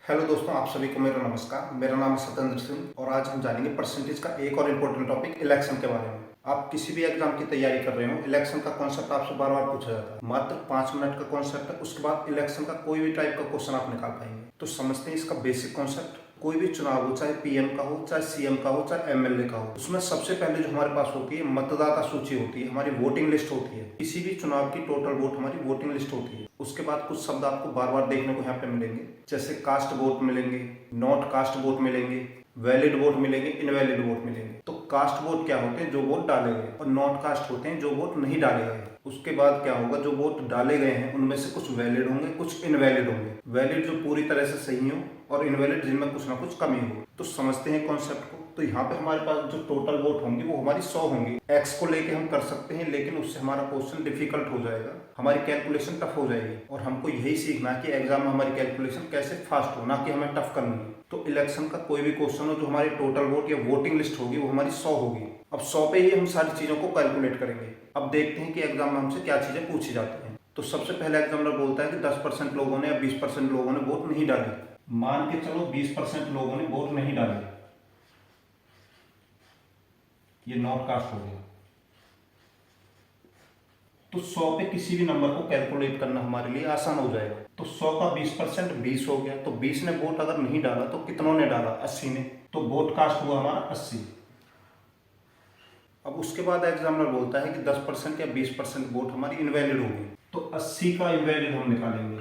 Hello दोस्तों, आप सभी को मेरा नमस्कार। मेरा नाम है सत्येंद्र सिंह और आज हम जानेंगे परसेंटेज का एक और इम्पोर्टेंट टॉपिक इलेक्शन के बारे में। आप किसी भी एग्जाम की तैयारी कर रहे हो, इलेक्शन का कॉन्सेप्ट आपसे बार बार पूछा जाता है। मात्र 5 मिनट का कॉन्सेप्ट है, उसके बाद इलेक्शन का कोई भी टाइप का क्वेश्चन आप निकाल पाएंगे। तो समझते हैं इसका बेसिक कॉन्सेप्ट। कोई भी चुनाव हो, चाहे पीएम का हो, चाहे सीएम का हो, चाहे एमएलए का हो, उसमें सबसे पहले जो हमारे पास होती है मतदाता सूची होती है, हमारी वोटिंग लिस्ट होती है। किसी भी चुनाव की टोटल वोट हमारी वोटिंग लिस्ट होती है। उसके बाद कुछ शब्द आपको बार बार देखने को यहाँ पे मिलेंगे, जैसे कास्ट वोट मिलेंगे, नॉट कास्ट वोट मिलेंगे, वैलिड वोट मिलेंगे, इनवैलिड वोट मिलेंगे। तो कास्ट वोट क्या होते हैं? जो वोट डाले गए, और नॉट कास्ट होते हैं जो वोट नहीं डाले गए। उसके बाद क्या होगा? जो वोट डाले गए हैं उनमें से कुछ वैलिड होंगे, कुछ इनवैलिड होंगे। वैलिड जो पूरी तरह से सही हो और इनवैलिड जिनमें कुछ ना कुछ कमी हो। तो समझते हैं कॉन्सेप्ट को। तो यहाँ पे हमारे पास जो टोटल वोट होंगी वो हमारी 100 होंगी। एक्स को लेके हम कर सकते हैं, लेकिन उससे हमारा क्वेश्चन डिफिकल्ट हो जाएगा, हमारी कैलकुलेशन टफ हो जाएगी। और हमको यही सीखना है कि एग्जाम में हमारी कैलकुलेशन कैसे फास्ट हो, ना कि हमें टफ करनी है। तो इलेक्शन का कोई भी क्वेश्चन हो, जो हमारी टोटल वोट या वोटिंग लिस्ट होगी वो हमारी 100 होगी। अब 100 पे ही हम सारी चीजों को कैलकुलेट करेंगे। अब देखते हैं कि एग्जाम में हमसे क्या चीजें पूछी जाती हैं। तो सबसे पहले एग्जामिनर बोलता है कि 10% लोगों ने या 20% लोगों ने वोट नहीं डाली। मान के चलो 20% लोगों ने वोट नहीं डाली, ये नॉट कास्ट हो गया। तो 100 पे किसी भी नंबर को कैलकुलेट करना हमारे लिए आसान हो जाएगा। तो 100 का 20% 20 हो गया। तो 20 ने वोट अगर नहीं डाला तो कितनों ने डाला? 80 ने। तो वोट कास्ट हुआ हमारा 80। अब उसके बाद एग्जामिनर बोलता है कि 10% या 20% वोट हमारी इनवैलिड होगी। तो 80 का इनवैलिड हम निकालेंगे।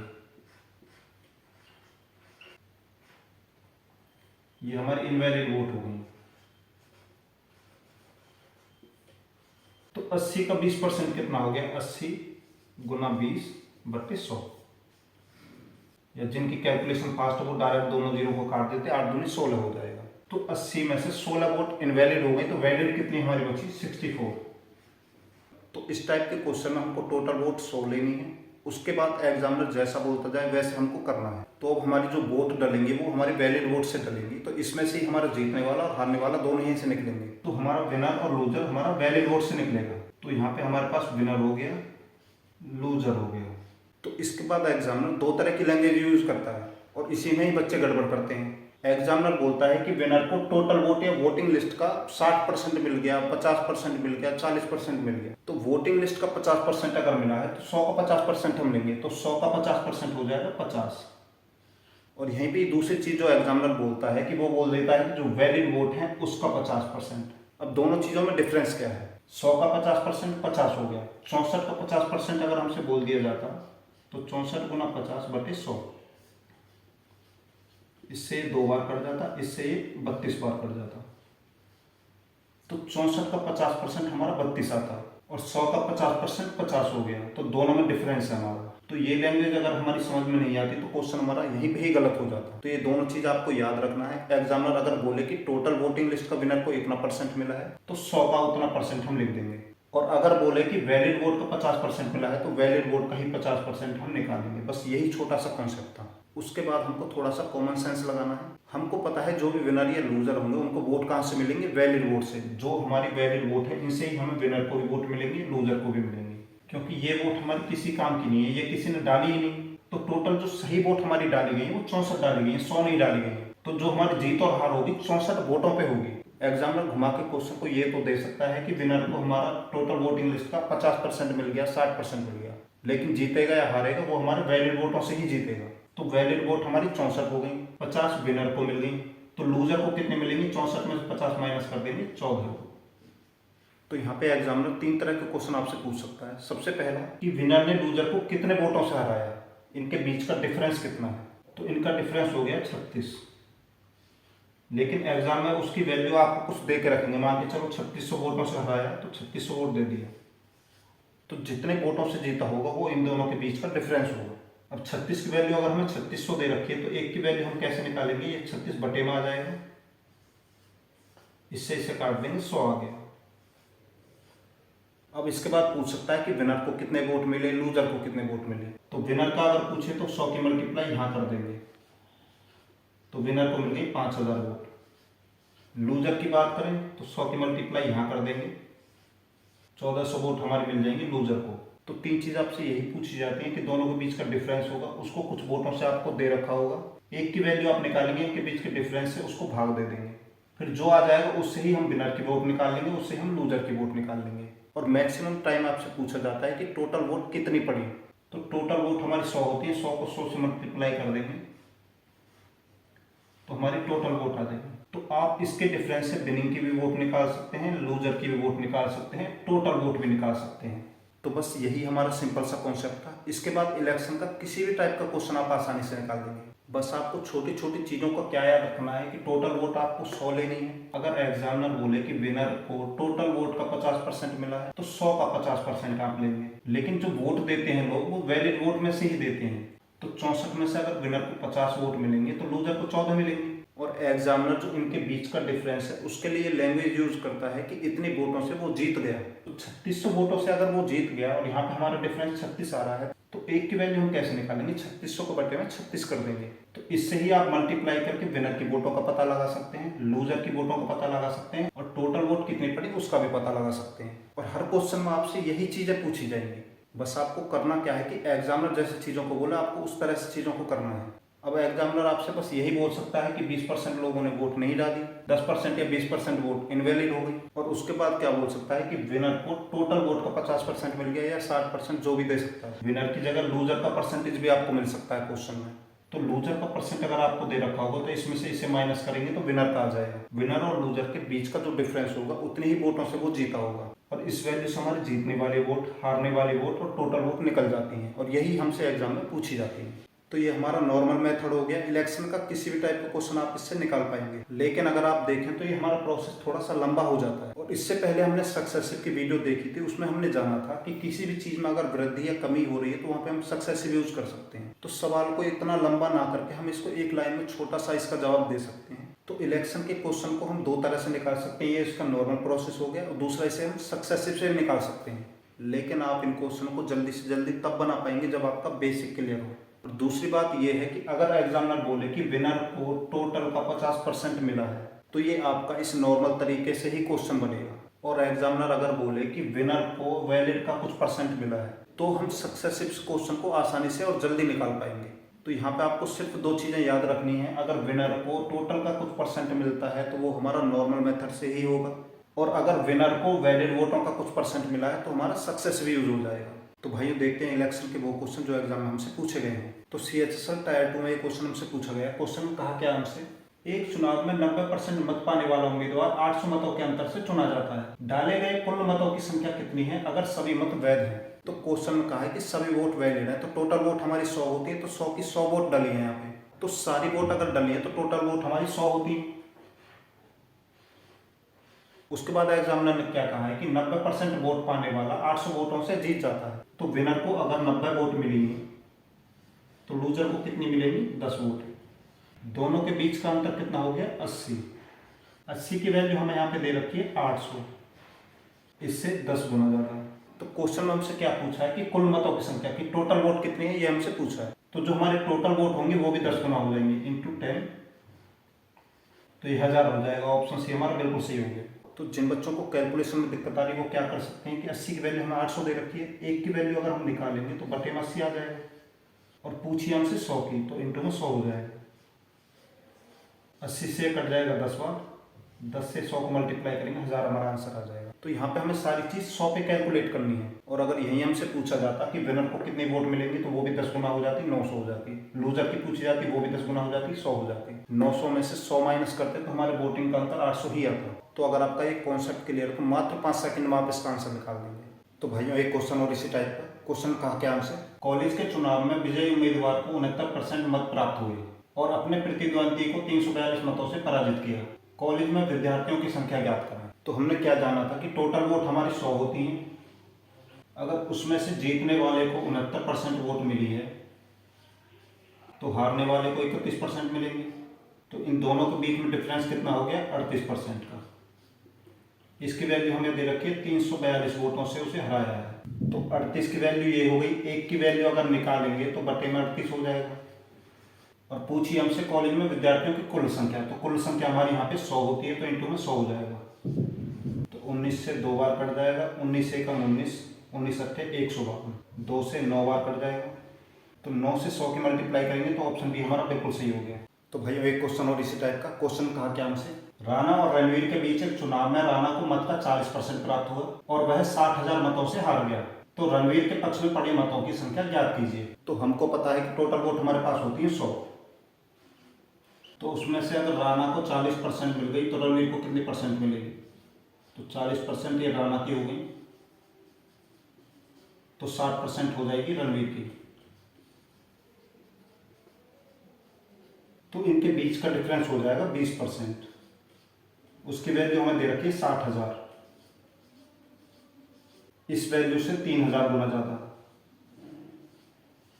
ये हमारी इनवैलिड वोट हो गई। तो 80 का 20% कितना हो गया? 80 गुना 20/100। या जिनकी कैलकुलेशन फास्ट हो वो डायरेक्ट दोनों जीरो को काट देते, 8 दूनी 16 हो जाएगा। तो 80 में से 16 वोट इनवैलिड हो गए। तो वैलिड कितनी हमारी बची? 64। तो इस टाइप के क्वेश्चन में हमको टोटल वोट 100 लेनी है। उसके बाद एग्जामिनर जैसा बोलता जाए वैसे हमको करना है। तो अब हमारी जो वोट डलेंगे वो हमारी वैलिड वोट से डलेंगी। तो इसमें से ही हमारा जीतने वाला और हारने वाला दोनों ही से निकलेंगे। तो हमारा विनर और लूजर हमारा वैलिड वोट से निकलेगा। तो यहाँ पे हमारे पास विनर हो गया, लूजर हो गया। तो इसके बाद एग्जामिनर दो तरह की लैंग्वेज यूज करता है और इसी में ही बच्चे गड़बड़ करते हैं। एग्जामिनर बोलता है कि विनर को टोटल वोट या वोटिंग लिस्ट का 60% मिल गया, 50% मिल गया, 40% मिल गया। तो वोटिंग लिस्ट का 50% अगर मिला है तो 100 का 50% हम लेंगे। तो 100 का 50% हो जाएगा 50। और यहीं पे दूसरी चीज जो एग्जामिनर बोलता है कि वो बोल देता है कि जो वैलिड वोट है उसका 50%। अब दोनों चीजों में डिफरेंस क्या है? 100 का 50% 50 हो गया। 64 का 50% अगर हमसे बोल दिया जाता तो 64 गुना 50/100। इससे 2 बार कट जाता, इससे 32 बार कट जाता। तो 64 का 50% हमारा 32 आता और 100 का 50% 50 हो गया। तो दोनों में डिफरेंस है हमारा। तो ये लैंग्वेज अगर हमारी समझ में नहीं आती तो क्वेश्चन हमारा यहीं पे ही गलत हो जाता। तो ये दोनों चीज आपको याद रखना है। एग्जामिनर अगर बोले कि टोटल वोटिंग लिस्ट का विनर को इतना % मिला है तो 100 का उतना % हम लिख देंगे। और अगर बोले कि वैलिड वोट का 50% मिला है तो वैलिड वोट का ही 50% हम निकालेंगे। बस यही छोटा सा कॉन्सेप्ट था। उसके बाद हमको थोड़ा सा कॉमन सेंस लगाना है। हमको पता है जो भी विनर या लूजर होंगे उनको वोट कहाँ से मिलेंगे? वैलिड वोट से। जो हमारी वैलिड वोट है इनसे ही हमें विनर को भी वोट मिलेंगे, लूजर को भी मिलेंगे। क्योंकि ये वोट हमारी किसी काम की नहीं है, ये किसी ने डाली ही नहीं। तो टोटल जो सही वोट हमारी डाली गई है वो 64 डाली गई है, 100 नहीं डाली गई है। तो जो हमारी जीत और हार होगी 64 वोटों पे होगी। एग्जामिनर घुमा के क्वेश्चन को ये तो दे सकता है कि विनर को हमारा टोटल वोटिंग लिस्ट का 50% मिल गया, 60% मिल गया, लेकिन जीतेगा या हारेगा वो हमारे वैलिड वोटों से ही जीतेगा। तो वैलिड वोट हमारी 64 हो गई, 50 विनर को मिल गई। तो लूजर को कितने मिलेंगे? 64 में से 50 माइनस कर देंगे, 14। तो यहाँ पे एग्जामिनर 3 तरह के क्वेश्चन आपसे पूछ सकता है। सबसे पहला कि विनर ने लूजर को कितने वोटों से हराया, इनके बीच का डिफरेंस कितना है। तो इनका डिफरेंस हो गया 36। लेकिन एग्जाम में उसकी वैल्यू आपको कुछ दे के रखेंगे। मान के चलो 3600 वोटों से हराया तो 3600 वोट दे दिया। तो जितने वोटों से जीता होगा वो इन दोनों के बीच का डिफरेंस होगा। अब 36 की वैल्यू अगर हमें 3600 दे रखी है तो एक की वैल्यू हम कैसे निकालेंगे? ये 36 बटे में आ जाएगा, इससे इसे काट देंगे, 100 आ गया। अब इसके बाद पूछ सकता है कि विनर को कितने वोट मिले, लूजर को कितने वोट मिले। तो विनर का अगर पूछे तो 100 की मल्टीप्लाई यहां कर देंगे। तो विनर को मिल गई 5000 वोट। लूजर की बात करें तो 100 की मल्टीप्लाई यहां कर देंगे, 1400 वोट हमारे मिल जाएंगे लूजर को। तो 3 चीज़ आपसे यही पूछी जाती हैं कि दोनों के बीच का डिफरेंस होगा, उसको कुछ वोटों से आपको दे रखा होगा, एक की वैल्यू आप निकालेंगे, इनके बीच के डिफरेंस से उसको भाग दे देंगे, फिर जो आ जाएगा उससे ही हम विनर की वोट निकाल लेंगे, उससे हम लूजर की वोट निकाल लेंगे। और मैक्सिमम टाइम आपसे पूछा जाता है कि टोटल वोट कितनी पड़ी। तो टोटल वोट हमारी 100 होती है, 100 को 100 से मल्टीप्लाई कर देंगे तो हमारी टोटल वोट आ जाएगी। तो आप इसके डिफरेंस से विनिंग की भी वोट निकाल सकते हैं, लूजर की भी वोट निकाल सकते हैं, टोटल वोट भी निकाल सकते हैं। तो बस यही हमारा सिंपल सा कॉन्सेप्ट था। इसके बाद इलेक्शन का किसी भी टाइप का क्वेश्चन आप आसानी से निकाल देंगे। बस आपको छोटी छोटी चीज़ों का क्या याद रखना है कि टोटल वोट आपको 100 लेनी है। अगर एग्जामिनर बोले कि विनर को टोटल वोट का 50% मिला है तो 100 का 50% आप लेंगे। लेकिन जो वोट देते हैं लोग वो वैलिड वोट में से ही देते हैं। तो 64 में से अगर विनर को 50 वोट मिलेंगे तो लूजर को 14 मिलेंगे। और एग्जामिनर जो इनके बीच का डिफरेंस है उसके लिए लैंग्वेज यूज करता है कि इतनी वोटों से वो जीत गया। तो 3600 वोटों से अगर वो जीत गया और यहाँ पे हमारा डिफरेंस 36 आ रहा है तो एक की वैल्यू हम कैसे निकालेंगे, 3600 को बटे में 36 कर देंगे। तो इससे ही आप मल्टीप्लाई करके विनर की वोटों का पता लगा सकते हैं, लूजर की वोटों का पता लगा सकते हैं और टोटल वोट कितनी पड़ी उसका भी पता लगा सकते हैं। और हर क्वेश्चन में आपसे यही चीजें पूछी जाएंगी। बस आपको करना क्या है कि एग्जामिनर जैसे चीजों को बोला आपको उस तरह से चीजों को करना है। अब एग्जामिनर आपसे बस यही बोल सकता है कि 20% लोगों ने वोट नहीं डाली, 10% या 20% वोट इनवैलिड हो गई। और उसके बाद क्या बोल सकता है कि विनर को टोटल वोट का 50% मिल गया या 60% जो भी दे सकता है। विनर की जगह लूजर का परसेंटेज भी आपको मिल सकता है क्वेश्चन में। तो लूजर का परसेंट अगर आपको दे रखा होगा तो इसमें से इसे माइनस करेंगे तो विनर का आ जाएगा। विनर और लूजर के बीच का जो डिफरेंस होगा उतने ही वोटों से वो जीता होगा। और इस वैल्यू से हमारे जीतने वाले वोट, हारने वाले वोट और टोटल वोट निकल जाती हैं और यही हमसे एग्जाम में पूछी जाती है। तो ये हमारा नॉर्मल मेथड हो गया। इलेक्शन का किसी भी टाइप का क्वेश्चन आप इससे निकाल पाएंगे। लेकिन अगर आप देखें तो ये हमारा प्रोसेस थोड़ा सा लंबा हो जाता है। और इससे पहले हमने सक्सेसिव की वीडियो देखी थी, उसमें हमने जाना था कि किसी भी चीज में अगर वृद्धि या कमी हो रही है तो वहाँ पे हम सक्सेसिव यूज कर सकते हैं। तो सवाल को इतना लंबा ना करके हम इसको एक लाइन में छोटा सा इसका जवाब दे सकते हैं। तो इलेक्शन के क्वेश्चन को हम 2 तरह से निकाल सकते हैं। ये इसका नॉर्मल प्रोसेस हो गया और दूसरा इसे हम सक्सेसिव से निकाल सकते हैं। लेकिन आप इन क्वेश्चन को जल्दी से जल्दी तब बना पाएंगे जब आपका बेसिक क्लियर हो। और दूसरी बात यह है कि अगर एग्जामिनर बोले कि विनर को टोटल का 50% मिला है तो ये आपका इस नॉर्मल तरीके से ही क्वेश्चन बनेगा। और एग्जामिनर अगर बोले कि विनर को वैलिड का कुछ परसेंट मिला है तो हम सक्सेसिव क्वेश्चन को आसानी से और जल्दी निकाल पाएंगे। तो यहाँ पे आपको सिर्फ 2 चीजें याद रखनी है। अगर विनर को टोटल का कुछ परसेंट मिलता है तो वो हमारा नॉर्मल मेथड से ही होगा। और अगर विनर को वैलिड वोटों का कुछ परसेंट मिला है तो हमारा सक्सेसिव यूज हो जाएगा। तो भाइयों देखते हैं इलेक्शन के वो क्वेश्चन जो एग्जाम में हमसे पूछे गए हैं। तो CHSL टायर 2 में एक क्वेश्चन हमसे पूछा गया। क्वेश्चन में कहा क्या हमसे, एक चुनाव में 90% मत पाने वाला उम्मीदवार 800 मतों के अंतर से चुना जाता है। डाले गए कुल मतों की संख्या कितनी है अगर सभी मत वैध हैं। तो क्वेश्चन में कहा है कि सभी वोट वैलिड है। तो टोटल वोट हमारी 100 होती है। तो 100 की 100 वोट डली है यहाँ पे। तो सारी वोट अगर डली है तो टोटल वोट हमारी 100 होती है। उसके बाद एग्जामिनर ने क्या कहा है कि 90% वोट पाने वाला 800 वोटों से जीत जाता है। तो विनर को अगर 90 वोट मिलेंगे तो लूजर को कितनी मिलेगी, 10 वोट। दोनों के बीच का अंतर कितना हो गया, 80। 80 की वैल्यू हमें यहाँ पे दे रखी है 800, इससे 10 गुना ज्यादा है। तो क्वेश्चन में हमसे क्या पूछा है कि कुल मतों की संख्या की टोटल वोट कितनी है, ये हमसे पूछा है। तो जो हमारे टोटल वोट होंगे वो भी 10 गुना हो जाएंगे इंटू 10, तो ये 1000 हो जाएगा। ऑप्शन सी हमारा बिल्कुल सही हो गया। तो जिन बच्चों को कैलकुलेशन में दिक्कत आ रही है वो क्या कर सकते हैं कि 80 की वैल्यू हमें 800 दे रखी है, एक की वैल्यू अगर हम निकालेंगे तो बटे में 80 आ जाएगा। और पूछिए हमसे 100 की, तो इंटू में 100 हो जाएगा। 80 से कट जाएगा 10 बार, 10 से 100 को मल्टीप्लाई करेंगे, 1000 हमारा आंसर आ जाएगा। तो यहाँ पे हमें सारी चीज 100 पे कैलकुलेट करनी है। और अगर यही हमसे पूछा जाता कि विनर को कितने वोट मिलेंगे तो वो भी 10 गुना हो जाती, 900 हो जाती। लूजर की पूछी जाती वो भी 10 गुना हो जाती, 100 हो जाती। 900 में से 100 माइनस करते तो हमारे वोटिंग का अंतर 800 ही आता। तो अगर आपका एक कॉन्सेप्ट क्लियर तो मात्र 5 सेकंड में आप इसका आंसर निकाल देंगे। तो भाइयों एक क्वेश्चन और इसी टाइप का क्वेश्चन कहा क्या हमसे, कॉलेज के चुनाव में विजयी उम्मीदवार को 69% मत प्राप्त हुए और अपने प्रतिद्वंदी को 342 मतों से पराजित किया। कॉलेज में विद्यार्थियों की संख्या ज्ञात करें। तो हमने क्या जाना था कि टोटल वोट हमारी 100 होती है। अगर उसमें से जीतने वाले को 69% वोट मिली है तो हारने वाले को 31% मिलेंगे। तो इन दोनों के बीच में डिफरेंस कितना हो गया, 38% का। इसकी वैल्यू हमें दे रखी है 342 वोटों से उसे हराया है। तो 38 की वैल्यू ये हो गई। एक की वैल्यू अगर निकालेंगे तो बटे में 38 हो जाएगा। और पूछिए हमसे कॉलेज में विद्यार्थियों की कुल संख्या, तो कुल संख्या हमारी यहाँ पे 100 होती है तो इंटू में 100 हो जाएगा। तो 19 से 2 बार कट जाएगा, 19 से कम 19, 19 अट्ठे 152, 2 से 9 बार कट जाएगा। तो 9 से 100 की मल्टीप्लाई करेंगे तो ऑप्शन बी हमारा बिल्कुल सही हो गया। तो भाई एक क्वेश्चन और इसी टाइप का क्वेश्चन कहा क्या हमसे, राणा और रणवीर के बीच एक चुनाव में राणा को मत का 40% प्राप्त हुआ और वह 60,000 मतों से हार गया। तो रणवीर के पक्ष में पड़े मतों की संख्या ज्ञात कीजिए। तो हमको पता है कि टोटल वोट हमारे पास होती है 100। तो उसमें से अगर राणा को 40% मिल गई तो रणवीर को कितनी परसेंट मिलेगी, तो 40% ये राणा की हो गई, तो 60% हो जाएगी रणवीर की। तो इनके बीच का डिफरेंस हो जाएगा 20%। उसकी वैल्यू हमें दे रखी है 60,000। इस वैल्यू से 3,000 गुना ज़्यादा।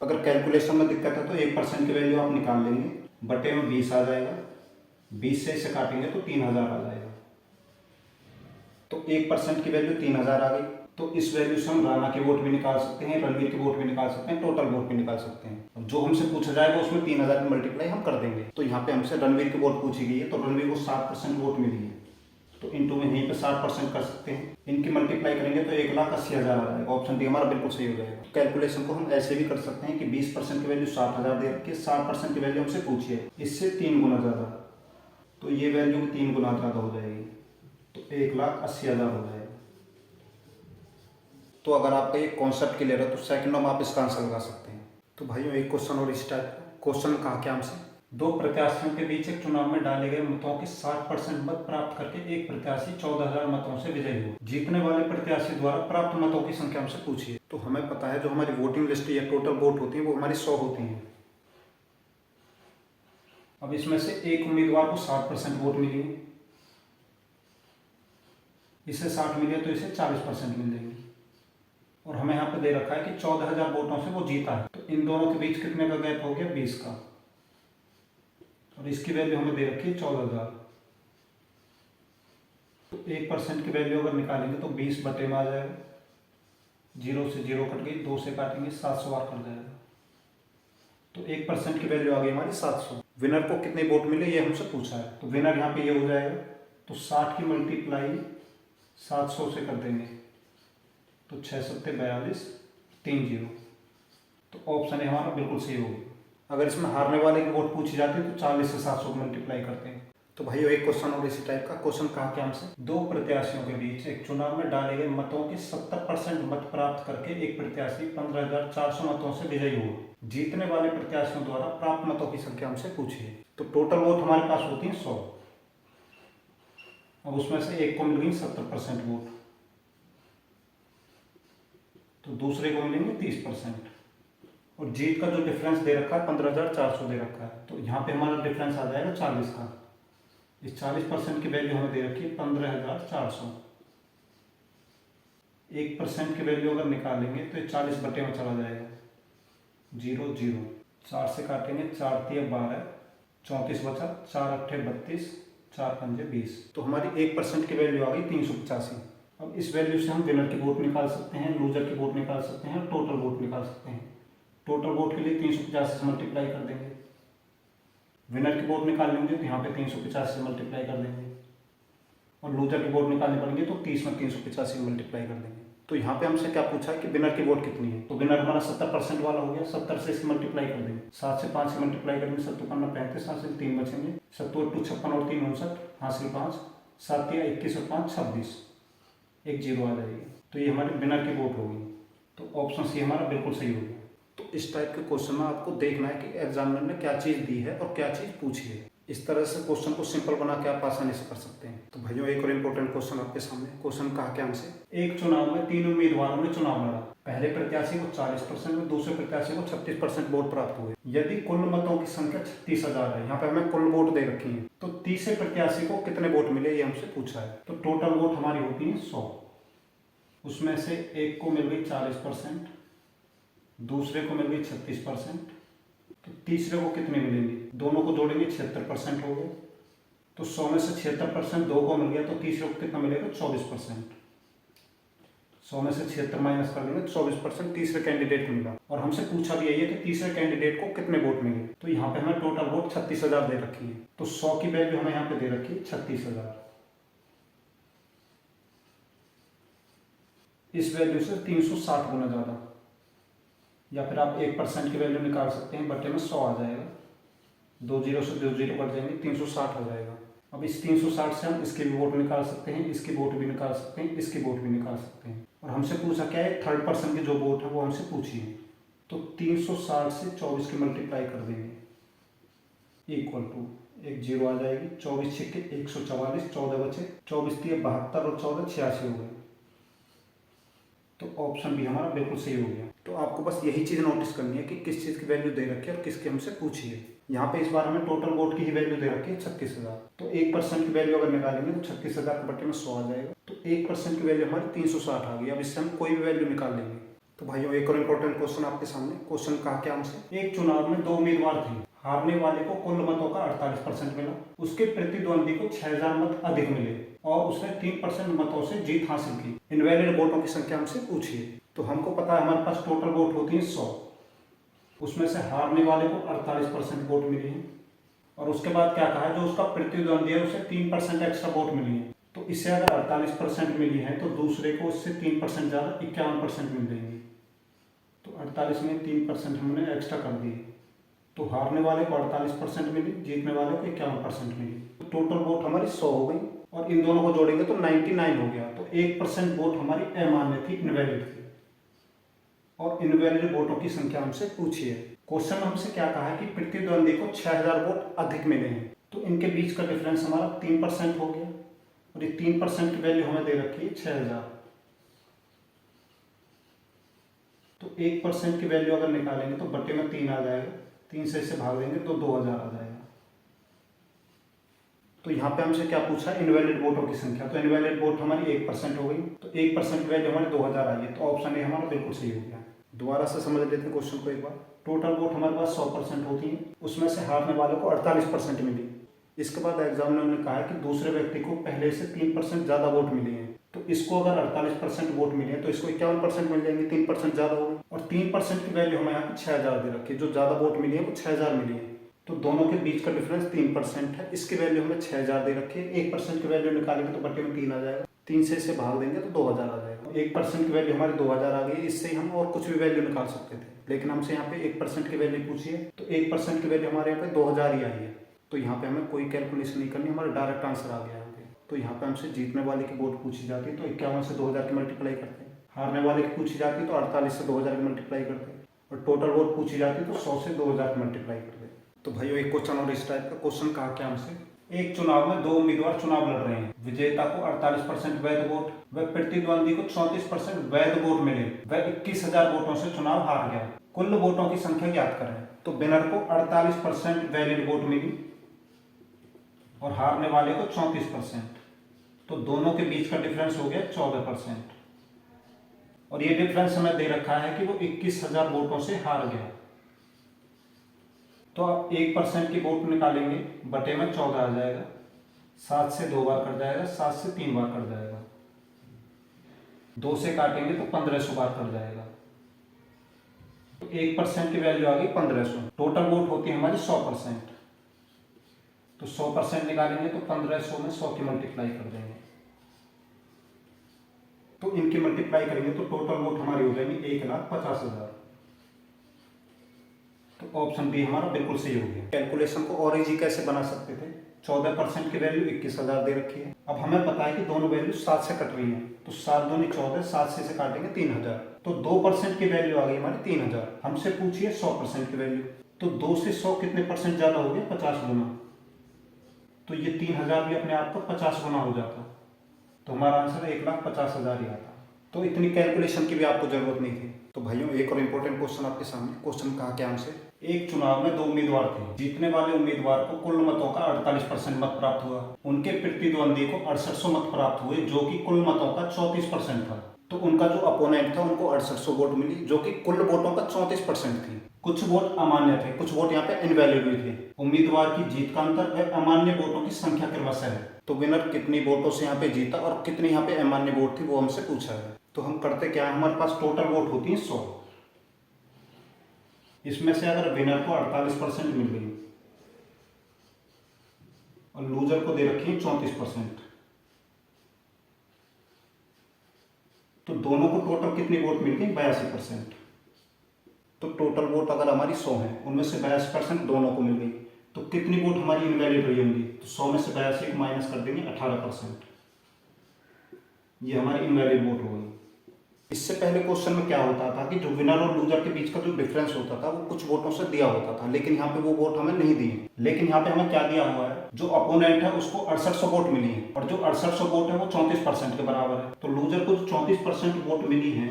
अगर कैलकुलेशन में दिक्कत है तो 1% की वैल्यू आप निकाल लेंगे, बटे में 20 आ जाएगा, 20 से इसे काटेंगे तो 3,000 आ जाएगा। तो 1% की वैल्यू 3,000 आ गई। तो इस वैल्यू से हम राणा के वोट भी निकाल सकते हैं, रणवीर के वोट भी निकाल सकते हैं, टोटल वोट भी निकाल सकते हैं। अब जो हमसे पूछा जाएगा उसमें 3,000 की मल्टीप्लाई हम कर देंगे। तो यहाँ पे हमसे रणवीर की वोट पूछी गई है, तो रणवीर को 60% वोट मिली है, तो इंटू में यहीं पे 60% कर सकते हैं। इनकी मल्टीप्लाई करेंगे तो 1,80,000 आ जाएगा। ऑप्शन डी हमारा बिल्कुल सही हो जाएगा। कैलकुलेशन को हम ऐसे भी कर सकते हैं कि 20% की वैल्यू 60,000 दे रखी है, 60% की वैल्यू हमसे पूछी है, इससे 3 गुना ज़्यादा, तो ये वैल्यू 3 गुना ज़्यादा हो जाएगी, तो 1,80,000 हो जाएगा। तो अगर आपका ये कॉन्सेप्ट क्लियर है तो सेकंडों में आप इसका आंसर लगा सकते हैं। तो भाइयों एक क्वेश्चन और इस टाइप क्वेश्चन कहा क्या हमसे, दो प्रत्याशियों के बीच एक चुनाव में डाले गए मतों के 60% मत प्राप्त करके एक प्रत्याशी 14,000 मतों से विजयी हुआ। जीतने वाले प्रत्याशी द्वारा प्राप्त मतों की संख्या हमसे पूछी है। तो हमें पता है जो हमारी वोटिंग लिस्ट या टोटल वोट होती है वो हमारी 100 होती है। अब इसमें से एक उम्मीदवार को 60% वोट मिली, इसे 60 मिले तो इसे 40% मिल जाएंगे, और हमें यहाँ पे दे रखा है कि 14,000 वोटों से वो जीता है। तो इन दोनों के बीच कितने का गैप हो गया, 20 का, और इसकी वैल्यू हमें दे रखी है 14,000। तो 1% की वैल्यू अगर निकालेंगे तो 20 बटे में आ जाएगा, 0 से 0 कट गई, 2 से काटेंगे 700 बार कट जाएगा। तो 1% की वैल्यू आ गई हमारी 700। विनर को कितने वोट मिले ये हमसे पूछा है, तो विनर यहाँ पे ये हो जाएगा, तो 60 की मल्टीप्लाई 700 से कर देंगे तो 6 सत्ते 42 3 0। तो ऑप्शन है हमारा बिल्कुल सही होगी। अगर इसमें हारने वाले की वोट पूछी जाती है तो 40 से 700 को मल्टीप्लाई करते हैं। तो भाई एक क्वेश्चन और इसी टाइप का क्वेश्चन कहा क्या हमसे, दो प्रत्याशियों के बीच एक चुनाव में डाले गए मतों के 70% मत प्राप्त करके एक प्रत्याशी 15,400 मतों से विजयी हुआ। जीतने वाले प्रत्याशियों द्वारा प्राप्त मतों की संख्या हमसे पूछी है। तो टोटल वोट हमारे पास होती है 100। अब उसमें से एक को मिल गई 70% वोट, तो दूसरे को मिलेंगे 30%, और जीत का जो डिफरेंस दे रखा है 15,400 दे रखा है, तो यहाँ पे हमारा डिफरेंस आ जाएगा 40 का। इस 40% की वैल्यू हमें दे रखी है 15,400। 1% की वैल्यू अगर निकालेंगे तो 40 बटे में चला जाएगा, 0 0, 4 से काटेंगे 4 3 12, 34 बचा, 4 8 32, 4 5 20। तो हमारी 1% की वैल्यू आ गई 385। अब इस वैल्यू से हम विनर की वोट निकाल सकते हैं, लूजर की वोट निकाल सकते हैं, टोटल वोट निकाल सकते हैं। टोटल वोट के लिए 385 से मल्टीप्लाई कर देंगे, विनर की वोट निकाल लेंगे तो यहाँ पे 350 से मल्टीप्लाई कर देंगे, और लूजर की वोट निकालने पड़ेंगे तो 30 में 385 से मल्टीप्लाई कर देंगे। तो यहाँ पे हमसे क्या पूछा है कि विनर की वोट कितनी है, तो विनर हमारा 70% वाला हो गया, 70 से इसकी मल्टीप्लाई कर देंगे, 7 से 5 से मल्टीप्लाई करेंगे, 7 5 35, हासिल 3 बचेंगे, 7 8 56 और 3 59, हासिल 5, 7 21 और 5 26, एक 0 आ जाएगी। तो ये हमारे विनर की वोट होगी। तो ऑप्शन सी हमारा बिल्कुल सही हो गया। तो इस टाइप के क्वेश्चन में आपको देखना है कि एग्जामिनर ने क्या चीज़ दी है और क्या चीज़ पूछी है। इस तरह से क्वेश्चन को सिंपल बना के आप आसानी से कर सकते हैं। तो भाइयों एक और इम्पोर्टेंट क्वेश्चन आपके सामने, क्वेश्चन कहा क्या हमसे, एक चुनाव में 3 उम्मीदवारों ने चुनाव लड़ा। पहले प्रत्याशी को 40% में, दूसरे प्रत्याशी को 36% वोट प्राप्त हुए। यदि कुल मतों की संख्या 36,000 है, यहाँ पे हमें कुल वोट दे रखी है, तो तीसरे प्रत्याशी को कितने वोट मिले ये हमसे पूछा है। तो टोटल वोट हमारी होती है 100, उसमें से एक को मिल गई 40%, दूसरे को मिल गई 36%, तो तीसरे को कितने मिलेंगे, दोनों को जोड़ेंगे 76% हो गए। तो 100 में से 76% दो को मिल गया, तो तीसरे को कितना मिलेगा 24%। 100 में से 76 माइनस कर देंगे तो 24% तीसरे कैंडिडेट को मिला। और हमसे पूछा भी यही है कि तीसरे कैंडिडेट को कितने वोट मिले, तो यहाँ पे हमें टोटल वोट 36,000 दे रखी है। तो 100 की वैल्यू हमें यहाँ पे दे रखी है 36,000। इस वैल्यू से 360 गुना ज़्यादा, या फिर आप 1% की वैल्यू निकाल सकते हैं, बटे में 100 आ जाएगा, 2 जीरो से 2 जीरो कट जाएंगे, 360 हो जाएगा। अब इस 360 से हम इसके भी वोट निकाल सकते हैं, इसकी वोट भी निकाल सकते हैं, इसकी वोट भी निकाल सकते हैं। और हमसे पूछा क्या है, थर्ड पर्सन की जो वोट है वो हमसे पूछी है। तो 360 से 24 की मल्टीप्लाई कर देंगे, इक्वल टू एक जीरो आ जाएगी, 24 छिक्के 144, 14 बचे, 24 दिए 72 और 14 86 हो गए। तो ऑप्शन भी हमारा बिल्कुल सही हो गया। तो आपको बस यही चीज़ नोटिस करनी है कि किस चीज़ की वैल्यू दे रखी है और किसकी हमसे पूछी है। यहाँ पे इस बार हमें टोटल वोट की ही वैल्यू दे रखी है 36,000। तो 1% की वैल्यू अगर निकालेंगे तो 36,000 के बटे में 100 आ जाएगा। तो 1% की वैल्यू हमारी 360 आ गई। अब इससे हम कोई भी वैल्यू निकाल लेंगे। तो भाइयों एक और इम्पोर्टेंट क्वेश्चन आपके सामने। क्वेश्चन कहा क्या हमसे, एक चुनाव में 2 उम्मीदवार थे, हारने वाले को कुल मतों का 48% मिला, उसके प्रतिद्वंदी को 6,000 मत अधिक मिले और उसने 3% मतों से जीत हासिल की। इनवैलिड वोटों की संख्या हमसे पूछी है। तो हमको पता है हमारे पास टोटल वोट होती है 100, उसमें से हारने वाले को 48% वोट मिली है, और उसके बाद क्या कहा है, जो उसका प्रतिद्वंदी है उसे 3% एक्स्ट्रा वोट मिली है। तो इससे अगर 48% मिली है तो दूसरे को उससे 3% ज़्यादा 51% मिल जाएंगी। तो 48 में 3% हमने एक्स्ट्रा कर दिए, तो हारने वाले को 48% मिली, जीतने वाले को 51% मिली। तो टोटल वोट हमारी 100 हो गई, और इन दोनों को जोड़ेंगे तो 99 हो गया। तो 1% वोट हमारी अमान्य थी, इनवैलिड थी, और इनवैलिड वोटों की संख्या हमसे पूछी है। क्वेश्चन में हमसे क्या कहा है कि प्रतिद्वंदी को 6,000 वोट अधिक मिले हैं, तो इनके बीच का डिफरेंस हमारा 3% हो गया, और ये 3% की वैल्यू हमें दे रखी है 6,000। तो 1% की वैल्यू अगर निकालेंगे तो बटे में 3 आ जाएगा, 3 से इसे भाग देंगे तो 2,000 आ जाएगा। तो यहाँ पे हमसे क्या पूछा है, इनवैलिड वोटों की संख्या। तो इनवैलिड वोट हमारी 1% हो गई, तो 1% की वैल्यू हमारी 2,000 आई है। तो ऑप्शन ए हमारा बिल्कुल सही हो गया। दोबारा से समझ लेते हैं क्वेश्चन को एक बार। टोटल वोट हमारे पास 100% होती है, उसमें से हारने वालों को 48% मिली। इसके बाद एग्जामिनर ने कहा है कि दूसरे व्यक्ति को पहले से 3% ज़्यादा वोट मिले हैं, तो इसको अगर 48% वोट मिले हैं तो इसको 51% मिल जाएंगे, 3% ज़्यादा हो गए। और 3% की वैल्यू हमें यहाँ पे 6,000 दे रखी है, जो ज़्यादा वोट मिली है वो 6,000 मिली है। तो दोनों के बीच का डिफरेंस 3% है, इसकी वैल्यू हमें 6,000 दे रखी है। 1% की वैल्यू निकालेंगे तो बटे में 3 आ जाएगा, 3 से इसे भाग देंगे तो 2,000 आ जाएगा। 1% की वैल्यू हमारी 2,000 आ गई। इससे ही हम और कुछ भी वैल्यू निकाल सकते थे, लेकिन हमसे यहाँ पे 1% की वैल्यू पूछी है, तो 1% की वैल्यू हमारे यहाँ पे 2,000 ही आई है। तो यहाँ पे हमें कोई कैलकुलेशन नहीं करनी, हमारा डायरेक्ट आंसर आ गया यहाँ पे। तो यहाँ पे हमसे जीतने वाले की वोट पूछी जाती है तो 51 से 2,000 की मल्टीप्लाई करते हैं, हारने वाले की पूछी जाती है तो 48 से 2,000 की मल्टीप्लाई करते हैं, और टोटल वोट पूछी जाती है तो 100 से 2,000 की मल्टीप्लाई करते हैं। तो भाइयों एक क्वेश्चन और इस टाइप का। क्वेश्चन कहा क्या हमसे, एक चुनाव में 2 उम्मीदवार चुनाव लड़ रहे हैं, विजेता को 48% वैध वोट व प्रतिद्वंदी को 34% वैध वोट मिले, वह 21,000 वोटों से चुनाव हार गया, कुल वोटों की संख्या ज्ञात करें। तो विनर को 48% वैलिड वोट मिली और हारने वाले को 34%, तो दोनों के बीच का डिफरेंस हो गया 14%, और ये डिफरेंस हमें दे रखा है कि वो 21,000 वोटों से हार गया। तो आप 1% की वोट निकालेंगे, बटे में 14 आ जाएगा, 7 से 2 बार कट जाएगा, 7 से 3 बार कट जाएगा, 2 से काटेंगे तो 1500 बार कट जाएगा। तो 1% की वैल्यू आ गई 1500। टोटल वोट होती है हमारी 100%, तो 100% निकालेंगे तो 1500 में 100 की मल्टीप्लाई कर देंगे, तो इनकी मल्टीप्लाई करेंगे तो टोटल वोट हमारी हो जाएगी 1,50,000। तो ऑप्शन बी हमारा बिल्कुल सही हो गया। कैलकुलेशन को और इजी कैसे बना सकते थे, 14% की वैल्यू 21,000 दे रखी है। अब हमें पता है कि दोनों वैल्यू 7 से कट रही है, तो 7 दूनी 14, 7 से काटेंगे 3,000, तो 2% की वैल्यू आ गई हमारी 3,000। हमसे पूछिए 100% की वैल्यू, तो 2 से 100 कितने परसेंट ज़्यादा हो गया, 50 गुना। तो ये 3,000 भी अपने आप को 50 गुना हो जाता, तो हमारा आंसर 1,50,000 ही आता। तो इतनी कैलकुलेशन की भी आपको जरूरत नहीं थी। तो भाइयों एक और इम्पोर्टेंट क्वेश्चन आपके सामने। क्वेश्चन कहा क्या हमसे, एक चुनाव में 2 उम्मीदवार थे, जीतने वाले उम्मीदवार को कुल मतों का 48% मत प्राप्त हुआ, उनके प्रतिद्वंदी को 6800 मत प्राप्त हुए, जो कि कुल मतों का 34% था। तो उनका जो अपोनेंट था उनको 6800 वोट मिली, जो कि कुल वोटों का 34% थी। कुछ वोट अमान्य थे, कुछ वोट यहाँ पे इनवैलिड भी थे। उम्मीदवार की जीत का अंतर वह अमान्य वोटों की संख्या के वश है। तो विनर कितनी वोटों से यहाँ पे जीता और कितनी यहाँ पे अमान्य वोट थी वो हमसे पूछा है। तो हम करते क्या है, हमारे पास टोटल वोट होती है 100, इसमें से अगर विनर को 48% मिल गई और लूजर को दे रखी है 34%, तो दोनों को टोटल कितनी वोट मिल गई? 82%। तो टोटल वोट अगर हमारी 100 है, उनमें से 82% दोनों को मिल गई, तो कितनी वोट हमारी इनवैलिड रही होंगी? तो 100 में से 82 को माइनस कर देंगे, 18%। ये हमारी इनवैलिड वोट हो गई। इससे पहले क्वेश्चन में क्या होता था कि जो विनर और लूजर के बीच का जो डिफरेंस होता था वो कुछ वोटों से दिया होता था, लेकिन यहाँ पे वो वोट हमें नहीं दिए। लेकिन यहाँ पे हमें क्या दिया हुआ है? जो अपोनेंट है उसको 6800 वोट मिली है, और जो 6800 वोट है वो 34% के बराबर है। तो लूजर को जो 34% वोट मिली है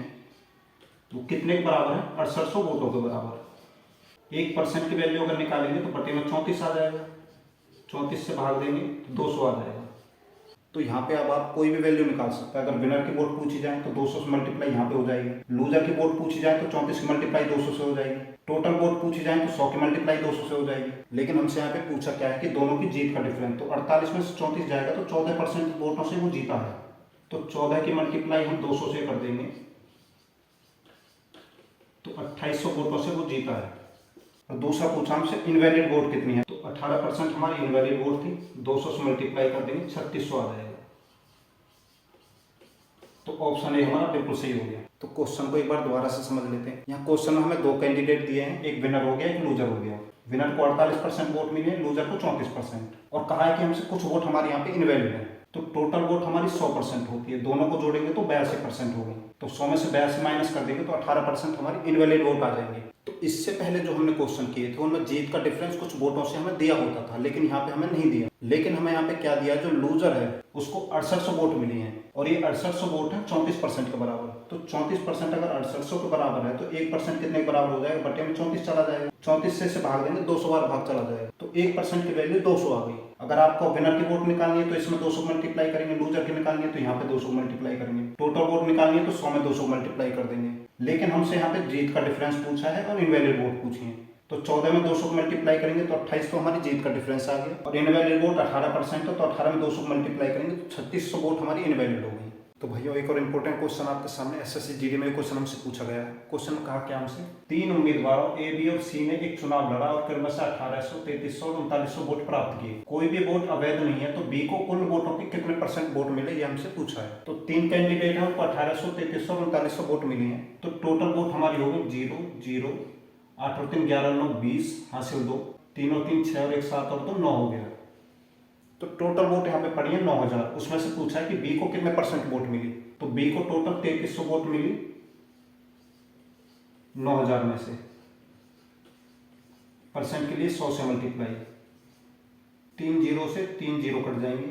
वो कितने के बराबर है? 6800 वोटों के बराबर। 1% की वैल्यू अगर निकालेंगे तो बटे में 34 आ जाएगा, 34 से भाग देंगे तो 200 आ जाएगा। तो यहाँ पे अब आप कोई भी वैल्यू निकाल सकते हैं। अगर विनर की वोट पूछी जाए तो 200 से मल्टीप्लाई यहाँ पे हो जाएगी, लूजर की वोट पूछी जाए तो 34 की मल्टीप्लाई 200 से हो जाएगी, टोटल वोट पूछी जाए तो 100 की मल्टीप्लाई 200 से हो जाएगी। लेकिन हमसे यहाँ पे पूछा क्या है कि दोनों की जीत का डिफरेंस, तो 48 में से 34 जाएगा तो 14% वोटों से वो जीता है। तो 14 की मल्टीप्लाई हम 200 से कर देंगे तो 2800 वोटों से वो जीता है। और दूसरा पूछा हमसे इनवैलिड वोट कितनी है, तो 18% हमारी इनवैलिड वोट थी, 200 से मल्टीप्लाई कर देंगे 3600 आ जाएगा। तो ऑप्शन ए हमारा बिल्कुल सही हो गया। तो क्वेश्चन को एक बार दोबारा से समझ लेते हैं। यहाँ क्वेश्चन में हमें दो कैंडिडेट दिए हैं, एक विनर हो गया, एक लूजर हो गया। विनर को 48% वोट मिले, लूजर को 34%, और कहा है कि हमसे कुछ वोट हमारे यहाँ पे इनवैलिड है। तो टोटल वोट हमारी 100% होती है, दोनों को जोड़ेंगे तो 82% हो गई। तो 100 में से 82 माइनस कर देंगे तो 18% हमारी इनवैलिड वोट आ जाएंगे। तो इससे पहले जो हमने क्वेश्चन किए थे उनमें जीत का डिफरेंस कुछ वोटों से हमें दिया होता था, लेकिन यहाँ पे हमें नहीं दिया। लेकिन हमें यहाँ पे क्या दिया, जो लूजर है उसको 6800 वोट मिली हैं, और ये 6800 वोट है 34% के बराबर। तो 34% अगर 6800 के बराबर है तो 1% कितने के बराबर हो जाएगा? बटे में 34 चला जाएगा, 34 से भाग देंगे 200 बार भाग चला जाएगा, तो 1% की वैल्यू 200 आ गई। अगर आपको विनर की वोट निकालनी है तो इसमें 200 मल्टीप्लाई करेंगे, लूजर की निकालनी है तो यहाँ पे 200 मल्टीप्लाई करेंगे, टोटल वोट निकालनी है तो 100 में 200 मल्टीप्लाई कर देंगे। लेकिन हमसे यहाँ पे जीत का डिफरेंस पूछा है और इनवैलिड वोट पूछी है, तो 14 में 200 को मल्टीप्लाई करेंगे तो 28 तो हमारी जीत का डिफरेंस आ गया, और इनवैलिड वोट 18% है, तो 18 में 200 को मल्टीप्लाई करेंगे तो 3600 वोट हमारी इनवैलिड हो गई। तो भैया एक और इम्पोर्टेंट क्वेश्चन आपके सामने एसएससी जीडी में क्वेश्चन हमसे पूछा गया है। क्वेश्चन में कहा क्या हमसे, 3 उम्मीदवारों ए, बी और सी ने एक चुनाव लड़ा और क्रम से 1800, 3300 और 3900 वोट प्राप्त किए। कोई भी वोट अवैध नहीं है, तो बी को कुल वोटों के कितने % वोट मिले, ये हमसे पूछा है। तो 3 कैंडिडेट है, उनको 1800, 3300 और 3900 वोट मिले हैं, तो टोटल वोट हमारी होगी 0, 0, 8 और 3 11, 9 20, हासिल 2, 3 और 3 6 और 1 7 और 2 9 हो गया। तो टोटल वोट यहाँ पे पड़ी है 9000। उसमें से पूछा है कि बी को कितने % वोट मिली, तो बी को टोटल 3300 वोट मिली 9000 में से, परसेंट के लिए 100 से मल्टीप्लाई, 3 जीरो से 3 जीरो कट जाएंगे,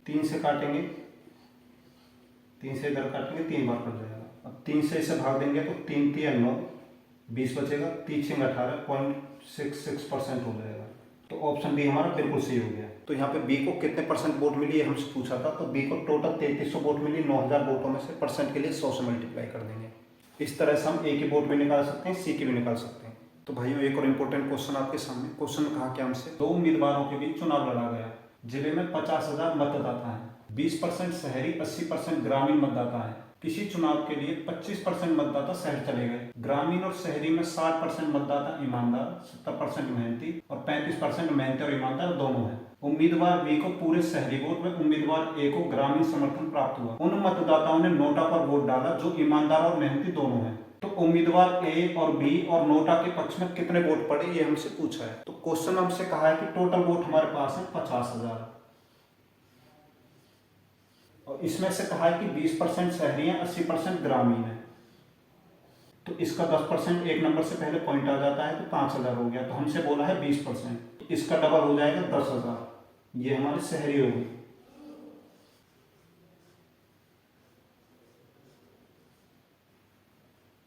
3 से काटेंगे, 3 से इधर काटेंगे, 3 बार कट जाएगा। अब 3 से इसे भाग देंगे तो 3 3 9, 20 बचेगा, 3 6 18, 0.66% हो जाएगा। तो ऑप्शन बी हमारा बिल्कुल सही हो गया। तो यहाँ पे बी को कितने % वोट मिली है हमसे पूछा था, तो बी को टोटल 3300 वोट मिली, 9000 वोटों में से परसेंट के लिए 100 से मल्टीप्लाई कर देंगे। इस तरह से हम ए की वोट भी निकाल सकते हैं, सी की भी निकाल सकते हैं। तो भाइयों एक और इम्पोर्टेंट क्वेश्चन आपके सामने। क्वेश्चन में कहा क्या हमसे, 2 उम्मीदवारों के बीच चुनाव लड़ा गया, जिले में 50,000 मतदाता हैं, 20% शहरी, 80% ग्रामीण मतदाता है। किसी चुनाव के लिए 25% मतदाता शहर चले गए। ग्रामीण और शहरी में 60% मतदाता ईमानदार, 70% मेहनती और 35% मेहनती और ईमानदार दोनों हैं। उम्मीदवार बी को पूरे शहरी वोट में, उम्मीदवार ए को ग्रामीण समर्थन प्राप्त हुआ। उन मतदाताओं ने नोटा पर वोट डाला जो ईमानदार और मेहनती दोनों हैं। तो उम्मीदवार ए और बी और नोटा के पक्ष में कितने वोट पड़े, ये हमसे पूछा है। तो क्वेश्चन हमसे कहा है कि टोटल वोट हमारे पास है 50,000, और इसमें से कहा है कि 20% शहरी हैं, 80% ग्रामीण है। तो इसका 10% एक नंबर से पहले पॉइंट आ जाता है, तो 5000 हो गया। तो हमसे बोला है 20%, तो इसका डबल हो जाएगा 10,000, ये हमारी शहरी होगी।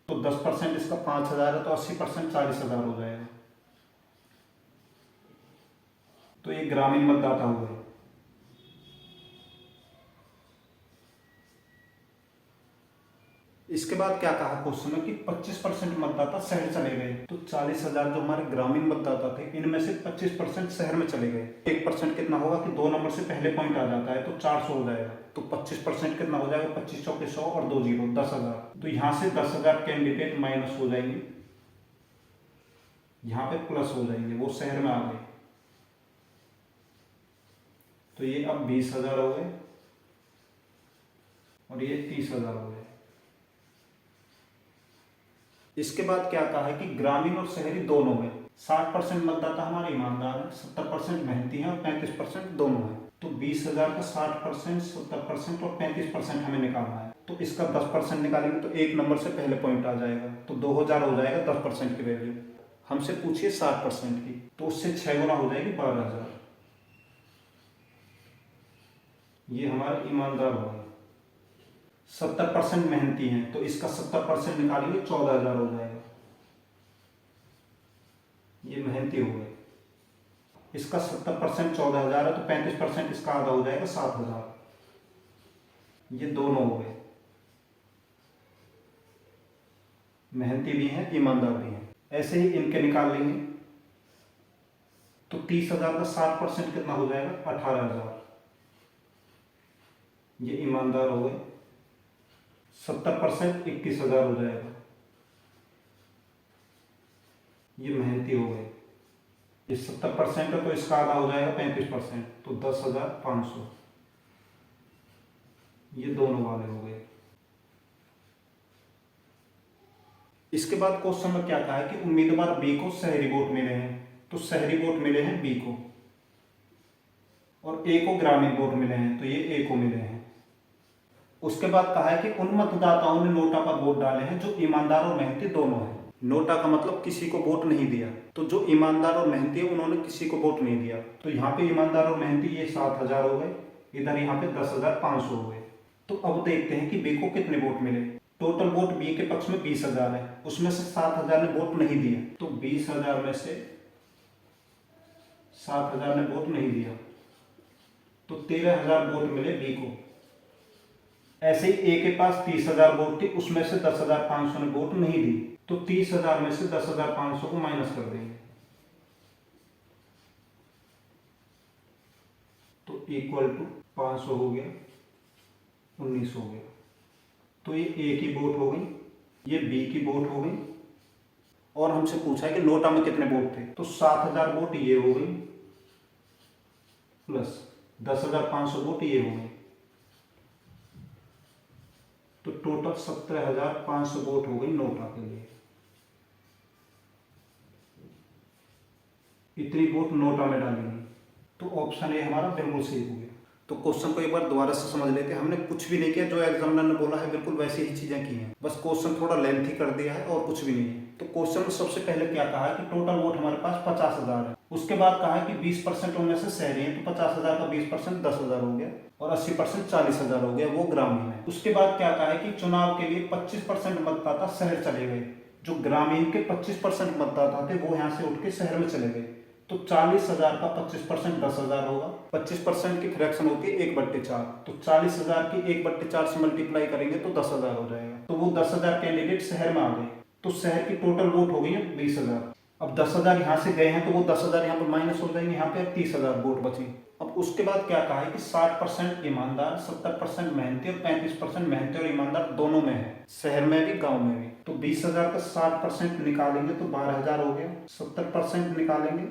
तो 10% इसका 5000 है, तो 80% 40,000 हो जाएगा। तो ये ग्रामीण मतदाता हुए। इसके बाद क्या कहा क्वेश्चन में कि 25% मतदाता शहर चले गए। तो 40,000 जो हमारे ग्रामीण मतदाता थे, इनमें से 25% शहर में चले गए। 1% कितना होगा कि 2 नंबर से पहले पॉइंट आ जाता है, तो 400 हो जाएगा। तो 25% कितना हो जाएगा, 25 चौके 100 और 2 जीरो 10,000। तो यहाँ से 10,000 कैंडिडेट माइनस हो जाएंगे, यहाँ पे प्लस हो जाएंगे, वो शहर में आ गए। तो ये अब 20,000 हो गए और ये 30,000 हो गए। इसके बाद क्या कहा है कि ग्रामीण और शहरी दोनों में 60% मतदाता हमारे ईमानदार है, 70% मेहनती हैं और 35% दोनों है। तो 20,000 का 60%, 70% और 35% हमें निकालना है। तो इसका 10% निकालेंगे तो एक नंबर से पहले पॉइंट आ जाएगा, तो 2000 हो जाएगा 10% की वैल्यू। हमसे पूछिए 60% की, तो उससे 6 गुना हो जाएगी 12,000। ये हमारा ईमानदार होगा। 70% मेहनती हैं तो इसका 70% निकालेंगे 14,000 हो जाएगा। ये मेहनती हो गए। इसका 70% 14,000 है तो 35% इसका आधा हो जाएगा 7,000। ये दोनों हो गए, मेहनती भी हैं ईमानदार भी हैं। ऐसे ही इनके निकाल लेंगे तो 30,000 का 60% कितना हो जाएगा 18,000। ये ईमानदार हो गए। 70% 21,000 हो जाएगा। ये मेहनती हो गए। ये 70% है तो इसका आधा हो जाएगा 35%, तो 10,500। ये दोनों वाले हो गए। इसके बाद क्वेश्चन में क्या कहा है कि उम्मीदवार बी को शहरी वोट मिले हैं, तो शहरी वोट मिले हैं बी को, और ए को ग्रामीण वोट मिले हैं, तो ये ए को मिले हैं। उसके बाद कहा है कि उन मतदाताओं ने नोटा पर वोट डाले हैं जो ईमानदार और मेहनती दोनों हैं। नोटा का मतलब किसी को वोट नहीं दिया, तो जो ईमानदार और मेहनती है उन्होंने किसी को वोट नहीं दिया। तो यहाँ पे ईमानदार और मेहनती ये 7,000 हो गए, इधर यहाँ पे 10,500 हो गए। तो अब देखते हैं कि बी को कितने वोट मिले। टोटल वोट बी के पक्ष में 20,000 है, उसमें से 7,000 ने वोट नहीं दिया, तो 20,000 में से 7,000 ने वोट नहीं दिया, तो 13,000 वोट मिले बी को। ऐसे ही ए के पास 30,000 वोट थी, उसमें से 10,500 ने वोट नहीं दी, तो 30,000 में से 10,500 को माइनस कर देंगे, तो इक्वल टू 500 हो गया, 19 हो गया। तो ये ए की वोट हो गई, ये बी की वोट हो गई, और हमसे पूछा है कि नोटा में कितने वोट थे, तो 7,000 वोट ये हो गई प्लस 10,500 वोट ये हो गई, तो टोटल 17,500 वोट हो गई नोटा के लिए। इतनी वोट नोटा में डालेंगे, तो ऑप्शन ए हमारा बिल्कुल सही हो गया। तो क्वेश्चन को एक बार दोबारा से समझ लेते हैं। हमने कुछ भी नहीं किया, जो एग्जामिनर ने बोला है बिल्कुल वैसी ही चीजें की हैं, बस क्वेश्चन थोड़ा लेंथी कर दिया है और कुछ भी नहीं है। तो क्वेश्चन में सबसे पहले क्या कहा है कि टोटल वोट हमारे पास 50,000 है। उसके बाद कहा है कि 20% उनमें से शहरी हैं, तो 50,000 का 20% 10,000 हो गया, और 80% 40,000 हो गया, वो ग्रामीण है। उसके बाद क्या कहा है कि चुनाव के लिए 25% मतदाता शहर चले गए। जो ग्रामीण के 25% मतदाता थे वो यहाँ से उठ के शहर में चले गए, तो 40,000 का 25% 10,000 होगा। 25% की फ्रैक्शन होती है 1/4, तो 40,000 की 1/4 से मल्टीप्लाई करेंगे तो 10,000 हो जाएगा। तो वो 10,000 कैंडिडेट शहर में आ गए, तो शहर की टोटल वोट हो गई है 20,000। अब 10,000 यहाँ से गए हैं तो वो 10,000 यहाँ पर माइनस हो जाएंगे, यहाँ पे 30,000 वोट बची। अब उसके बाद क्या कहा है कि 60% ईमानदार, 70% मेहनती और 35% मेहनती और ईमानदार दोनों में है, शहर में भी गांव में भी। तो 20,000 का 60% निकालेंगे तो 12,000 हो गया, 70% निकालेंगे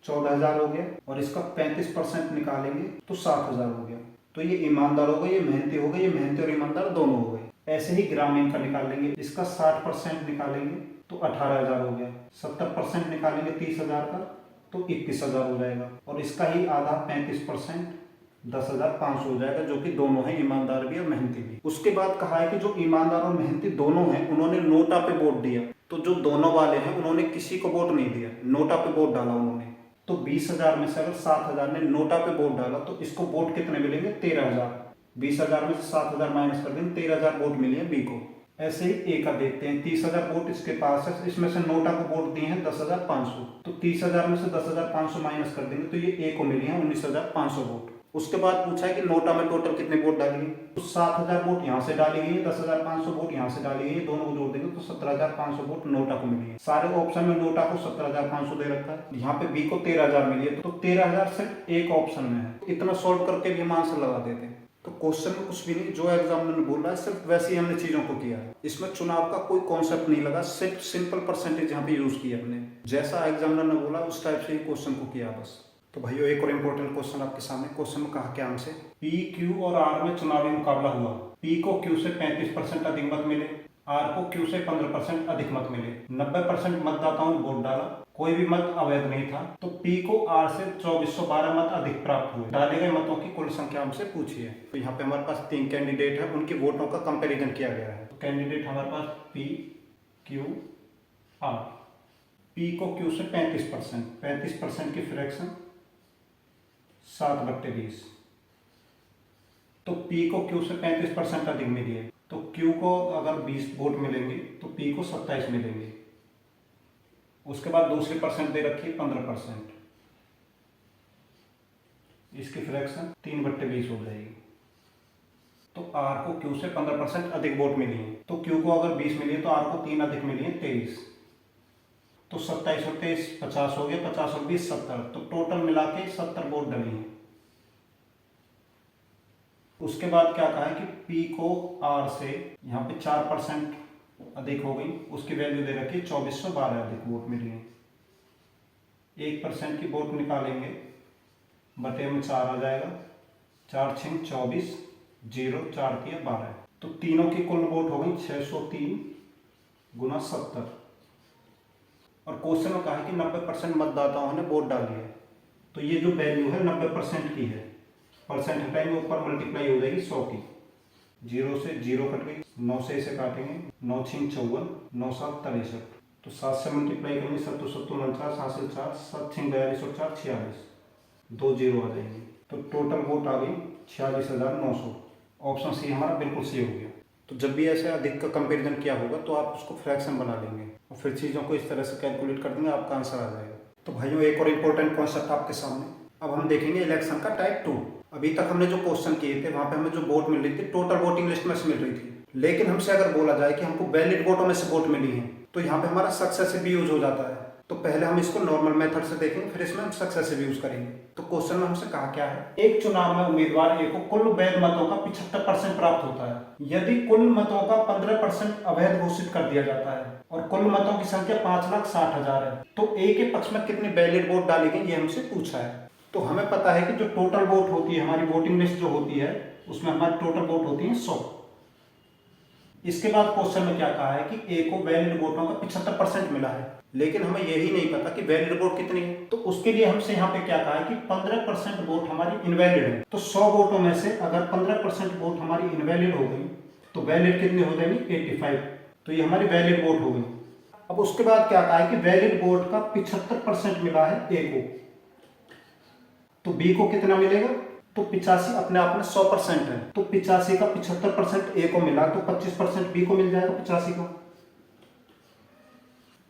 14,000 हो गया, और इसका 35% निकालेंगे तो 7,000 हो गया। तो ये ईमानदार हो गए, ये मेहनती हो गए, ये मेहनती और ईमानदार दोनों हो गए। ऐसे ही ग्रामीण का निकाल लेंगे, इसका 60% निकालेंगे तो 18,000 हो गया, 70% निकालेंगे 30,000 का तो 21,000 हो जाएगा, और इसका ही आधा 35% 10,500 हो जाएगा, जो कि दोनों हैं, ईमानदार भी और मेहनती भी। उसके बाद कहा है कि जो ईमानदार और मेहनती दोनों हैं उन्होंने नोटा पे वोट दिया, तो जो दोनों वाले हैं उन्होंने किसी को वोट नहीं दिया, नोटा पे वोट डाला उन्होंने। तो 20,000 में से अगर 7,000 ने नोटा पे वोट डाला तो इसको वोट कितने मिलेंगे 13,000। 20,000 में से 7,000 माइनस कर देंगे, 13,000 वोट मिले हैं बी को। ऐसे ही ए का देखते हैं, 30,000 वोट इसके पास है, इसमें से नोटा को वोट दिए हैं 10,500, तो 30,000 में से 10,500 माइनस कर देंगे तो ये ए को मिले हैं 19,500 वोट। उसके बाद पूछा है कि नोटा में टोटल कितने वोट डालेंगे, तो 7,000 वोट यहाँ से डाली गई है, 10,500 वोट यहाँ से डाली गई है, दोनों को जोड़ देंगे तो 17,500 वोट नोटा को मिली है। सारे ऑप्शन में नोटा को 17,500 दे रखा है, यहाँ पे बी को 13,000 मिली है, तो 13,000 सिर्फ एक ऑप्शन में है। इतना सॉल्व करके भी हम आंसर लगा देते हैं। तो क्वेश्चन में कुछ भी नहीं, जो एग्जामिनर ने बोला है सिर्फ वैसे ही हमने चीजों को किया है। इसमें चुनाव का कोई कॉन्सेप्ट नहीं लगा, सिर्फ सिंपल परसेंटेज यहाँ पे यूज किया हमने, जैसा एग्जामिनर ने बोला उस टाइप से ही क्वेश्चन को किया बस। तो भाइयों एक और इम्पोर्टेंट क्वेश्चन आपके सामने। क्वेश्चन में कहा क्या हमसे, पी, क्यू और आर में चुनावी मुकाबला हुआ। पी को क्यू से 35% अधिक मत मिले, आर को क्यू से 15% अधिक मत मिले। 90% मतदाताओं ने वोट डाला, कोई भी मत अवैध नहीं था, तो पी को आर से 2412 मत अधिक प्राप्त हुए। डाले गए मतों की कुल संख्या हमसे पूछी है। तो यहाँ पे हमारे पास 3 कैंडिडेट है, उनके वोटों का कंपैरिजन किया गया है। तो कैंडिडेट हमारे पास पी क्यू आर। पी को क्यू से 35% की फ्रैक्शन 7/20। तो पी को क्यू से 35% अधिक मिली है, तो क्यू को अगर 20 वोट मिलेंगे तो पी को 27 मिलेंगे। उसके बाद दूसरी परसेंट दे रखी है 15%, इसकी फ्रैक्शन 3/20 हो जाएगी। तो आर को क्यू से 15% अधिक वोट मिली है, तो क्यू को अगर 20 मिली है तो आर को 3 अधिक मिली है 23। तो 27 और 23 50 हो गया, 50 और 20 70, तो टोटल मिला के 70 वोट डली हैं। उसके बाद क्या कहा है कि पी को आर से यहाँ पे 4% अधिक हो गई, उसकी वैल्यू दे रखी है 2412 अधिक वोट मिली है। 1% की वोट निकालेंगे, बटे में 4 आ जाएगा, 4 6 24, 0 4 किया 12। तो तीनों की कुल वोट हो गई 603 गुना 70। और क्वेश्चन में कहा है कि 90% मतदाताओं ने वोट डाली है, तो ये जो वैल्यू है 90% की है। परसेंट हटाएंगे, ऊपर मल्टीप्लाई हो जाएगी 100 की। 0 से 0 कट गई, 9 से इसे काटेंगे, 9 6 54, 9 7 63। तो 7 से मल्टीप्लाई करेंगे, 7 7 49, 7 से 4, 7 6 42 और 4 46, 2 0 आ जाएंगे। तो टोटल वोट आ गई 46,900। ऑप्शन सी हमारा बिल्कुल सही हो गया। तो जब भी ऐसे अधिक का कंपेरिजन किया होगा तो आप उसको फ्रैक्शन बना लेंगे और फिर चीज़ों को इस तरह से कैलकुलेट कर देंगे, आपका आंसर आ जाएगा। तो भाइयों, एक और इम्पोर्टेंट कॉन्सेप्ट आपके सामने। अब हम देखेंगे इलेक्शन का टाइप 2। अभी तक हमने जो क्वेश्चन किए थे वहाँ पे हमें जो वोट मिल रही थी टोटल वोटिंग लिस्ट में से मिल रही थी, लेकिन हमसे अगर बोला जाए कि हमको वैलिड वोटों में से वोट मिली है, तो यहाँ पे हमारा सक्सेसिव भी यूज हो जाता है। तो पहले हम इसको नॉर्मल मेथड से देखेंगे, फिर इसमें हम सक्सेसिव यूज करेंगे। तो क्वेश्चन में हमसे कहा क्या है, एक चुनाव में उम्मीदवार ए को कुल वैध मतों का 75% प्राप्त होता है यदि कुल मतों का 15% अवैध घोषित कर दिया जाता है और कुल मतों की संख्या 5,60,000 है, तो ए के पक्ष में कितनी वैलिड वोट डाली गई, ये हमसे पूछा है। तो हमें पता है कि जो टोटल वोट होती है, हमारी वोटिंग लिस्ट जो होती है, उसमें हमारी टोटल वोट होती है 100। इसके बाद क्वेश्चन में क्या कहा है कि ए को वैलिड वोटों का 75% मिला है, लेकिन हमें यही नहीं पता कि वैलिड वोट कितनी है। तो उसके लिए हमसे यहाँ पे क्या कहा है कि 15% वोट हमारी इनवैलिड है। तो 100 वोटों में से अगर 15% वोट हमारी इनवैलिड हो गई तो वैलिड कितनी हो जाएगी, 85। तो ये हमारी वैलिड वोट हो गई। अब उसके बाद क्या कहा है कि वैलिड वोट का 75% मिला है ए को, तो बी को कितना मिलेगा, तो 85 अपने आप में 100% है, तो 85 का 75% ए को मिला, तो 25% बी को मिल जाएगा 85 का।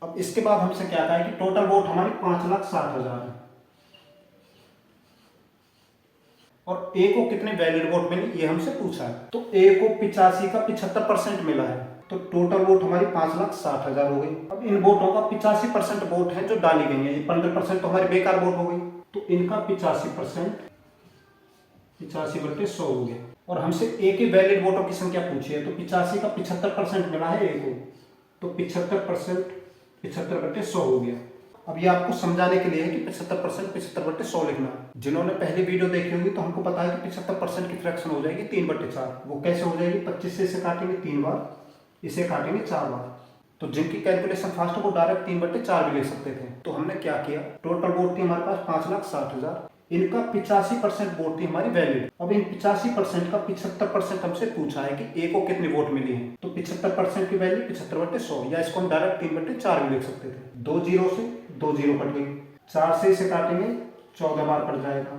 अब इसके बाद हमसे क्या कहा है कि टोटल वोट हमारी 5,60,000 है और ए को कितने वैलिड वोट मिले, ये हमसे पूछा है। तो ए को 85 का 75% मिला है, तो टोटल वोट हमारी 5,60,000 हो गई। अब इन वोटों का 85% वोट है जो डाली गई है, ये 15% तो हमारी बेकार वोट हो गई, तो इनका 85% 85/100 हो गया। और हमसे ए के वैलिड वोटों की संख्या पूछी है, तो 85 का 75% मिला है ए को, तो 75% 75/100 हो गया। अब ये आपको समझाने के लिए है कि 75% 75/100 लिखना। जिन्होंने पहली वीडियो देखी होगी तो हमको पता है कि 75% की फ्रैक्शन हो जाएगी 3/4। वो कैसे हो जाएगी, 25 से इसे काटेंगे 3 बार, इसे काटेंगे 4 बार। तो जिनकी कैलकुलेशन फास्ट है वो डायरेक्ट 3/4 भी लिख सकते थे। तो हमने क्या किया, टोटल वोट थी हमारे पास 5,60,000, इनका 85% वोट थी हमारी वैलिड। अब इन 85% का 75% हमसे पूछा है कि ए को कितनी वोट मिली है, तो 75% की वैल्यू 75/100, या इसको हम डायरेक्ट 3/4 भी लिख सकते थे। 2 0 से 2 0 कट गई, 4 से इसे काटेंगे 14 बार कट जाएगा,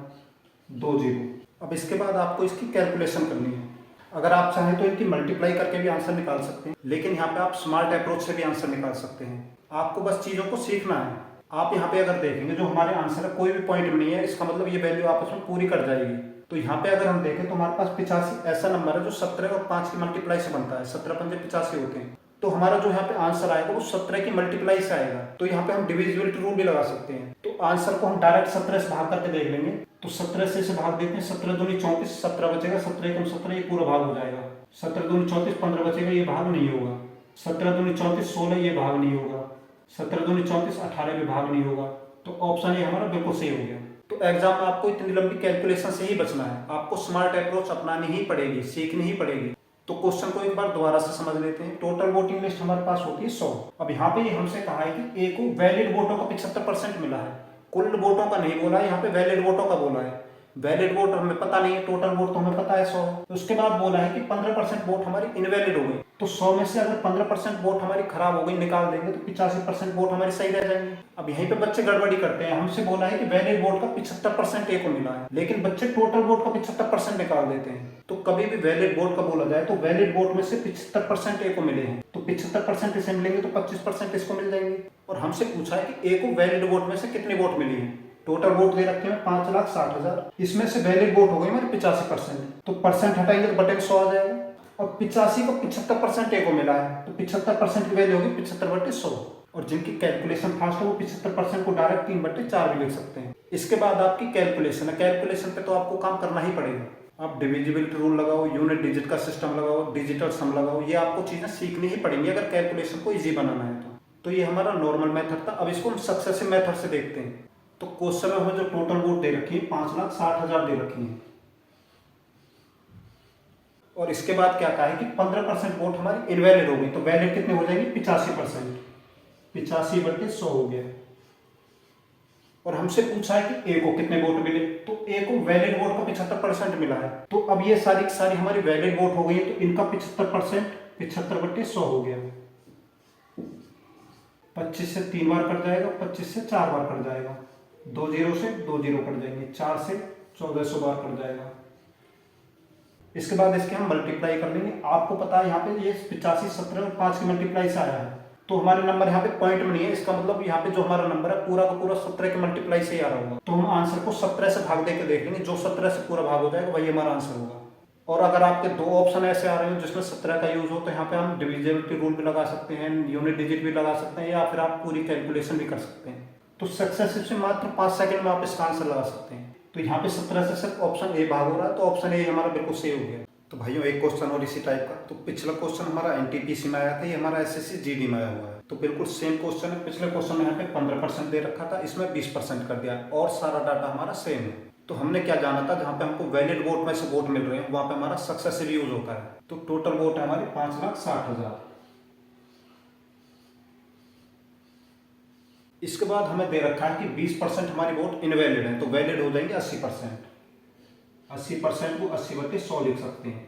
2 0। अब इसके बाद आपको इसकी कैलकुलेशन करनी है। अगर आप चाहें तो इनकी मल्टीप्लाई करके भी आंसर निकाल सकते हैं, लेकिन यहाँ पे आप स्मार्ट अप्रोच से भी आंसर निकाल सकते हैं। आपको बस चीज़ों को सीखना है। आप यहाँ पे अगर देखेंगे जो हमारे आंसर है कोई भी पॉइंट नहीं है, इसका मतलब ये वैल्यू आपस में पूरी कट जाएगी। तो यहाँ पे अगर हम देखें तो हमारे पास 85 ऐसा नंबर है जो 17 और 5 की मल्टीप्लाई से बनता है, 17 पंजे 85 होते हैं। तो हमारा जो यहाँ पे आंसर आएगा वो 17 की मल्टीप्लाई से आएगा। तो यहाँ पे हम डिविजिबिलिटी रूल भी लगा सकते हैं। तो आंसर को हम डायरेक्ट 17 से भाग करके देख लेंगे। तो 17 से इसे भाग देते हैं, 17 दूनी 34, 17 बचेगा, 17 कम 17, ये पूरा भाग हो जाएगा। 17 दूनी 34, 15 बचेगा, ये भाग नहीं होगा। 17 दूनी 34, 16, ये भाग नहीं होगा। 17 दूनी 34, 18 भी भाग नहीं होगा। तो ऑप्शन ए हमारा बिल्कुल सही हो गया। तो एग्जाम में आपको इतनी लंबी कैलकुलेशन से ही बचना है, आपको स्मार्ट अप्रोच अपनानी ही पड़ेगी, सीखनी ही पड़ेगी। तो क्वेश्चन को एक बार दोबारा से समझ लेते हैं। टोटल वोटिंग लिस्ट हमारे पास होती है 100। अब यहाँ पे हमसे कहा है कि ए को वैलिड वोटों का 75% मिला है। कुल वोटों का नहीं बोला है, यहाँ पे वैलिड वोटों का बोला है। वैलिड वोट हमें पता नहीं है, टोटल वोट तो हमें पता है 100। तो उसके बाद बोला है कि 15% वोट हमारी इनवैलिड हो गई। तो 100 में से अगर 15% वोट हमारी खराब हो गई निकाल देंगे तो 85% वोट हमारी सही रह जाएंगे। अब यहीं पे बच्चे गड़बड़ी करते हैं। हमसे बोला है कि वैलिड वोट का 75% ए को मिला है, लेकिन बच्चे टोटल वोट का 75% निकाल देते हैं। तो कभी भी वैलिड वोट का बोला जाए तो वैलिड वोट में से 75% ए को मिले हैं, तो 75% इसे मिलेंगे तो 25% इसको मिल जाएंगे। और हमसे पूछा है कि ए को वैलिड वोट में से कितने वोट मिले हैं। टोटल वोट दे रखे हैं 5,60,000, इसमें से वैलिड वोट हो गई हमारे 85%। तो परसेंट हटाएंगे तो बटे 100 आ जाएगा। और 85 को 75% ए को मिला है, तो 75% की वैल्यू होगी 75/100। और जिनकी कैलकुलेशन फास्ट है वो 75% को डायरेक्ट 3/4 भी लिख सकते हैं। इसके बाद आपकी कैलकुलेशन है। कैलकुलेशन पे तो आपको काम करना ही पड़ेगा। आप डिविजिबिलिटी रूल लगाओ, यूनिट डिजिट का सिस्टम लगाओ, डिजिटल सम लगाओ, ये आपको चीजें सीखनी ही पड़ेंगी अगर कैलकुलेशन को ईजी बनाना है तो ये हमारा नॉर्मल मेथड था। अब इसको हम सक्सेसिव मेथड से देखते हैं। तो क्वेश्चन में हमें जो टोटल वोट दे रखी है 5,60,000 दे रखी है। और इसके बाद क्या कहा है कि 15% वोट हमारी इनवैलिड हो गई, तो वैलिड कितने हो जाएंगे 85%। 85/100 हो गया। और हमसे पूछा है कि ए को कितने वोट मिले, तो ए को वैलिड वोट का 75% मिला है। तो अब ये सारी की सारी हमारी वैलिड वोट हो गई है, तो इनका 75% 75/100 हो गया। 25 से 3 बार कट जाएगा, 25 से 4 बार कट जाएगा, 2 0 से 2 0 कट जाएंगे, 4 से 1400 बार कट जाएगा। इसके बाद इसके हम मल्टीप्लाई कर लेंगे। आपको पता है यहाँ पे ये 85 17 और 5 की मल्टीप्लाई से आया है, तो हमारे नंबर यहाँ पे पॉइंट में नहीं है। इसका मतलब यहाँ पे जो हमारा नंबर है पूरा का पूरा 17 के मल्टीप्लाई से ही आ रहा होगा। तो हम आंसर को 17 से भाग देकर देख लेंगे, जो 17 से पूरा भाग हो जाएगा वही हमारा आंसर होगा। और अगर आपके दो ऑप्शन ऐसे आ रहे हो जिसमें 17 का यूज हो, तो यहाँ पे हम डिविजिबिलिटी रूल भी लगा सकते हैं, यूनिट डिजिट भी लगा सकते हैं, या फिर आप पूरी कैलकुलेशन भी कर सकते हैं। तो सक्सेसिव से मात्र 5 सेकंड में आप इसका आंसर लगा सकते हैं। तो यहाँ पे 17 से सिर्फ ऑप्शन ए भाग हो रहा है, तो ऑप्शन ए हमारा बिल्कुल सही हो गया। तो भाइयों एक क्वेश्चन और इसी टाइप का। तो पिछला क्वेश्चन हमारा एनटीपीसी में आया था, ये हमारा एसएससी जीडी में आया हुआ है। तो बिल्कुल सेम क्वेश्चन है। पिछले क्वेश्चन में यहाँ पे 15% दे रखा था, इसमें 20% कर दिया और सारा डाटा हमारा सेम है। तो हमने क्या जाना था, जहाँ पे हमको वैलिड वोट में से वोट मिल रहे हैं वहां पे हमारा सक्सेसिव यूज होता है। तो टोटल वोट है हमारी 5,60,000। इसके बाद हमें दे रखा है कि 20% हमारी वोट इनवैलिड है, तो वैलिड हो जाएंगे 80%। 80% को 80/100 लिख सकते हैं,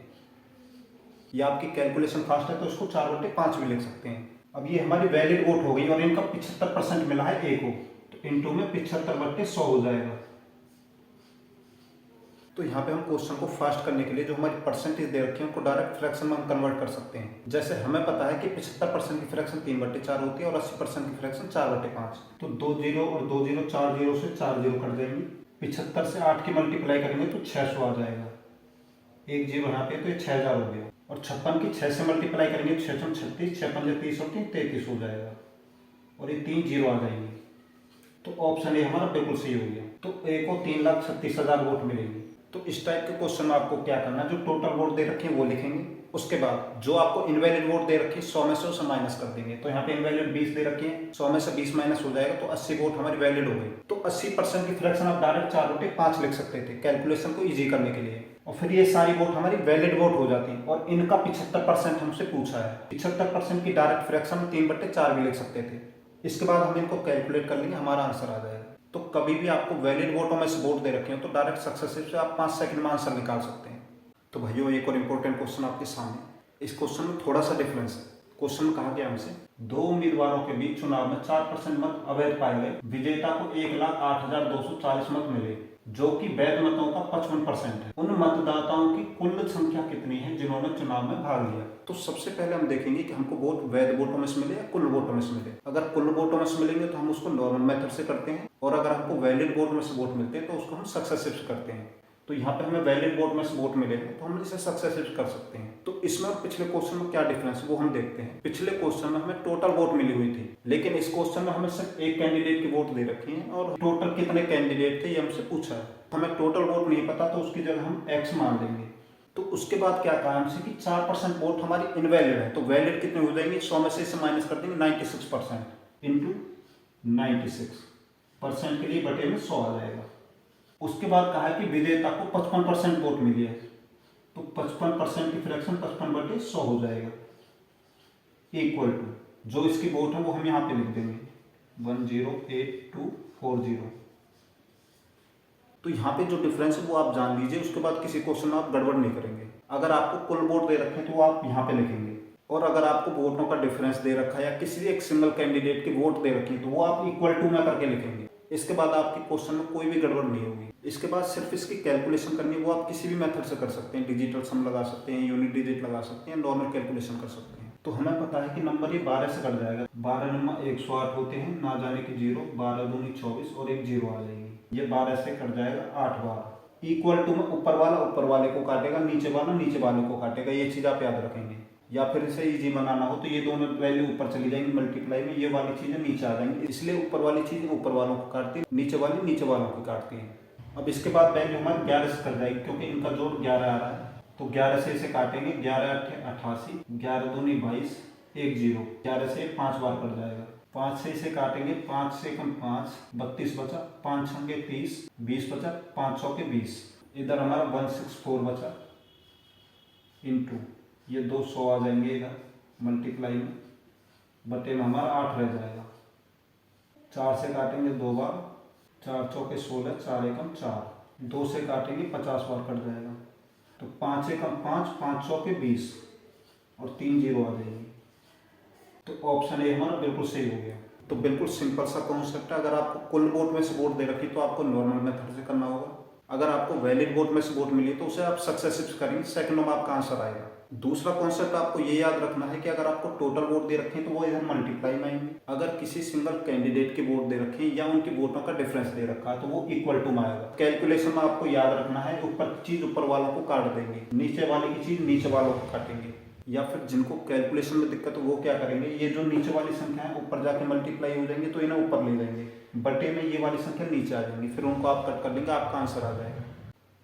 या आपकी कैलकुलेशन फास्ट है तो इसको 4/5 भी लिख सकते हैं। अब ये हमारी वैलिड वोट हो गई और इनका 75% मिला है ए को, तो इंटू में 75/100 हो जाएगा। तो यहाँ पे हम क्वेश्चन को फास्ट करने के लिए जो हमारी परसेंटेज दे रखी है उनको डायरेक्ट फ्रैक्शन में हम कन्वर्ट कर सकते हैं। जैसे हमें पता है कि 75% की फ्रैक्शन 3/4 होती है और 80% की फ्रैक्शन 4/5। तो 2 0 और 2 0 4 0 से 4 0 कट जाएंगी। 75 से 8 की मल्टीप्लाई करेंगे तो 600 आ जाएगा। 1 0 यहाँ पे, तो ये 6000 हो गया। और 56 की 6 से मल्टीप्लाई करेंगे तो 6 36, 6 5 30 और 3 33 हो जाएगा। और ये 3 0 आ जाएंगे। तो ऑप्शन ए हमारा बिल्कुल सही हो गया। तो ए को 3,36,000 वोट मिलेंगे। तो इस टाइप के क्वेश्चन में आपको क्या करना है, जो टोटल वोट दे रखे हैं वो लिखेंगे। उसके बाद जो आपको इनवैलिड वोट दे रखी है 100 में से उसे माइनस कर देंगे। तो यहाँ पे इनवैलिड 20 दे रखी है, 100 में से 20 माइनस हो जाएगा तो 80 वोट हमारी वैलिड हो गई। तो 80% की फ्रैक्शन आप डायरेक्ट 4/5 लिख सकते थे कैलकुलेशन को ईजी करने के लिए। और फिर ये सारी वोट हमारी वैलिड वोट हो जाती है। और इनका 75% हमसे पूछा है। 75% की डायरेक्ट फ्रैक्शन 3/4 भी लिख सकते थे। इसके बाद हम इनको कैलकुलेट कर लेंगे, हमारा आंसर आ जाएगा। तो कभी भी आपको वैलिड वोटों में से वोट दे रखे हो तो डायरेक्ट सक्सेसिव से आप 5 सेकंड में आंसर निकाल सकते हैं। तो भाइयों एक और इम्पोर्टेंट क्वेश्चन आपके सामने। इस क्वेश्चन में थोड़ा सा डिफरेंस है। क्वेश्चन में कहा गया हमसे 2 उम्मीदवारों के बीच चुनाव में 4% मत अवैध पाए गए, विजेता को 1,08,240 मत मिले, जो कि वैध मतों का 55% है। उन मतदाताओं की कुल संख्या कितनी है जिन्होंने चुनाव में भाग लिया। तो सबसे पहले हम देखेंगे कि हमको वोट वैध वोटों में से मिले या कुल वोटों में से मिले। अगर कुल वोटों में से मिलेंगे तो हम उसको नॉर्मल मेथड से करते हैं, और अगर हमको वैलिड वोट में से वोट मिलते हैं तो उसको हम सक्सेसिव से करते हैं। तो यहाँ पे हमें वैलिड वोट में से वोट मिले हैं तो हम इसे सक्सेसिव कर सकते हैं। तो इसमें पिछले क्वेश्चन में क्या डिफरेंस है वो हम देखते हैं। पिछले क्वेश्चन में हमें टोटल वोट मिली हुई थी, लेकिन इस क्वेश्चन में हमें सिर्फ एक कैंडिडेट की वोट दे रखी है और टोटल कितने कैंडिडेट थे ये हमसे पूछा है। हमें टोटल वोट नहीं पता तो उसकी जगह हम x मान लेंगे। तो उसके बाद क्या कहा हमसे कि 4% वोट हमारी इनवैलिड है, तो वैलिड कितने हो जाएंगे, 100 में से इसे माइनस कर देंगे 96% इंटू 96% के लिए बटे में 100 आ जाएगा। उसके बाद कहा है कि विजेता को 55% वोट मिली है, तो 55% की फ्रैक्शन 55/100 हो जाएगा, इक्वल टू जो इसकी वोट है वो हम यहाँ पे लिख देंगे 108240। तो यहाँ पे जो डिफरेंस है वो आप जान लीजिए, उसके बाद किसी क्वेश्चन में आप गड़बड़ नहीं करेंगे। अगर आपको कुल वोट दे रखे हैं तो वो आप यहाँ पे लिखेंगे, और अगर आपको वोटों का डिफरेंस दे रखा है या किसी एक सिंगल कैंडिडेट की वोट दे रखी है तो वो आप इक्वल टू में करके लिखेंगे। इसके बाद आपके क्वेश्चन में कोई भी गड़बड़ नहीं होगी। इसके बाद सिर्फ इसकी कैलकुलेशन करनी है, वो आप किसी भी मेथड से कर सकते हैं, डिजिटल सम लगा सकते हैं, यूनिट डिजिट लगा सकते हैं, नॉर्मल कैलकुलेशन कर सकते हैं। तो हमें पता है कि नंबर ये 12 से कट जाएगा, 12 नंबर 108 होते हैं, ना जाने की 0, 12 दूनी 24 और एक 0 आ जाएगी। ये 12 से कट जाएगा 8 बार। इक्वल टू में ऊपर वाला ऊपर वाले को काटेगा, नीचे वाला नीचे वाले को काटेगा, ये चीज़ आप याद रखेंगे। या फिर इसे इजी बनाना हो तो ये दोनों वैल्यू ऊपर चली जाएंगी मल्टीप्लाई में, ये वाली चीज़ें नीचे आ जाएंगी, इसलिए ऊपर वाली चीज़ ऊपर वालों को काटती है, नीचे वाली नीचे वालों को काटती है। अब इसके बाद वैल्यू हमारी 11 से कट जाएगी, क्योंकि इनका जोड़ 11 आ रहा है, तो 11 से इसे काटेंगे, 11 × 88, 11 दूनी 22, 1 0, 11 से 5 बार कट जाएगा। 5 से इसे काटेंगे, 5 से कम 5, 32 बचा, 5 छंगे 30, 20 बचा, 5 चौके 20, इधर हमारा 164 बचा, इंटू ये 200 आ जाएंगे इधर मल्टीप्लाई में, बटे में हमारा 8 रह जाएगा। 4 से काटेंगे 2 बार, 4 चौके 16, 4 एकम 4, 2 से काटेंगे 50 बार कट जाएगा, तो 5 एकम 5, 5 चौके 20 और 3 0 आ जाएगी। तो ऑप्शन ए हमारा बिल्कुल सही हो गया। तो बिल्कुल सिंपल सा कॉन्सेप्ट है। अगर आपको कुल वोट में से वोट दे रखी तो आपको नॉर्मल मेथड से करना होगा। अगर आपको वैलिड वोट में से वोट मिली तो उसे आप सक्सेसिव करेंगे, सेकंडों में आपका आंसर आएगा। दूसरा कॉन्सेप्ट आपको ये याद रखना है कि अगर आपको टोटल वोट दे रखे हैं तो वो इधर मल्टीप्लाई में आएंगे। अगर किसी सिंगल कैंडिडेट के वोट दे रखे हैं या उनकी वोटों का डिफरेंस दे रखा है तो वो इक्वल टू में आएगा। कैलकुलेशन में आपको याद रखना है, ऊपर की चीज ऊपर वालों को काट देंगे, नीचे वाले की चीज नीचे वालों को काटेंगे। या फिर जिनको कैलकुलेशन में दिक्कत हो वो क्या करेंगे, ये जो नीचे वाली संख्या है ऊपर जाके मल्टीप्लाई हो जाएंगे तो इन्हें ऊपर ले जाएंगे, बटे में ये वाली संख्या नीचे आ जाएंगी, फिर उनको आप कट कर लेंगे, आपका आंसर आ जाएगा।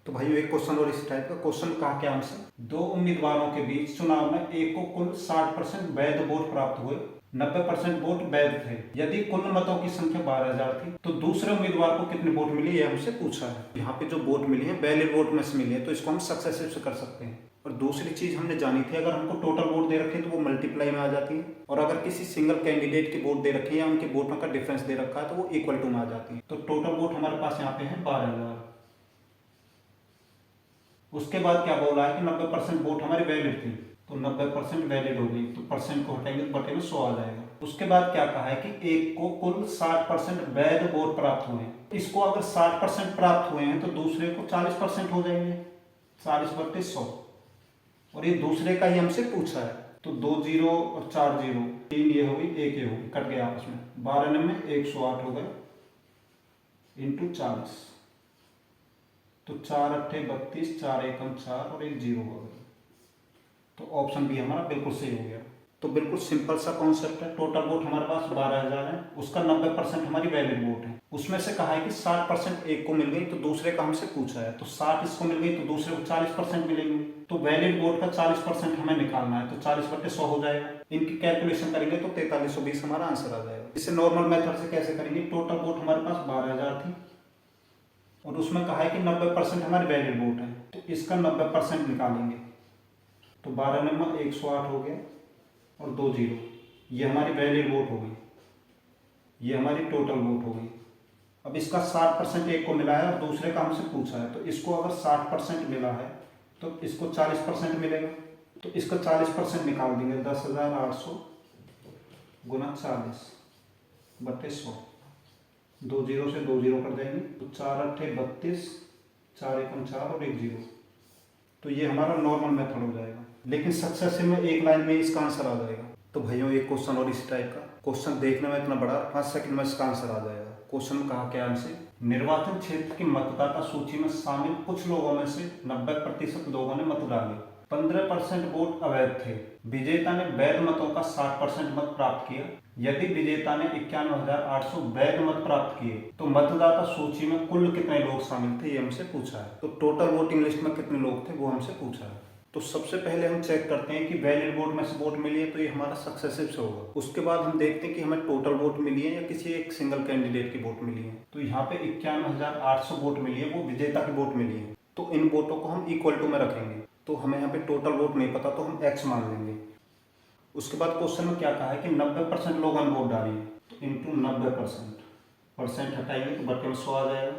तो भाई एक क्वेश्चन और इस टाइप का क्वेश्चन कहा क्या हमसे, 2 उम्मीदवारों के बीच चुनाव में एक को कुल 60% वैध वोट प्राप्त हुए, 90% वोट वैध थे। यदि कुल मतों की संख्या 12,000 थी तो दूसरे उम्मीदवार को कितने वोट मिले, ये हमसे पूछा है। यहाँ पे जो वोट मिली है वैलिड वोट में से मिली है, तो इसको हम सक्सेसिव से कर सकते हैं। और दूसरी चीज हमने जानी थी, अगर हमको टोटल वोट दे रखे तो वो मल्टीप्लाई में आ जाती है, और अगर किसी सिंगल कैंडिडेट की वोट दे रखी है या उनके वोटों का डिफरेंस दे रखा है तो वो इक्वल टू में आ जाती है। तो टोटल वोट हमारे पास यहाँ पे है 12,000। उसके बाद क्या बोला है कि 90% वोट हमारी वैलिड थी, तो 90% वैलिड हो गई, तो परसेंट को हटाएंगे तो बटे में 100 आ जाएगा। उसके बाद क्या कहा है कि एक को कुल 60% वैध वोट प्राप्त हुए हैं। इसको अगर 60% प्राप्त हुए हैं तो दूसरे को 40% हो जाएंगे, 40/100, और ये दूसरे का ही हमसे पूछा है। तो 2 0 और 4 0, 3 ये होगी, 1 ये होगी, कट गया आपस में, 12 में 108 हो गए इंटू 40, तो 4 8 32, 4 एकम 4 और एक 0 हो गया। तो ऑप्शन बी हमारा बिल्कुल सही हो गया। तो बिल्कुल सिंपल सा कॉन्सेप्ट है। टोटल वोट हमारे पास 12,000 है, उसका 90% हमारी वैलिड वोट है। उसमें से कहा है कि 60% एक को मिल गई तो दूसरे का हमसे पूछा है, तो 60 इसको मिल गई तो दूसरे को 40% मिलेंगे। तो वैलिड वोट का 40% हमें निकालना है, तो 40/100 हो जाएगा। इनकी कैलकुलेशन करेंगे तो 4320 हमारा आंसर आ जाएगा। इसे नॉर्मल मेथड से कैसे करेंगे, टोटल वोट हमारे पास 12,000 थी और उसमें कहा है कि 90% हमारी वैलिड वोट है, तो इसका 90% निकालेंगे, तो 12 नंबर 108 हो गया और 2 0, ये हमारी वैलिड वोट हो गई, ये हमारी टोटल वोट हो गई। अब इसका 60% एक को मिला है और दूसरे का हमसे पूछा है, तो इसको अगर 60% मिला है तो इसको 40% मिलेगा, तो इसका 40% निकाल देंगे, 10,800 गुना 40/100, 2 0 से 2 0 कर देंगे, तो 4 8 32, 4 एकम 4 और एक 0, तो ये हमारा नॉर्मल मेथड हो जाएगा। लेकिन सक्सेसिव में एक लाइन में इसका आंसर आ जाएगा। तो भाइयों एक क्वेश्चन और इस टाइप का, क्वेश्चन देखने में इतना बड़ा, 5 सेकंड में इसका आंसर आ जाएगा। क्वेश्चन में कहा क्या हमसे, निर्वाचन क्षेत्र की मतदाता सूची में शामिल कुछ लोगों में से 90% लोगों ने मत डाले, 15% वोट अवैध थे। विजेता ने वैध मतों का 60% मत प्राप्त किया। यदि विजेता ने 91,800 वैध मत प्राप्त किए तो मतदाता सूची में कुल कितने लोग शामिल थे, ये हमसे पूछा है। तो टोटल वोटिंग लिस्ट में कितने लोग थे वो हमसे पूछा है। तो सबसे पहले हम चेक करते हैं कि वैलिड वोट में से वोट मिली है तो ये हमारा सक्सेसिव से होगा। उसके बाद हम देखते हैं कि हमें टोटल वोट मिली है या किसी एक सिंगल कैंडिडेट की वोट मिली है। तो यहाँ पे 91,800 वोट मिली है, वो विजेता की वोट मिली है, तो इन वोटों को हम इक्वल टू में रखेंगे। तो हमें यहाँ पे टोटल वोट नहीं पता, तो हम एक्स मान लेंगे। उसके बाद क्वेश्चन में क्या कहा है कि 90% लोगों ने वोट डाली है, तो इंटू 90%, परसेंट हटाएंगे तो बटे में 100 आ जाएगा,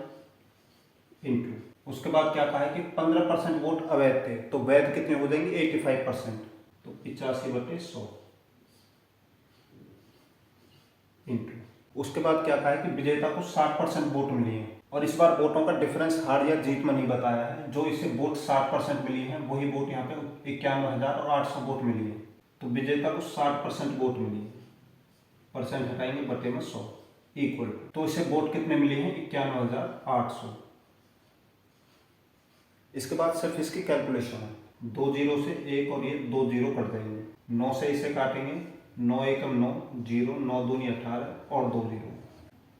इंटू उसके बाद क्या कहा है कि 15% वोट अवैध थे, तो वैध कितने हो जाएंगे 85%, तो 85/100, इंटू उसके बाद क्या कहा है कि विजेता को 60% वोट मिली है, और इस बार वोटों का डिफरेंस हार या जीत में नहीं बताया है, जो इसे वोट 60% मिली है वही वोट यहाँ पे 91,800 वोट मिली है, तो विजेता को 60% वोट मिली है, परसेंट हटाएंगे बटे में 100 इक्वल, तो इसे वोट कितने मिले हैं 91,800। इसके बाद सिर्फ इसकी कैलकुलेशन है, 2 जीरो से 1 और ये 2 जीरो कट देंगे, 9 से इसे काटेंगे, 9 एकम 9, 0, 9 दूनी 18 और 2 जीरो,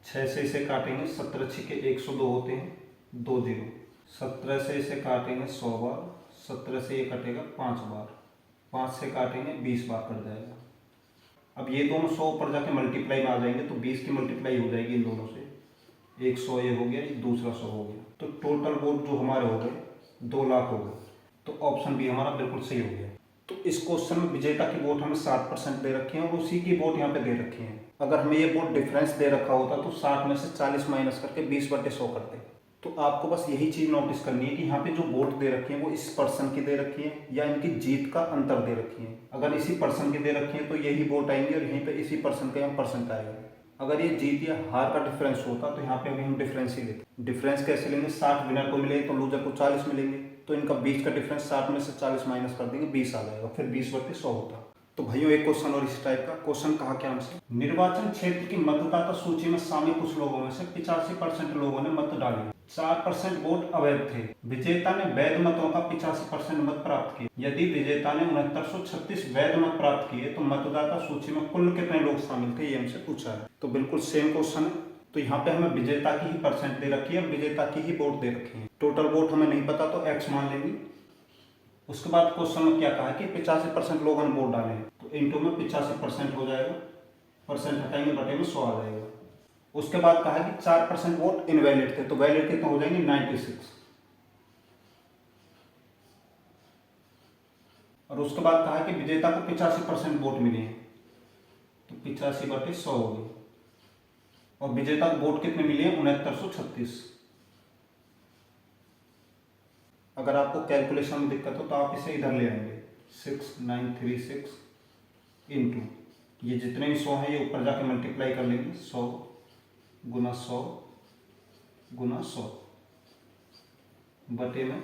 6 से इसे काटेंगे, 17 छिके 102 होते हैं, 2 जीरो, 17 से इसे काटेंगे 100 बार, 17 से ये कटेगा 5 बार, 5 से काटेंगे 20 बार कट जाएगा। अब ये दोनों 100 ऊपर जाके मल्टीप्लाई में आ जाएंगे, तो 20 की मल्टीप्लाई हो जाएगी इन दोनों से, एक 100 ये हो गया, दूसरा 100 हो गया, तो टोटल वोट जो हमारे हो गए 2 लाख हो गए, तो ऑप्शन बी हमारा बिल्कुल सही हो गया। तो इस क्वेश्चन में विजेता की वोट हमें 60% दे रखी है और उसी की वोट यहाँ पे दे रखी है। अगर हमें ये वोट डिफरेंस दे रखा होता तो 60 में से 40 माइनस करके 20/100 करते। तो आपको बस यही चीज़ नोटिस करनी है कि यहाँ पे जो वोट दे रखी है वो इस पर्सन की दे रखी है या इनकी जीत का अंतर दे रखी है। अगर इसी पर्सन की दे रखी है तो यही वोट आएंगे और यहीं पे इसी पर्सन का यहाँ परसेंट आएगा। अगर ये जीत या हार का डिफरेंस होता तो यहाँ पे अभी हम डिफरेंस ही लेते। डिफरेंस कैसे लेंगे, 60 विनर को मिले तो लूजर को 40 मिलेंगे, तो इनका बीच का डिफरेंस 60 में से 40 माइनस कर देंगे, 20 आ जाएगा, फिर 20/100 होता। तो भाइयों एक क्वेश्चन और इस टाइप का क्वेश्चन कहा क्या हमसे, निर्वाचन क्षेत्र की मतदाता सूची में शामिल कुछ लोगों में से 85% लोगों ने मत डाले, 4% वोट अवैध थे। विजेता ने वैध मतों का 85% मत प्राप्त किए। यदि विजेता ने 6936 वैध मत प्राप्त किए तो मतदाता सूची में कुल कितने लोग शामिल थे, ये हमसे पूछा है। तो बिल्कुल सेम क्वेश्चन है। तो यहाँ पे हमें विजेता की ही परसेंट दे रखी है, विजेता की ही वोट दे रखी है। टोटल वोट हमें नहीं पता तो एक्स मान लेंगे। उसके बाद क्वेश्चन में क्या कहा है कि 85% लोगों ने वोट डाले हैं, तो इंटू में 85% हो जाएगा, परसेंट हटाएंगे बटे में 100 आ जाएगा। उसके बाद कहा है कि 4% वोट इनवैलिड थे, तो वैलिड कितने हो जाएंगे 96। और उसके बाद कहा है कि विजेता को 85% वोट मिले हैं, तो 85/100 हो गई। और विजेता को वोट कितने मिले हैं 6936। अगर आपको कैलकुलेशन में दिक्कत हो तो आप इसे इधर ले आएंगे, 6936 इंटू ये जितने भी 100 हैं ये ऊपर जाके मल्टीप्लाई कर लेंगे, 100 गुना 100 गुना 100 बटे में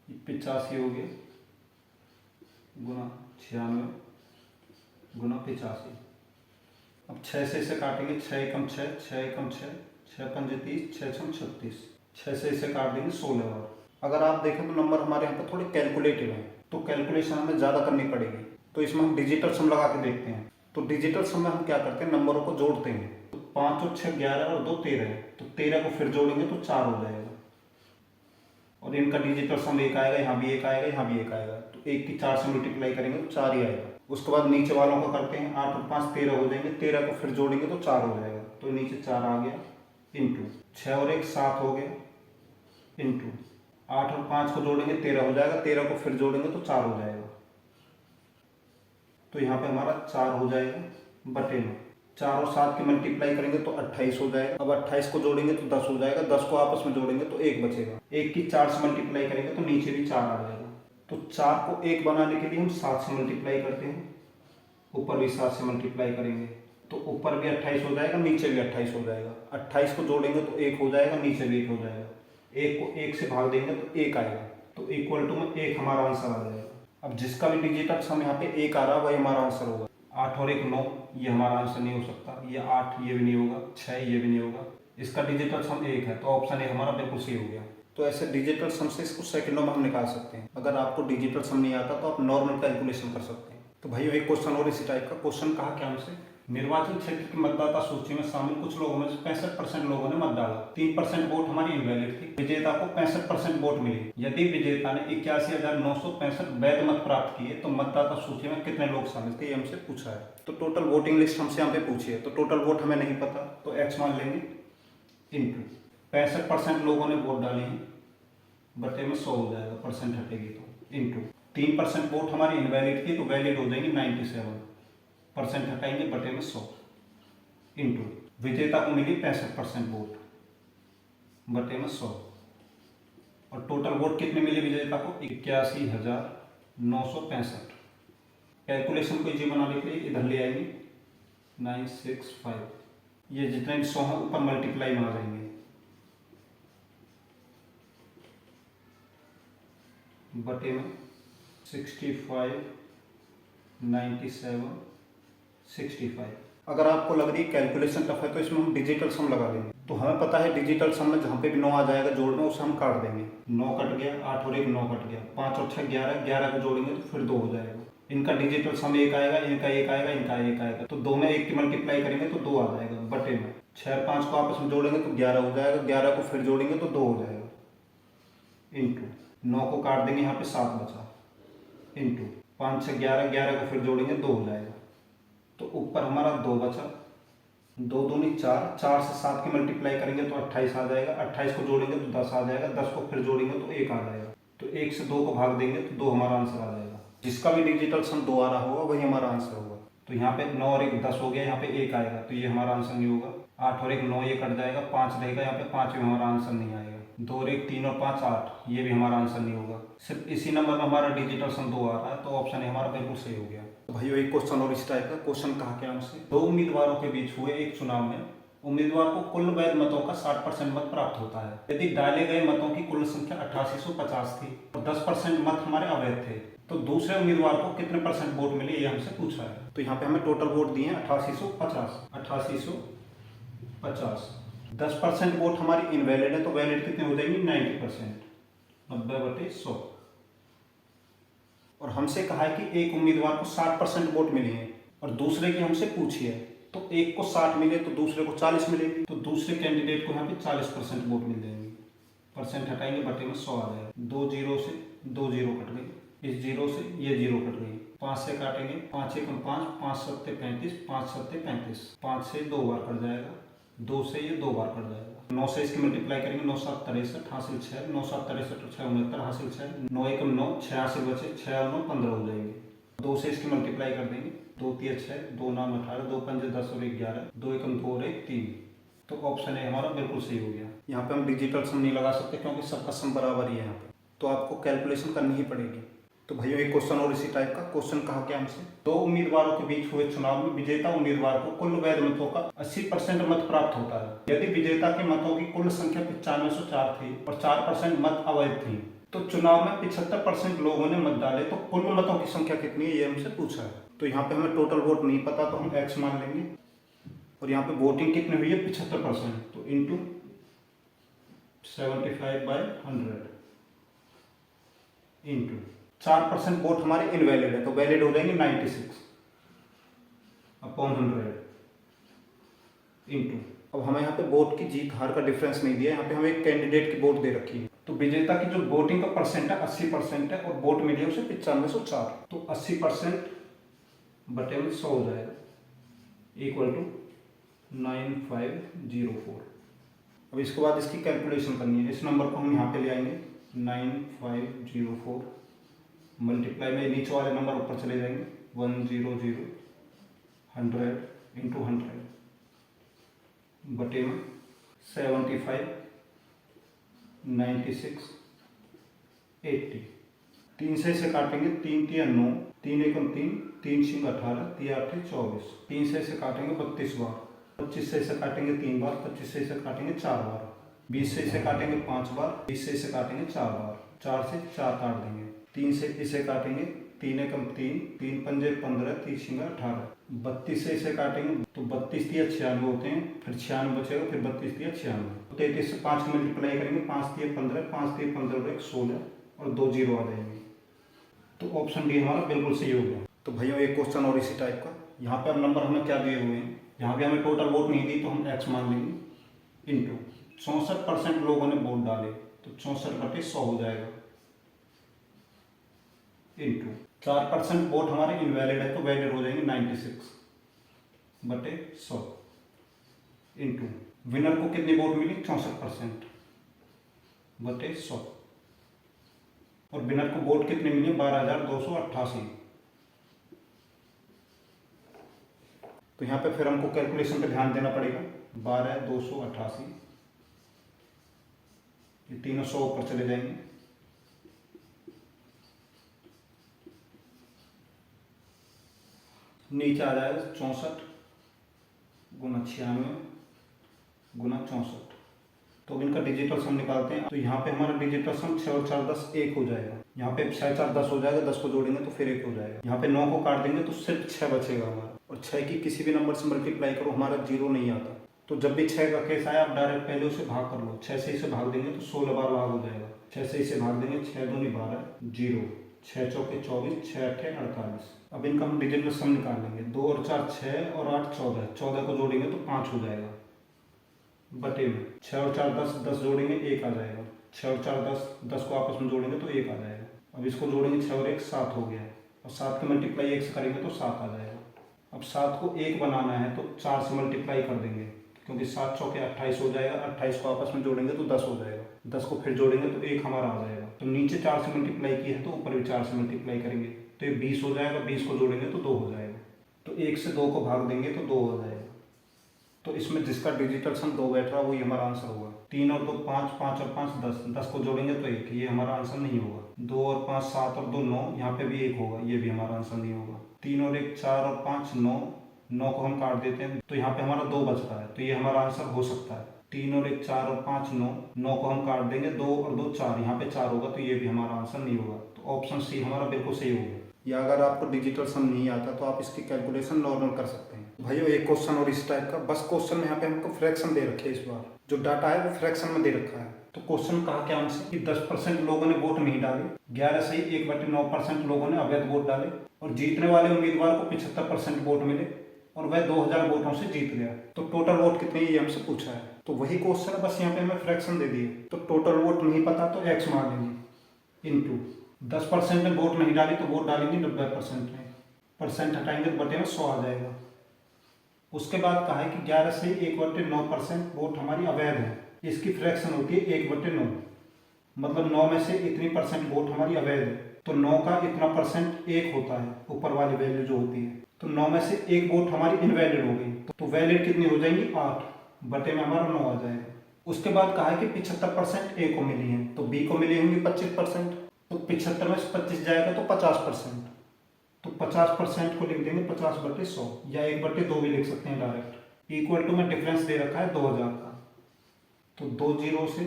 85 हो गया गुना 96 गुना 85। अब 6 से इसे काटेंगे, 6 एकम 6, 6 एकम 6, 6 पंजे 30, 6 छम 36, 6 से इसे काट देंगे 16 बार। अगर आप देखें तो नंबर हमारे यहाँ पर थोड़े कैलकुलेटिव हैं, तो कैलकुलेशन हमें ज़्यादा करनी पड़ेगी। तो इसमें हम डिजिटल सम लगा के देखते हैं। तो डिजिटल सम में हम क्या करते हैं, नंबरों को जोड़ते हैं। तो 5 और 6 11 और 2 13 है, तो 13 को फिर जोड़ेंगे तो 4 हो जाएगा। और इनका डिजिटल सम 1 आएगा, यहाँ भी 1 आएगा, यहाँ भी 1 आएगा, तो 1 की 4 से मल्टीप्लाई करेंगे तो 4 ही आएगा। उसके बाद नीचे वालों का करते हैं, 8 और 5 13 हो जाएंगे, 13 को फिर जोड़ेंगे तो 4 हो जाएगा, तो नीचे 4 आ गया, इंटू 6 और 1 7 हो गया, इंटू 8 और 5 को जोड़ेंगे 13 हो जाएगा, 13 को फिर जोड़ेंगे तो 4 हो जाएगा, तो यहाँ पे हमारा 4 हो जाएगा बटे में 4 और 7 की मल्टीप्लाई करेंगे तो 28 हो जाएगा। अब 28 को जोड़ेंगे तो 10 हो जाएगा, 10 को आपस में जोड़ेंगे तो 1 बचेगा, 1 की 4 से मल्टीप्लाई करेंगे तो नीचे भी 4 आ जाएगा। तो 4 को 1 बनाने के लिए हम 7 से मल्टीप्लाई करते हैं, ऊपर भी 7 से मल्टीप्लाई करेंगे तो ऊपर भी 28 हो जाएगा, नीचे भी 28 हो जाएगा। 28 को जोड़ेंगे तो 1 हो जाएगा, नीचे भी 1 हो जाएगा, 1 को 1 से भाग देंगे तो 1 आएगा, तो इक्वल टू में 1 हमारा आंसर आ जाएगा। अब जिसका भी डिजिटल सम यहाँ पे 1 आ रहा है वही हमारा आंसर होगा। 8 और 1 9, ये हमारा आंसर नहीं हो सकता, ये 8 ये भी नहीं होगा, 6 ये भी नहीं होगा, इसका डिजिटल सम 1 है, तो ऑप्शन ए हमारा बिल्कुल सही हो गया। तो ऐसे डिजिटल सम से इसको सेकंडों में हम निकाल सकते हैं। अगर आपको डिजिटल सम नहीं आता तो आप नॉर्मल कैलकुलेशन कर सकते हैं। तो भाइयों एक क्वेश्चन और इसी टाइप का क्वेश्चन कहा क्या हमसे, निर्वाचन क्षेत्र की मतदाता सूची में शामिल कुछ लोगों में से 65% लोगों ने मत डाला, 3% वोट हमारी इनवैलिड थी, विजेता को 65% वोट मिले। यदि विजेता ने 81,965 वैध मत प्राप्त किए तो मतदाता सूची में कितने लोग शामिल थे, ये हमसे पूछा है। तो टोटल वोटिंग लिस्ट हमसे यहाँ पे पूछी है, तो टोटल वोट हमें नहीं पता, तो एक्स मान लेंगे, इंटू 65% लोगों ने वोट डाले हैं बटे में 100 हो जाएगा, परसेंट हटेगी तो इंटू 3% वोट हमारी इनवैलिड थी तो वैलिड हो जाएंगे 97%, हटाएंगे बटे में 100, इंटू विजेता को मिली 65% वोट बटे में 100, और टोटल वोट कितने मिले विजेता को 81,965। कैलकुलेशन को इजी बनाने के लिए इधर ले आएंगे 965, ये जितने भी 100 हैं ऊपर मल्टीप्लाई में आ जाएंगे बटे में 65, 97, 65। अगर आपको लग रही है कैलकुलेशन टफ है तो इसमें हम डिजिटल सम लगा देंगे। तो हमें पता है डिजिटल सम में जहाँ पे भी 9 आ जाएगा जोड़ में उसे हम काट देंगे। 9 कट गया, 8 और 1 9 कट गया, 5 और 6 11, 11 को जोड़ेंगे तो फिर 2 हो जाएगा। इनका डिजिटल सम 1 आएगा, इनका 1 आएगा, इनका 1 आएगा, तो 2 में 1 की मल्टीप्लाई करेंगे तो 2 आ जाएगा बटे में 6 और 5 को आपस में जोड़ेंगे तो 11 हो जाएगा, 11 को फिर जोड़ेंगे तो 2 हो जाएगा, इंटू 9 को काट देंगे यहाँ पे 7 बचा, इंटू 5 से 11, 11 को फिर जोड़ेंगे 2 हो जाएगा, तो ऊपर हमारा 2 बचा, 2 दूनी 4, 4 से 7 की मल्टीप्लाई करेंगे तो 28 आ जाएगा, 28 को जोड़ेंगे तो 10 आ जाएगा, 10 को फिर जोड़ेंगे तो 1 आ जाएगा, तो 1 से 2 को भाग देंगे तो 2 हमारा आंसर आ जाएगा। जिसका भी डिजिटल सम 2 आ रहा होगा वही हमारा आंसर होगा। तो यहाँ पे 9 और 1 10 हो गया, यहाँ पे 1 आएगा तो ये हमारा आंसर नहीं होगा। 8 और 1 9, ये कट जाएगा, 5 रहेगा, यहाँ पे 5 भी हमारा आंसर नहीं आएगा। 2 और 1 3 और 5 8, ये भी हमारा आंसर नहीं होगा। सिर्फ इसी नंबर में हमारा डिजिटल सम 2 आ रहा है, तो ऑप्शन है हमारा बिल्कुल सही हो गया। तो भाइयों एक क्वेश्चन और इस टाइप का क्वेश्चन कहा क्या हमसे, 2 उम्मीदवारों के बीच हुए एक चुनाव में उम्मीदवार को कुल वैध मतों का 60% मत प्राप्त होता है यदि डाले गए मतों की कुल संख्या 8850 थी और 10% मत हमारे अवैध थे, तो दूसरे उम्मीदवार को कितने परसेंट वोट मिले ये हमसे पूछा है। तो यहाँ पे हमें टोटल वोट दिए हैं 8850। 10% वोट हमारी इनवैलिड है तो वैलिड कितने हो जाएंगे 90%, 90/100। और हमसे कहा है कि एक उम्मीदवार को 60% वोट मिले हैं और दूसरे की हमसे पूछी है, तो एक को 60 मिले तो दूसरे को 40 मिलेंगे, तो दूसरे कैंडिडेट को यहाँ पे 40% वोट मिल जाएंगे। परसेंट हटाएंगे बटे में 100 आ जाएगा। 2 जीरो से 2 जीरो कट गई, इस जीरो से ये जीरो कट गई, 5 से काटेंगे 5 1 5, 5 7 35, 5 7 35, 5 से 2 बार कट जाएगा, 2 से ये 2 बार कट जाएगा। 9 से इसकी मल्टीप्लाई करेंगे 9 7 63 हासिल 6, 9 7 63 और 6 69 हासिल 6, 9 1 9, 6 हासिल बचे, 6 और 9 15 हो जाएंगे। 2 से इसकी मल्टीप्लाई कर देंगे, 2 3 6, 2 9 18, 2 5 10 और 1 11, 2 1 2 और 1 3, तो ऑप्शन है हमारा बिल्कुल सही हो गया। यहाँ पे हम डिजिटल सम नहीं लगा सकते क्योंकि सबका सम बराबर ही है यहाँ पे, तो आपको कैलकुलेशन करनी ही पड़ेगी। तो भैया एक क्वेश्चन और इसी टाइप का क्वेश्चन कहा क्या हमसे, 2 उम्मीदवारों के बीच हुए चुनाव में विजेता उम्मीदवार को कुल वैध मतों का 80% मत प्राप्त होता है यदि विजेता के मतों की कुल संख्या 9504 थी और 4% मत अवैध थी, तो चुनाव में 75% लोगों ने मत डाले, तो कुल मतों की संख्या कितनी है ये हमसे पूछा है। तो यहाँ पे हमें टोटल वोट नहीं पता तो हम x मान लेंगे, और यहाँ पे वोटिंग कितनी हुई है 75%, तो इंटू 75/100 इंटू 4% वोट हमारे इनवैलिड है तो वैलिड हो जाएंगे 96/100 इंटू, अब हमें यहाँ पे वोट की जीत हार का डिफरेंस नहीं दिया, यहाँ पे हमें एक कैंडिडेट की वोट दे रखी है, तो विजेता की जो वोटिंग का परसेंट है 80% है और वोट मिली है उसे 9504, तो 80% बटे में 100 हो जाएगा इक्वल टू 9504। अब इसके बाद इसकी कैलकुलेशन करनी है, इस नंबर को हम यहाँ पे ले आएंगे 9504 मल्टीप्लाई में नीचे वाले नंबर ऊपर चले जाएंगे 100 100 इंटू 100 बटे में 75 96 80। 3 से इसे काटेंगे, 3 3 9, 3 1 3, 3 6 18, 3 8 24, 3 से इसे काटेंगे 32 बार, 25 से इसे काटेंगे 3 बार, 25 से इसे काटेंगे 4 बार, 20 से इसे काटेंगे 5 बार, 20 से इसे काटेंगे 4 बार, 4 से 4 काट देंगे, 3 से इसे काटेंगे 3 1 3, 3 5 15, 3 6 18, 32 से इसे काटेंगे तो 32 3 96 होते हैं, फिर 96 बचेगा, फिर 32 3 96, 33 से 5 की मल्टीप्लाई करेंगे 5 3 15, 5 3 15 और 1 16 और 2 जीरो आ जाएंगे, तो ऑप्शन डी हमारा बिल्कुल सही हो गया। तो भैया एक क्वेश्चन और इसी टाइप का, यहाँ पे अब नंबर हमें क्या दिए हुए हैं, यहाँ पे हमें टोटल वोट नहीं दी तो हम x मान लेंगे, इंटू 64% लोगों ने वोट डाले तो 64/100 हो जाएगा, इंटू 4% वोट हमारे इनवैलिड है तो वैलिड हो जाएंगे 96/100 इंटू विनर को कितनी वोट मिली 64/100 और विनर को वोट कितने मिले? 12,288। तो यहाँ पे फिर हमको कैलकुलेशन पे ध्यान देना पड़ेगा। 12,288, ये तीनों 100 ऊपर चले जाएंगे। नीचे आ जाएगा 64 गुना 96 गुना 64। तो अब इनका डिजिटल सम निकालते हैं। तो यहाँ पे हमारा डिजिटल सम 6 और 4 10 1 हो जाएगा। यहाँ पे 6 4 10 हो जाएगा, 10 को जोड़ेंगे तो फिर 1 हो जाएगा। यहाँ पे 9 को काट देंगे तो सिर्फ 6 बचेगा हमारा। और 6 की किसी भी नंबर से मल्टीप्लाई करो, हमारा 0 नहीं आता। तो जब भी 6 का केस आया, आप डायरेक्ट पहले उसे भाग कर लो। 6 से इसे भाग देंगे तो 16 बार भाग हो जाएगा। 6 से इसे भाग देंगे, 6 दूनी 12, 0, 6 चौके 24, 6 अट्ठे 48। अब इनका हम डिजिटल सम निकाल लेंगे। 2 और 4 6 और 8 14, 14 को जोड़ेंगे तो 5 हो जाएगा बटे में। 6 और 4 10, 10 जोड़ेंगे 1 आ जाएगा। 6 और 4 10, 10 को आपस में जोड़ेंगे तो 1 आ जाएगा। अब इसको जोड़ेंगे, 6 और 1 7 हो गया। और 7 की मल्टीप्लाई 1 से करेंगे तो 7 आ जाएगा। अब 7 को 1 बनाना है तो 4 से मल्टीप्लाई कर देंगे, क्योंकि 7 चौके 28 हो जाएगा। 28 को आपस में जोड़ेंगे तो 10 हो जाएगा। 10 को फिर जोड़ेंगे तो 1 हमारा आ जाएगा। तो नीचे 4 से मल्टीप्लाई किया है तो ऊपर भी 4 से मल्टीप्लाई करेंगे तो ये 20 हो जाएगा। 20 को जोड़ेंगे तो 2 हो जाएगा। तो 1 से 2 को भाग देंगे तो 2 हो जाएगा। तो इसमें जिसका डिजिटल सम 2 बैठ रहा है वही हमारा आंसर होगा। 3 और 2 5, 5 और 5 10, 10 को जोड़ेंगे तो 1, ये हमारा आंसर नहीं होगा। 2 और 5 7 और 2 9, यहाँ पे भी 1 होगा, ये भी हमारा आंसर नहीं होगा। 3 और 1 4 और 5 9, 9 को हम काट देते हैं तो यहाँ पे हमारा 2 बच रहा है, तो ये हमारा आंसर हो सकता है। 3 और 1 4 और 5 9, 9 को हम काट देंगे, 2 और 2 4, यहाँ पे 4 होगा, तो ये भी हमारा आंसर नहीं होगा। तो ऑप्शन सी हमारा बिल्कुल सही होगा। या अगर आपको डिजिटल सम नहीं आता तो आप इसकी कैलकुलेशन नॉर्मल कर सकते हैं। भाइयों एक क्वेश्चन और इस टाइप का, बस क्वेश्चन में यहाँ पे हमको फ्रैक्शन दे रखे है। इस बार जो डाटा है वो फ्रैक्शन में दे रखा है। तो क्वेश्चन कहा क्या हमसे कि 10% लोगों ने वोट नहीं डाले, 11 सही 1/9% लोगों ने अवैध वोट डाले, और जीतने वाले उम्मीदवार को 75% वोट मिले और वह 2000 वोटों से जीत गया। तो टोटल वोट कितने, ये हमसे पूछा है। तो वही क्वेश्चन है, बस यहाँ पे हमें फ्रैक्शन दे दिए। तो टोटल वोट नहीं पता तो एक्स मान लेंगे इंटू 10% ने वोट नहीं डाली तो वोट डालेंगे 90% में, परसेंट हटाएंगे तो बटे में 100 आ जाएगा। उसके बाद कहा है कि 11 से 1/9% वोट हमारी अवैध है। इसकी फ्रैक्शन होती है 1/9, मतलब 9 में से इतनी परसेंट वोट हमारी अवैध है। तो 9 का इतना परसेंट 1 होता है, ऊपर वाली वैल्यू जो होती है। तो 9 में से 1 वोट हमारी इनवैलिड हो गई, तो वैलिड कितनी हो जाएंगी 8, बटे में हमारा 9 आ जाएगा। उसके बाद कहा है कि 75% ए को मिली है, तो बी को मिली होंगी 25%। तो 75 में से 25 जाएगा तो 50%। तो 50% को लिख देंगे 50/100, या 1/2 भी लिख सकते हैं डायरेक्ट। इक्वल टू में डिफरेंस दे रखा है 2000 का, तो 2 0 से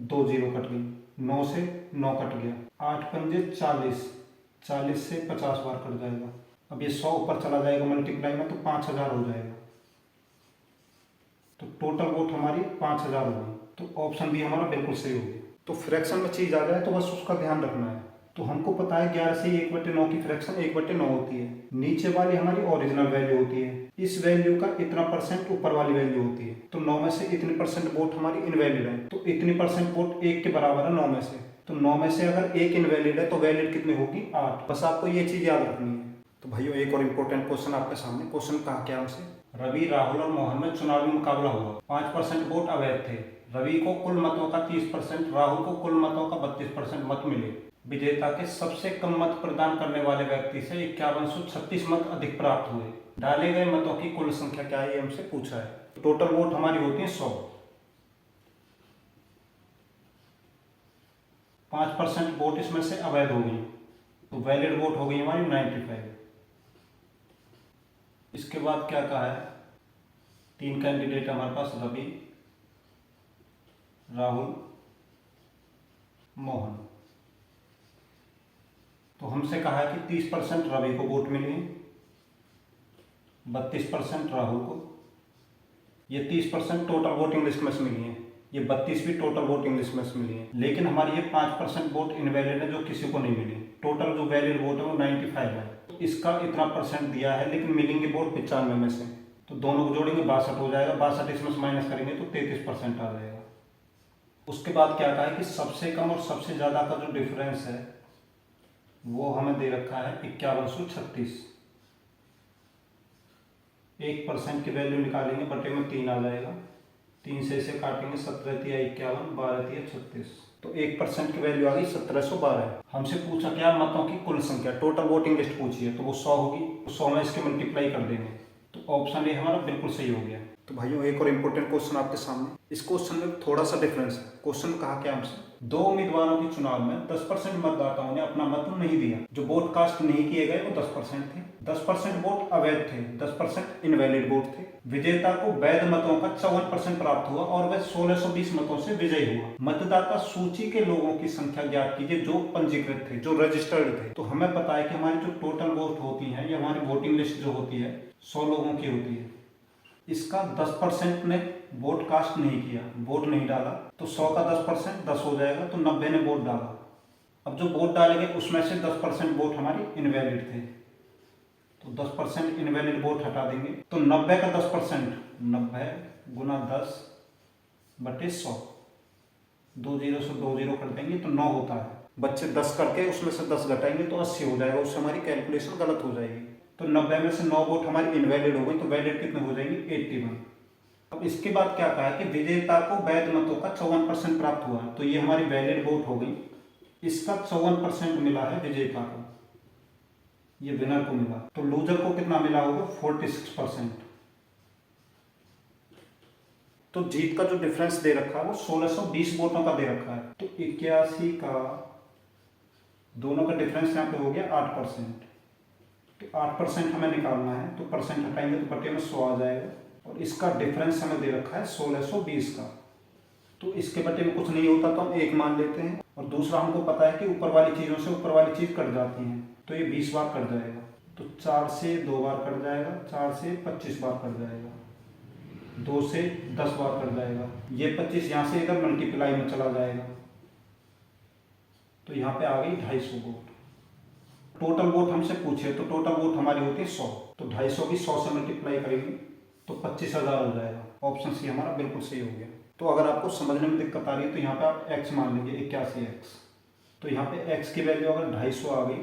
2 0 कट गई, 9 से 9 कट गया, 8 पंजे 40, 40 से 50 बार कट जाएगा। अब ये 100 ऊपर चला जाएगा मल्टीप्लाई में, तो 5000 हो जाएगा। तो टोटल वोट हमारी 5000 होगी। तो ऑप्शन बी हमारा बिल्कुल सही हो गया। तो फ्रैक्शन में चीज आ जाए तो बस उसका ध्यान रखना है। तो हमको पता है 11 से 1/9 की फ्रैक्शन 1/9 होती है। नीचे वाली हमारी ओरिजिनल वैल्यू होती है, इस वैल्यू का इतना परसेंट ऊपर वाली वैल्यू होती है। तो 9 में से इतनी परसेंट वोट हमारी इनवैलिड है, तो इतनी परसेंट वोट 1 के बराबर है 9 में से। तो 9 में से अगर 1 इनवैलिड है तो वैलिड कितनी होगी 8। बस आपको ये चीज याद रखनी है। तो भाइयों एक और इम्पोर्टेंट क्वेश्चन आपके सामने। क्वेश्चन कहा क्या हमसे, रवि राहुल और मोहन में चुनावी मुकाबला हुआ, 5% वोट अवैध थे। रवि को कुल मतों का 30%, राहुल को कुल मतों का 32% मत मिले। विजेता के सबसे कम मत प्रदान करने वाले व्यक्ति से 5136 मत अधिक प्राप्त हुए। डाले गए मतों की कुल संख्या क्या है, ये हमसे पूछा है। टोटल वोट हमारी होती है 100, 5% वोट इसमें से अवैध हो गई, तो वैलिड वोट हो गई हमारी 95। इसके बाद क्या कहा है, 3 कैंडिडेट हमारे पास, रवि राहुल मोहन। तो हमसे कहा है कि 30% रवि को वोट मिली है, 32% राहुल को, ये 30% टोटल वोटिंग लिस्ट में से मिली है, ये 32 भी टोटल वोटिंग लिस्ट में से मिली है। लेकिन हमारी ये 5% वोट इनवैलिड है जो किसी को नहीं मिली। टोटल जो वैलिड वोट है वो 95 है। तो इसका इतना परसेंट दिया है, लेकिन मिलेंगे वोट 95 में से। तो दोनों को जोड़ेंगे 62 हो जाएगा, 62 इसमें से माइनस करेंगे तो 33% आ जाएगा। उसके बाद क्या कहा है कि सबसे कम और सबसे ज़्यादा का जो डिफरेंस है वो हमें दे रखा है 5136। 1% की वैल्यू निकालेंगे, बटे में 3 आ जाएगा, 3 से इसे काटेंगे, 17 तिया 51, 12 तिया 36, तो 1% की वैल्यू आ गई 1712। हमसे पूछा क्या, मतों की कुल संख्या, टोटल वोटिंग लिस्ट पूछी है, तो वो 100 होगी, तो 100 में इसके मल्टीप्लाई कर देंगे, तो ऑप्शन ए हमारा बिल्कुल सही हो गया। तो भाइयों एक और इम्पोर्टेंट क्वेश्चन आपके सामने, इस क्वेश्चन में थोड़ा सा डिफरेंस है। क्वेश्चन में कहा क्या हमसे, 2 उम्मीदवारों के चुनाव में 10% मतदाताओं ने अपना मत नहीं दिया। जो वोट कास्ट नहीं किए गए वो 10% थे, 10% वोट अवैध थे, 10% इनवैलिड वोट थे। विजेता को वैध मतों का 54% प्राप्त हुआ और वह 1620 मतों से विजयी हुआ। मतदाता सूची के लोगों की संख्या ज्ञात कीजिए जो पंजीकृत थे, जो रजिस्टर्ड थे। तो हमें पता है कि हमारी जो टोटल वोट होती है, या हमारी वोटिंग लिस्ट जो होती है 100 लोगों की होती है। इसका 10% ने वोट कास्ट नहीं किया, वोट नहीं डाला, तो 100 का 10% 10 हो जाएगा, तो 90 ने वोट डाला। अब जो वोट डाले गए उसमें से 10% वोट हमारी इनवैलिड थे, तो 10% इनवैलिड वोट हटा देंगे, तो 90 का 10%, 90 गुना 10 बटे 100, 2 जीरो से 2 जीरो कर देंगे तो 9 होता है। बच्चे 10 करके उसमें से 10 घटाएंगे तो 80 हो जाएगा, उससे हमारी कैलकुलेशन गलत हो जाएगी। तो 90 में से 9 वोट हमारी इनवैलिड हो गई, तो वैलिड कितने हो जाएंगे, 81। अब इसके बाद क्या कहा है कि विजेता को वैध मतों का 54% प्राप्त हुआ, तो ये हमारी वैलिड वोट हो गई। इसका 54% मिला है विजेता को, ये विनर को मिला। तो लूजर को कितना मिला होगा, 46%। तो जीत का जो डिफरेंस दे रखा है वो 1620 वोटों का दे रखा है, तो 81 का दोनों का डिफरेंस यहाँ पे हो गया 8%। तो 8% हमें निकालना है, तो परसेंट हटाएंगे तो बटे में 100 आ जाएगा, और इसका डिफरेंस हमें दे रखा है 1620 का। तो इसके बटे में कुछ नहीं होता तो हम 1 मान लेते हैं, और दूसरा हमको पता है कि ऊपर वाली चीज़ों से ऊपर वाली चीज़ कट जाती हैं, तो ये 20 बार कट जाएगा, तो 4 से 2 बार कट जाएगा, 4 से 25 बार कट जाएगा, 2 से 10 बार कट जाएगा, ये 25 यहाँ से इधर मल्टीप्लाई में चला जाएगा, तो यहाँ पे आ गई 250 वोट। टोटल वोट हमसे पूछे, तो टोटल वोट हमारी होती है 100, तो 250 की 100 से मल्टीप्लाई करेंगे तो 25,000 हो जाएगा। ऑप्शन सी हमारा बिल्कुल सही हो गया। तो अगर आपको समझने में दिक्कत आ रही है तो यहाँ पे आप x मान लीजिए, 81x। तो यहाँ पे x की वैल्यू अगर 250 आ गई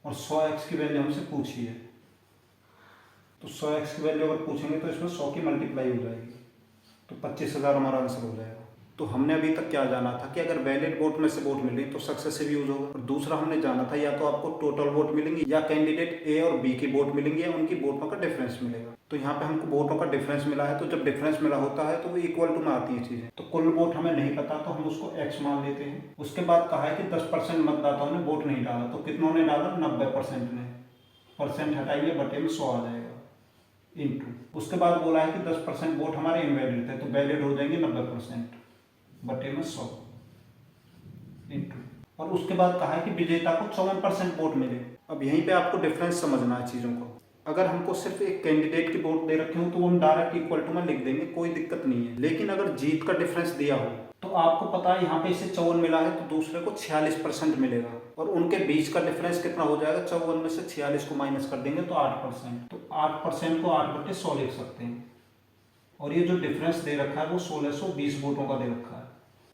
और 100x की वैल्यू हमसे पूछी है, तो 100x की वैल्यू अगर पूछेंगे तो इसमें 100 की मल्टीप्लाई हो जाएगी, तो 25,000 हमारा आंसर हो जाएगा। तो हमने अभी तक क्या जाना था कि अगर वैलिड वोट में से वोट मिले तो सक्सेसिव यूज होगा, और दूसरा हमने जाना था या तो आपको टोटल वोट मिलेंगे या कैंडिडेट ए और बी की वोट मिलेंगी या उनकी वोटों का डिफरेंस मिलेगा। तो यहाँ पे हमको वोटों का डिफरेंस मिला है, तो जब डिफरेंस मिला होता है तो वो इक्वल टू में आती है चीजें। तो कुल वोट हमें नहीं पता तो हम उसको x मान लेते हैं। उसके बाद कहा है कि 10% मतदाताओं ने वोट नहीं डाला, तो कितनों ने डाला, 90% ने, परसेंट हटाइए बटे में 100 आ जाएगा, इंटू। उसके बाद बोला है कि 10% वोट हमारे इनवैलिड थे, तो वैलिड हो जाएंगे 90% बटे में 100 इंटू। और उसके बाद कहा है कि विजेता को 54% वोट मिले। अब यहीं पे आपको डिफरेंस समझना है चीज़ों को। अगर हमको सिर्फ एक कैंडिडेट की वोट दे रखे हो तो वो हम डायरेक्ट इक्वल टू में लिख देंगे, कोई दिक्कत नहीं है। लेकिन अगर जीत का डिफरेंस दिया हो तो आपको पता है यहाँ पे इसे 54 मिला है, तो दूसरे को 46% मिलेगा, और उनके बीच का डिफरेंस कितना हो जाएगा, 54 में से 46 को माइनस कर देंगे तो 8%। तो 8% को 8/100 लिख सकते हैं, और ये जो डिफरेंस दे रखा है वो 1620 वोटों का दे रखा है।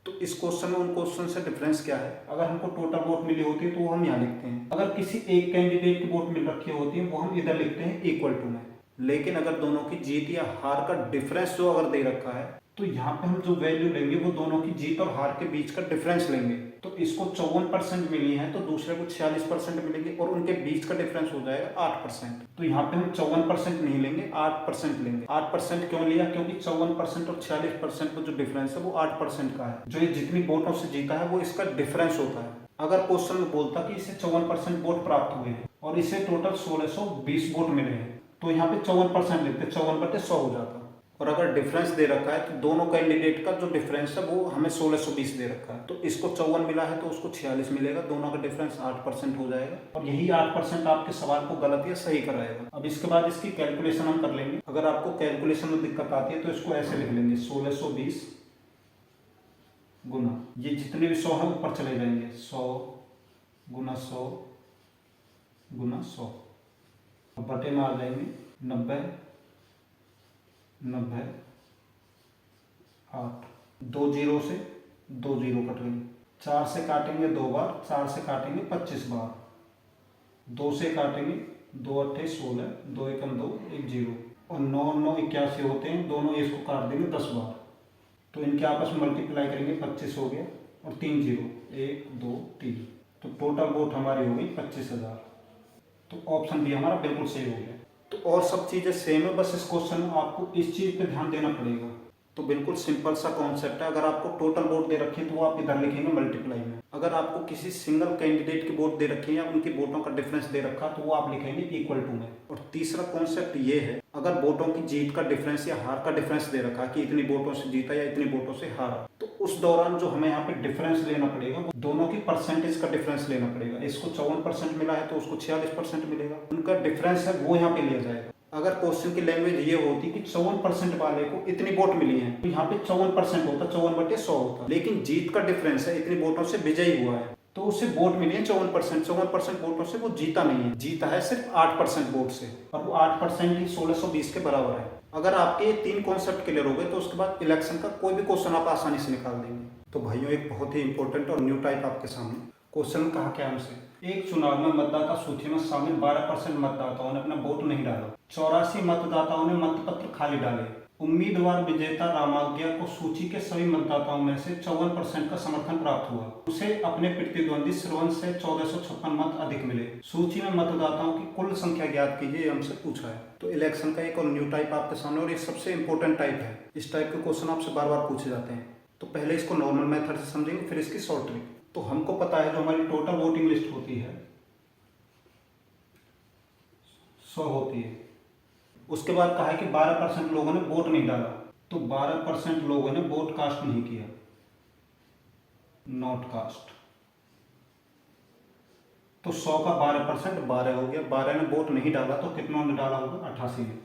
तो इस क्वेश्चन में उन क्वेश्चन से डिफरेंस क्या है, अगर हमको टोटल वोट मिली होती है तो वो हम यहाँ लिखते हैं, अगर किसी एक कैंडिडेट की वोट मिल रखी होती है वो हम इधर लिखते हैं इक्वल टू में। लेकिन अगर दोनों की जीत या हार का डिफरेंस जो अगर दे रखा है तो यहाँ पे हम जो वैल्यू लेंगे वो दोनों की जीत और हार के बीच का डिफरेंस लेंगे। तो इसको 54% मिली है तो दूसरे को 46% मिलेगी, और उनके बीच का डिफरेंस हो जाएगा 8%। तो यहाँ पे हम 54% नहीं लेंगे, 8% लेंगे। 8% क्यों लिया, क्योंकि 54% और 46% का जो डिफरेंस है वो 8% का है। जो ये जितनी वोटों से जीता है वो इसका डिफरेंस होता है। अगर क्वेश्चन में बोलता कि इसे 54% वोट प्राप्त हुए हैं और इसे टोटल 1620 वोट मिले हैं, तो यहाँ पे 54% लिखते, 54/100 हो जाता। और अगर डिफरेंस दे रखा है तो दोनों कैंडिडेट का जो डिफरेंस है वो हमें 1620 दे रखा है, तो इसको 54 मिला है तो उसको 46 मिलेगा, दोनों का डिफरेंस 8% हो जाएगा, और यही 8% आपके सवाल को गलत या सही कराएगा। अब इसके बाद इसकी कैलकुलेशन हम कर लेंगे। अगर आपको कैलकुलेशन में दिक्कत आती है तो इसको ऐसे लिख लेंगे, 1620 गुना, ये जितने भी 100 है ऊपर चले जाएंगे, 100 गुना 100 गुना 100, बटे में आ जाएंगे 90 90 8, 2 जीरो से 2 जीरो कट गई, 4 से काटेंगे 2 बार, 4 से काटेंगे 25 बार, 2 से काटेंगे 2 8 16, 2 1 2 1 0, और 9 9 81 होते हैं, दोनों इसको काट देंगे 10 बार, तो इनके आपस में मल्टीप्लाई करेंगे 25 हो गया और 3 जीरो 1 2 3, तो टोटल वोट हमारी हो गई 25,000। तो ऑप्शन बी हमारा बिल्कुल सही हो गया। तो और सब चीज़ें सेम है, बस इस क्वेश्चन में आपको इस चीज़ पे ध्यान देना पड़ेगा। तो बिल्कुल सिंपल सा कॉन्सेप्ट है। अगर आपको टोटल वोट दे रखी है तो वो आप इधर लिखेंगे मल्टीप्लाई में। अगर आपको किसी सिंगल कैंडिडेट की वोट दे रखी है या उनकी वोटों का डिफरेंस दे रखा तो वो आप लिखेंगे इक्वल टू में। और तीसरा कॉन्सेप्ट ये है, अगर वोटों की जीत का डिफरेंस या हार का डिफरेंस दे रखा कि इतनी वोटों से जीता या इतनी वोटों से हारा, तो उस दौरान जो हमें यहाँ पे डिफरेंस लेना पड़ेगा वो दोनों की परसेंटेज का डिफरेंस लेना पड़ेगा। इसको 54% मिला है तो उसको 46% मिलेगा, उनका डिफरेंस है वो यहाँ पे लिया जाएगा। अगर क्वेश्चन की लैंग्वेज ये होती कि 54% वाले को इतनी वोट मिली है तो यहाँ पे 54% होता, 54/100 होता, लेकिन जीत का डिफरेंस है इतनी वोटों से विजयी हुआ है तो उसे वोट मिली है 54% वोटों से वो जीता नहीं है, जीता है सिर्फ 8% वोट से, और वो 8% ही 1620 के बराबर है। अगर आपके ये 3 कॉन्सेप्ट क्लियर हो गए तो उसके बाद इलेक्शन का कोई भी क्वेश्चन आप आसानी से निकाल देंगे। तो भाइयों एक बहुत ही इंपॉर्टेंट और न्यू टाइप आपके सामने क्वेश्चन कहा क्या हमसे, एक चुनाव में मतदाता सूची में शामिल 12% मतदाताओं ने अपना वोट नहीं डाला, 84 मतदाताओं ने मतपत्र खाली डाले, उम्मीदवार विजेता रामाज्ञा को सूची के सभी मतदाताओं में से 54% का समर्थन प्राप्त हुआ, उसे अपने प्रतिद्वंदी श्रवण से 1456 मत अधिक मिले, सूची में मतदाताओं की कुल संख्या ज्ञात कीजिए, हमसे पूछा है। तो इलेक्शन का एक और न्यू टाइप आपके सामने, और ये सबसे इंपॉर्टेंट टाइप है। इस टाइप के क्वेश्चन आपसे बार बार पूछे जाते हैं। तो पहले इसको नॉर्मल मेथड से समझेंगे, फिर इसकी शॉर्ट ट्रिक। तो हमको पता है जो हमारी टोटल वोटिंग लिस्ट होती है 100 होती है। उसके बाद कहा है कि 12% लोगों ने वोट नहीं डाला, तो 12% लोगों ने वोट कास्ट नहीं किया, नॉट कास्ट। तो 100 का 12% 12 हो गया, 12 ने वोट नहीं डाला तो कितनों ने डाला होगा, 88 ने।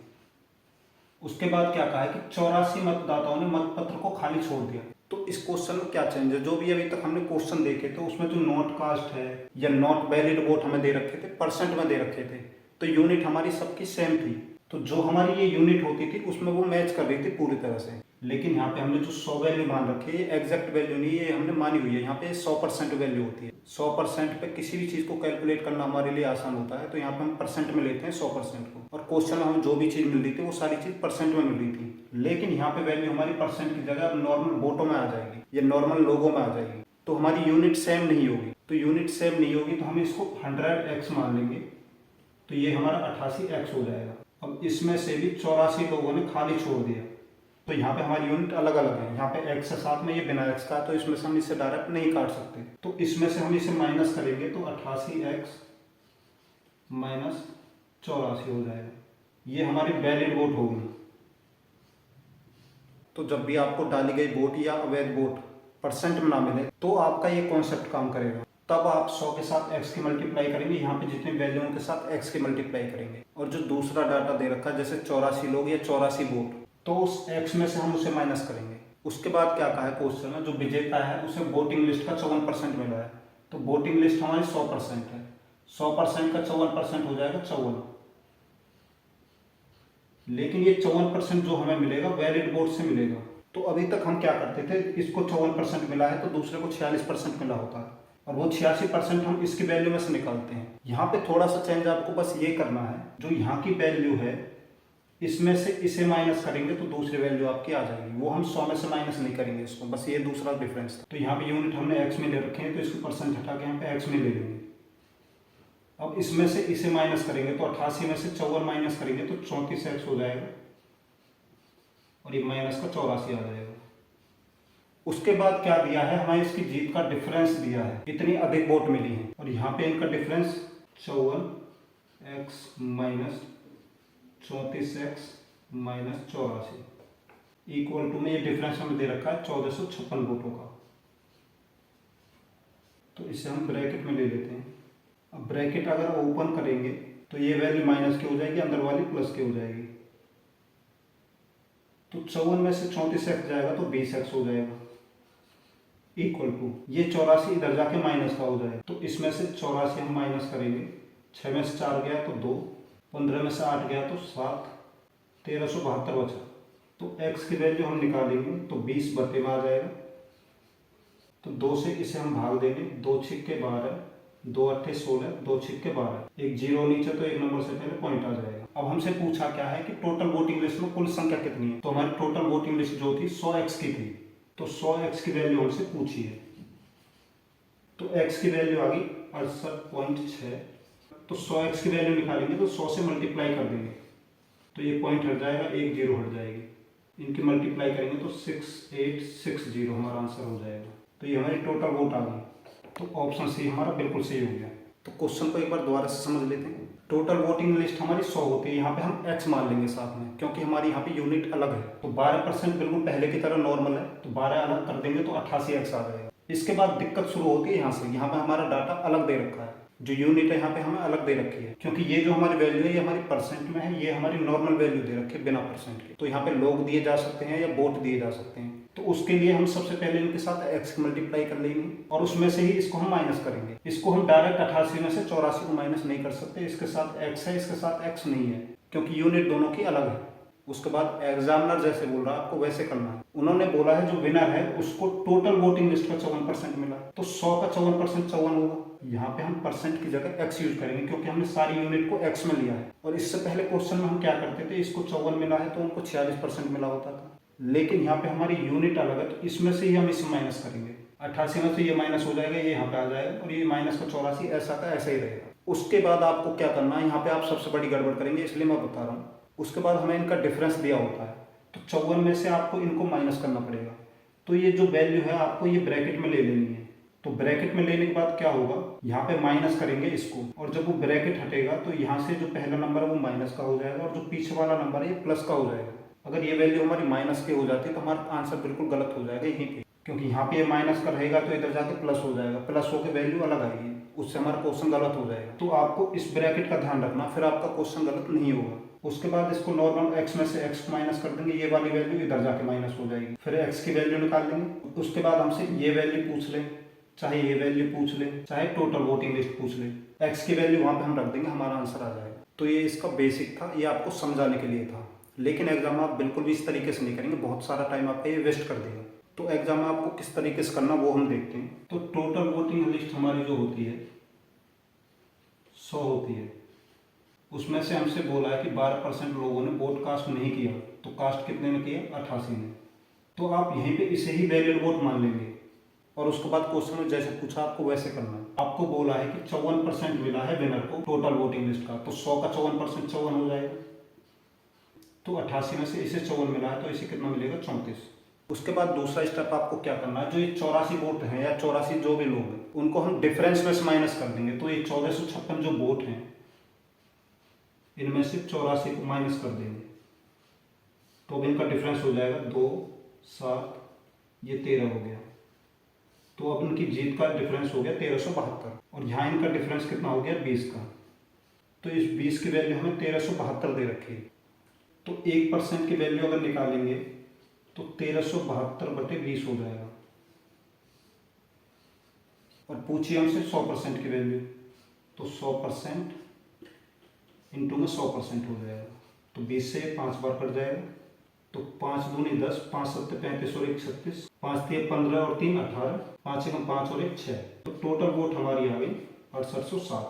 उसके बाद क्या कहा है कि 84 मतदाताओं ने मतपत्र को खाली छोड़ दिया। तो इस क्वेश्चन में क्या चेंज है, जो भी अभी तक हमने क्वेश्चन देखे थे उसमें जो नॉट कास्ट है या नॉट वैलिड वोट हमें दे रखे थे, परसेंट में दे रखे थे, तो यूनिट हमारी सबकी सेम थी। तो जो हमारी ये यूनिट होती थी उसमें वो मैच कर रही थी पूरी तरह से। लेकिन यहाँ पे हमने जो 100 वैल्यू मान रखी है, एग्जैक्ट वैल्यू नहीं, ये हमने मानी हुई है। यहाँ पे 100% वैल्यू होती है। 100% पे किसी भी चीज़ को कैलकुलेट करना हमारे लिए आसान होता है, तो यहाँ पे हम परसेंट में लेते हैं 100% को। और क्वेश्चन में हमें जो भी चीज़ मिल रही थी वो सारी चीज़ परसेंट में मिल रही थी, लेकिन यहाँ पे वैल्यू हमारी परसेंट की जगह अब नॉर्मल वोटों में आ जाएगी या नॉर्मल लोगों में आ जाएगी। तो हमारी यूनिट सेम नहीं होगी। तो यूनिट सेम नहीं होगी तो हम इसको 100x मान लेंगे, तो ये हमारा 88x हो जाएगा। अब इसमें से भी 84 लोगों ने खाली छोड़ दिया, तो यहाँ पे हमारी यूनिट अलग अलग है। यहाँ पे x है साथ में, ये बिना x का, तो इसमें से हम इसे डायरेक्ट नहीं काट सकते। तो इसमें से हम इसे माइनस करेंगे तो 88x माइनस 84 हो जाएगा। ये हमारी वैलिड वोट होगी। तो जब भी आपको डाली गई वोट या अवैध वोट परसेंट में ना मिले तो आपका ये कॉन्सेप्ट काम करेगा। तब आप 100 के साथ x की मल्टीप्लाई करेंगे, यहाँ पे जितने वैल्यू के साथ x की मल्टीप्लाई करेंगे, और जो दूसरा डाटा दे रखा है जैसे 84 लोग या 84 वोट, तो उस x में से हम उसे माइनस करेंगे। उसके बाद क्या कहा है क्वेश्चन में, जो विजेता है उसे वोटिंग लिस्ट का 54% मिला है, तो वोटिंग लिस्ट हमारी 100% है, 100% का 54% हो जाएगा 54। लेकिन ये 54% जो हमें मिलेगा वैलिड वोट से मिलेगा। तो अभी तक हम क्या करते थे, इसको 54% मिला है तो दूसरे को 46% मिला होता है, और वो 86% हम इसकी वैल्यू में से निकालते हैं। यहाँ पे थोड़ा सा चेंज आपको बस ये करना है, जो यहाँ की वैल्यू है इसमें से इसे माइनस करेंगे तो दूसरी वैल्यू आपकी आ जाएगी। वो हम 100 में से माइनस नहीं करेंगे इसको, बस ये दूसरा डिफरेंस था। तो यहाँ पे यूनिट हमने x में ले रखे हैं तो इसको परसेंट हटा के यहाँ पे x में ले लेंगे। अब इसमें से इसे माइनस करेंगे तो 88 में से 54 माइनस करेंगे तो 34x हो जाएगा, और ये माइनस का 84 आ जाएगा। उसके बाद क्या दिया है, हमें इसकी जीत का डिफरेंस दिया है, इतनी अधिक वोट मिली है, और यहाँ पे इनका difference 54x minus 34x minus 84 equal to में, ये डिफरेंस हमें दे रखा है 1456 वोटों का। तो इसे हम ब्रैकेट में ले लेते हैं। अब ब्रैकेट अगर ओपन करेंगे तो ये वैल्यू माइनस की हो जाएगी, अंदर वाली प्लस की हो जाएगी। तो 54 में से 34x जाएगा तो 20x हो जाएगा, इक्वल टू ये 84 इधर जाके माइनस का हो जाएगा। तो इसमें से 84 हम माइनस करेंगे, 6 में से 4 गया तो 2, 15 में से 8 गया तो 7, 1372 बचा। तो x की वैल्यू हम निकालेंगे तो 20 बटे में आ जाएगा। तो 2 से इसे हम भाग देंगे, 2 छिक्के 12, 2 अट्ठे 16, 2 छिक्के 12, एक जीरो नीचे तो एक नंबर से पहले पॉइंट आ जाएगा। अब हमसे पूछा क्या है कि टोटल वोटिंग लिस्ट में कुल संख्या कितनी है। तो हमारी टोटल वोटिंग लिस्ट जो थी 100x की थी, तो 100x की वैल्यू हमसे पूछी है। तो x की वैल्यू आ गई 68.6। तो 100x की वैल्यू निकालेंगे तो 100 से मल्टीप्लाई कर देंगे, तो ये पॉइंट हट जाएगा, एक जीरो हट जाएगी, इनकी मल्टीप्लाई करेंगे तो 6860 हमारा आंसर हो जाएगा। तो ये हमारी टोटल वोट आ गई। तो ऑप्शन सी हमारा बिल्कुल सही हो गया। तो क्वेश्चन को एक बार दोबारा से समझ लेते हैं। टोटल वोटिंग लिस्ट हमारी 100 होती है, यहाँ पे हम x मान लेंगे साथ में, क्योंकि हमारी यहाँ पे यूनिट अलग है। तो 12% बिल्कुल पहले की तरह नॉर्मल है, तो 12 अलग कर देंगे तो 88x आ जाएगा। इसके बाद दिक्कत शुरू होती है यहाँ से, यहाँ पे हमारा डाटा अलग दे रखा है, जो यूनिट है यहाँ पे हमें अलग दे रखी है, क्योंकि ये जो हमारी वैल्यू है ये हमारी परसेंट में है, ये हमारी नॉर्मल वैल्यू दे रखी है बिना परसेंट के। तो यहाँ पे लोग दिए जा सकते हैं या वोट दिए जा सकते हैं। तो उसके लिए हम सबसे पहले इनके साथ x की मल्टीप्लाई कर लेंगे और उसमें से ही इसको हम माइनस करेंगे। इसको हम डायरेक्ट 88 में से 84 को माइनस नहीं कर सकते, इसके साथ x है, इसके साथ x नहीं है, क्योंकि यूनिट दोनों की अलग है। उसके बाद एग्जामिनर जैसे बोल रहा है आपको वैसे करना है। उन्होंने बोला है जो विनर है उसको टोटल वोटिंग लिस्ट का 54% मिला, तो 100 का 54% 54 होगा। यहाँ पे हम परसेंट की जगह x यूज करेंगे, क्योंकि हमने सारी यूनिट को x में लिया है। और इससे पहले क्वेश्चन में हम क्या करते थे, इसको 54 मिला है तो उनको 46% मिला होता था, लेकिन यहाँ पे हमारी यूनिट अलग है, तो इसमें से ही हम इसे माइनस करेंगे। 88 में से ये माइनस हो जाएगा, ये यहाँ पे आ जाएगा, और ये माइनस का 84 ऐसा का ऐसा ही रहेगा। उसके बाद आपको क्या करना है, यहाँ पे आप सबसे बड़ी गड़बड़ करेंगे, इसलिए मैं बता रहा हूँ। उसके बाद हमें इनका डिफरेंस दिया होता है, तो 54 में से आपको इनको माइनस करना पड़ेगा। तो ये जो वैल्यू है आपको ये ब्रैकेट में ले लेनी है। तो ब्रैकेट में लेने के बाद क्या होगा, यहाँ पे माइनस करेंगे इसको, और जब वो ब्रैकेट हटेगा तो यहाँ से जो पहला नंबर है वो माइनस का हो जाएगा, और जो पीछे वाला नंबर है ये प्लस का हो जाएगा। अगर ये वैल्यू हमारी माइनस की हो जाती है तो हमारा आंसर बिल्कुल गलत हो जाएगा यहीं पे, क्योंकि यहाँ पे ये माइनस का रहेगा तो इधर जाके प्लस हो जाएगा, प्लस होकर वैल्यू अलग आएगी, उससे हमारा क्वेश्चन गलत हो जाएगा। तो आपको इस ब्रैकेट का ध्यान रखना, फिर आपका क्वेश्चन गलत नहीं होगा। उसके बाद इसको नॉर्मल x में से x को माइनस कर देंगे, ये वाली वैल्यू इधर जाके माइनस हो जाएगी, फिर x की वैल्यू निकाल देंगे। उसके बाद हमसे ये वैल्यू पूछ ले, चाहे ये वैल्यू पूछ ले, चाहे टोटल वोटिंग लिस्ट पूछ ले, x की वैल्यू वहां पे हम रख देंगे, हमारा आंसर आ जाएगा। तो ये इसका बेसिक था, ये आपको समझाने के लिए था, लेकिन एग्जाम आप बिल्कुल भी इस तरीके से नहीं करेंगे, बहुत सारा टाइम आपका ये वेस्ट कर देगा। तो एग्जाम में आपको किस तरीके से करना वो हम देखते हैं। तो टोटल वोटिंग लिस्ट हमारी जो होती है 100 होती है, उसमें से हमसे बोला है कि 12% लोगों ने वोट कास्ट नहीं किया, तो कास्ट कितने ने किया, 88 ने। तो आप यहीं पे इसे ही वैलिड वोट मान लेंगे, और उसके बाद क्वेश्चन में जैसे पूछा आपको वैसे करना है। आपको बोला है कि 54% मिला है विनर को टोटल वोटिंग लिस्ट का, तो 100 का 54% 54 हो जाएगा। तो 88 में से इसे 54 मिला है, तो इसे कितना मिलेगा, 34। उसके बाद दूसरा स्टेप आपको क्या करना है, जो ये 84 वोट हैं या 84 जो भी लोग हैं उनको हम डिफरेंस में से माइनस कर देंगे। तो ये 1456 जो वोट हैं इनमें से 84 को माइनस कर देंगे, तो अब इनका डिफरेंस हो जाएगा 2, 7, ये 13 हो गया। तो अब इनकी जीत का डिफरेंस हो गया 1372, और यहाँ इनका डिफरेंस कितना हो गया, 20 का। तो इस 20 की वैल्यू हमें 1372 दे रखी है। तो 1% की वैल्यू अगर निकालेंगे तो 1372/20 हो जाएगा, और पूछिए हमसे 100% की वैल्यू, तो 100% इंटू में 100% हो जाएगा। तो 20 से 5 बार कट जाएगा, तो 5 दूनी 10, 5 सत्ते 35 और 1 36, 5 दिए 15 और 3 18, 5 एकम 5 और 1 6। तो टोटल वोट हमारी आ गई 6860।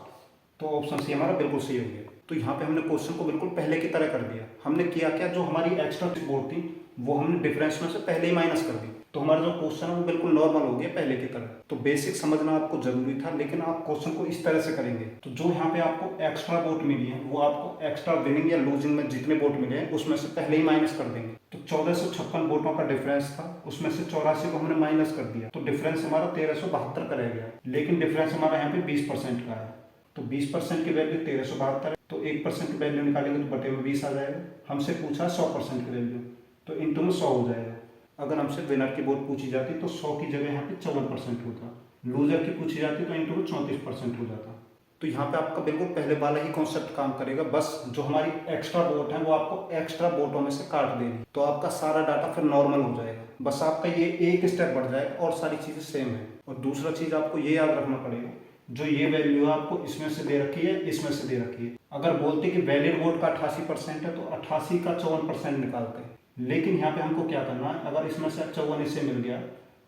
तो ऑप्शन सी हमारा बिल्कुल सही हो गया। तो यहाँ पे हमने क्वेश्चन को बिल्कुल पहले की तरह कर दिया। हमने किया क्या, जो हमारी एक्स्ट्रा वोट थी वो हमने डिफरेंस में से पहले ही माइनस कर दी, तो हमारा जो क्वेश्चन है वो बिल्कुल नॉर्मल हो गया पहले की तरह। तो बेसिक समझना आपको जरूरी था, लेकिन आप क्वेश्चन को इस तरह से करेंगे तो जो यहाँ पे आपको एक्स्ट्रा वोट मिली है वो आपको एक्स्ट्रा विनिंग या लूजिंग में जितने वोट मिले हैं उसमें से पहले ही माइनस कर देंगे। तो 1456 वोटों का डिफरेंस था, उसमें से 84 को हमने माइनस कर दिया, तो डिफरेंस हमारा 1372 का रह गया। लेकिन डिफरेंस हमारा यहाँ पे 20% का है, तो 20% की वैल्यू 1372 है, तो 1% की वैल्यू निकालेंगे तो बटे में 20 आ जाएगा। हमसे पूछा 100% की वैल्यू, तो इंटू में 100 हो जाएगा। अगर हमसे विनर की वोट पूछी जाती तो 100 की जगह यहाँ पे 54% होता, लूजर की पूछी जाती तो इंटू में 34% हो जाता। तो यहाँ पे आपका बिल्कुल पहले वाला ही कॉन्सेप्ट काम करेगा, बस जो हमारी एक्स्ट्रा वोट है वो आपको एक्स्ट्रा वोटों में से काट देनी, तो आपका सारा डाटा फिर नॉर्मल हो जाएगा। बस आपका ये एक स्टेप बढ़ जाएगा और सारी चीज़ें सेम है। और दूसरा चीज़ आपको ये याद रखना पड़ेगा, जो ये वैल्यू है आपको इसमें से दे रखी है, इसमें से दे रखी है। अगर बोलते कि वैलिड वोट का 88% है तो 88 का 54% निकालते हैं, लेकिन यहाँ पे हमको क्या करना है, अगर इसमें से 54 इसे मिल गया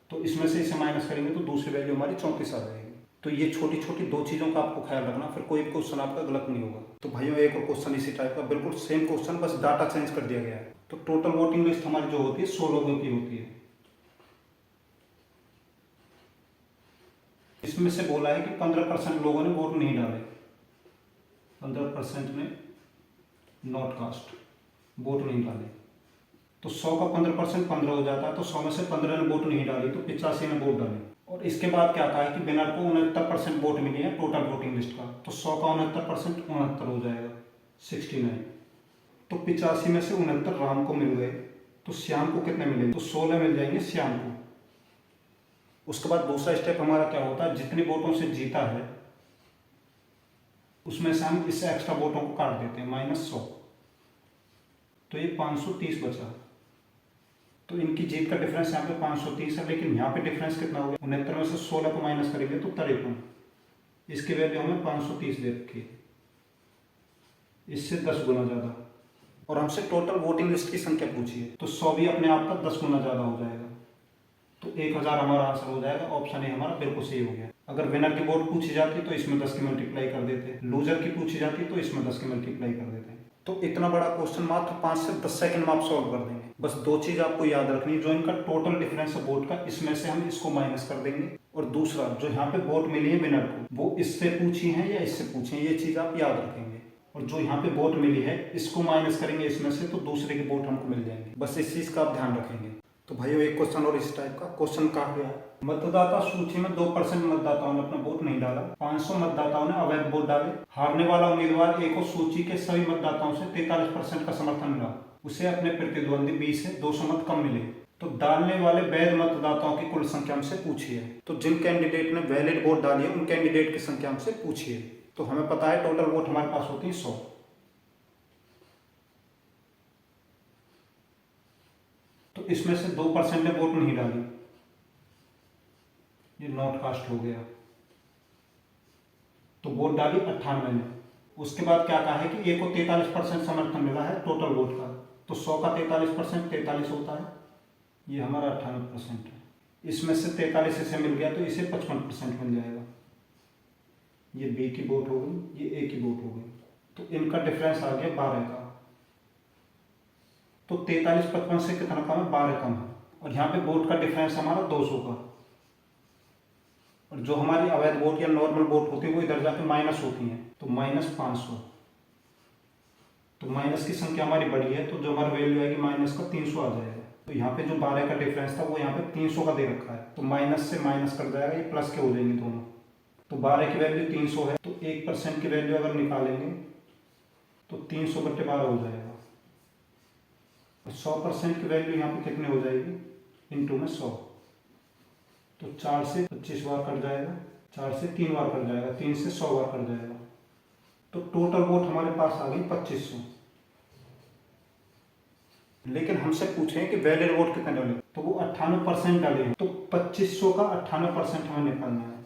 तो इसमें से इसे माइनस करेंगे तो दूसरी वैल्यू हमारी 34 आ जाएगी। तो ये छोटी छोटी दो चीज़ों का आपको ख्याल रखना, फिर कोई भी क्वेश्चन आपका गलत नहीं होगा। तो भाइयों एक और क्वेश्चन इसी टाइप का, बिल्कुल सेम क्वेश्चन, बस डाटा चेंज कर दिया गया है। तो टोटल वोटिंग लिस्ट हमारी जो होती है 100 लोगों की होती है। इसमें से बोला है कि 15% लोगों ने वोट नहीं डाले, 15% ने नॉट कास्ट, वोट नहीं डाले। तो 100 का 15% 15 हो जाता है, तो 100 में से 15 ने वोट नहीं डाली, तो 85 ने वोट डाले। और इसके बाद क्या कहा है कि विनर को 69% वोट मिली है टोटल वोटिंग लिस्ट का, तो 100 का 69% 69 हो जाएगा, 69। तो 85 में से 69 राम को मिल गए, तो श्याम को कितने मिलेंगे? तो 16 मिल जाएंगे श्याम को। उसके बाद दूसरा स्टेप हमारा क्या होता है, जितने वोटों से जीता है उसमें से हम इससे एक्स्ट्रा वोटों को काट देते हैं, -100, तो ये 530 बचा। तो इनकी जीत का डिफरेंस यहाँ पे 530 है, लेकिन यहाँ पे डिफरेंस कितना हो गया, 69 में से 16 को माइनस करेंगे तो 53, इसकी वैल्यू हमें 530 दे रखी है, इससे 10 गुना ज़्यादा। और हमसे टोटल वोटिंग लिस्ट की संख्या पूछी है, तो 100 भी अपने आप का 10 गुना ज़्यादा हो जाएगा, तो 1000 हमारा आंसर हो जाएगा। ऑप्शन ए हमारा बिल्कुल सही हो गया। अगर विनर की वोट पूछी जाती तो इसमें 10 की मल्टीप्लाई कर देते, लूजर की पूछी जाती तो इसमें 10 की मल्टीप्लाई कर देते। तो इतना बड़ा क्वेश्चन मात्र 5 से 10 सेकंड में आप सॉल्व कर देंगे। बस दो चीज आपको याद रखनी है, जो इनका टोटल डिफरेंस है वोट का, इसमें से हम इसको माइनस कर देंगे, और दूसरा जो यहाँ पे वोट मिली है विनर को, वो इससे पूछी है या इससे पूछी है, ये चीज आप याद रखेंगे। और जो यहाँ पे वोट मिली है इसको माइनस करेंगे इसमें से, तो दूसरे के वोट हमको मिल जाएंगे। बस इस चीज का आप ध्यान रखेंगे। तो भाइयों एक क्वेश्चन और इस टाइप का क्वेश्चन कहा गया है, मतदाता सूची में 2% मतदाताओं ने अपना वोट नहीं डाला, 500 मतदाताओं ने अवैध वोट डाले। हारने वाला उम्मीदवार ए को सूची के सभी मतदाताओं से 43% का समर्थन मिला, उसे अपने प्रतिद्वंदी बी से 200 मत कम मिले। तो डालने वाले वैध मतदाताओं की कुल संख्या हमसे पूछी है। तो जिन कैंडिडेट ने वैलिड वोट डाली है उन कैंडिडेट की संख्या हमसे पूछी है। तो हमें पता है टोटल वोट हमारे पास होती है 100। तो इसमें से 2% ने वोट नहीं डाली, ये नॉट कास्ट हो गया। तो वोट डाली 98 ने। उसके बाद क्या कहा है कि ए को 43% समर्थन मिला है टोटल वोट का, तो 100 का 43% 43 होता है, ये हमारा 98% है। इसमें से 43 इसे मिल गया तो इसे 55% मिल जाएगा। ये बी की वोट हो गई, ये ए की वोट हो गई, तो इनका डिफरेंस आ गया 12 का। तो 43 55 से कितना कम है, 12 कम है। और यहाँ पे वोट का डिफरेंस हमारा 200 का, और जो हमारी अवैध वोट या नॉर्मल वोट होती है वो इधर जाके माइनस होती हैं, तो -500। तो माइनस की संख्या हमारी बड़ी है, तो जो हमारी वैल्यू आएगी माइनस का 300 आ जाएगा। तो यहाँ पे जो 12 का डिफरेंस था वो यहाँ पे 300 का दे रखा है, तो माइनस से माइनस कर जाएगा, ये प्लस के हो जाएंगे दोनों। तो 12 की वैल्यू 300 है, तो 1% की वैल्यू अगर निकालेंगे तो 300/12 हो जाएगा। 100% की वैल्यू यहाँ पे कितनी हो जाएगी, इंटू में 100, तो 4 से 25 बार कट जाएगा, 4 से 3 बार कट जाएगा, 3 से 100 बार कट जाएगा। तो टोटल वोट हमारे पास आ गई 2500। लेकिन हमसे पूछे कि वैलिड वोट कितने डाले, तो वो 98% डाले हैं, तो 2500 का 98% हमें निकालना है।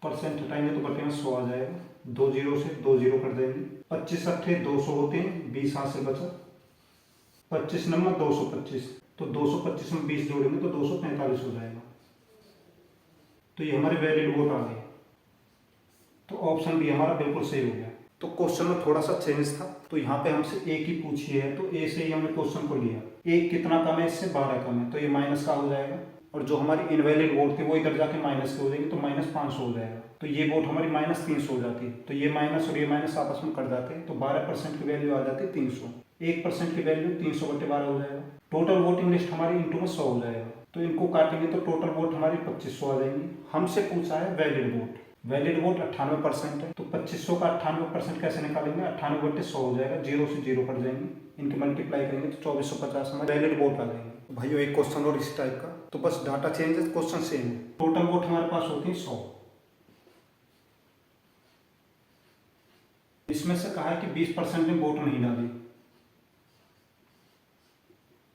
परसेंट हटाएंगे तो बटे में 100 आ जाएगा, 2 जीरो से 2 जीरो कर देंगे, 25 अट्ठे 200 होते हैं, 20 हाथ से बचा, 25 नंबर 225, तो 225 में 20 जोड़ेंगे तो 245 हो जाएगा। तो ये हमारे वैलिड वोट आ गए। तो ऑप्शन बी हमारा बिल्कुल सही हो गया। तो क्वेश्चन में थोड़ा सा चेंज था, तो यहाँ पे हमसे ए की पूछी है, तो ए से ही हमने क्वेश्चन को लिया। ए कितना कम है, इससे 12 कम है, तो ये माइनस का हो जाएगा, और जो हमारी इनवैलिड वोट थी वो इधर जाके माइनस के हो जाएंगे, तो -500 हो जाएगा। तो ये वोट हमारी -300 हो जाती है, तो ये माइनस और ये माइनस आपस में कट जाते हैं, तो 12% की वैल्यू आ जाती है 300। 1% की वैल्यू 300/12 हो जाएगा। टोटल वोटिंग लिस्ट हमारी इंटू में 100 हो जाएगा, तो इनको काटेंगे तो टोटल वोट हमारी 2500 आ जाएंगी। हमसे पूछा है वैलिड वोट, वैलिड वोट 98% है, तो 2500 का 98% कैसे निकालेंगे, 98/100 हो जाएगा, 0 से 0 कट जाएंगे, इनकी मल्टीप्लाई करेंगे तो 2450 हमारे वैलिड वोट आ जाएंगे। तो भाइयों एक क्वेश्चन और इस टाइप का, तो बस डाटा चेंज है, क्वेश्चन सेम है। टोटल वोट हमारे पास होती है 100। इसमें से कहा है कि 20% ने वोट नहीं डाली,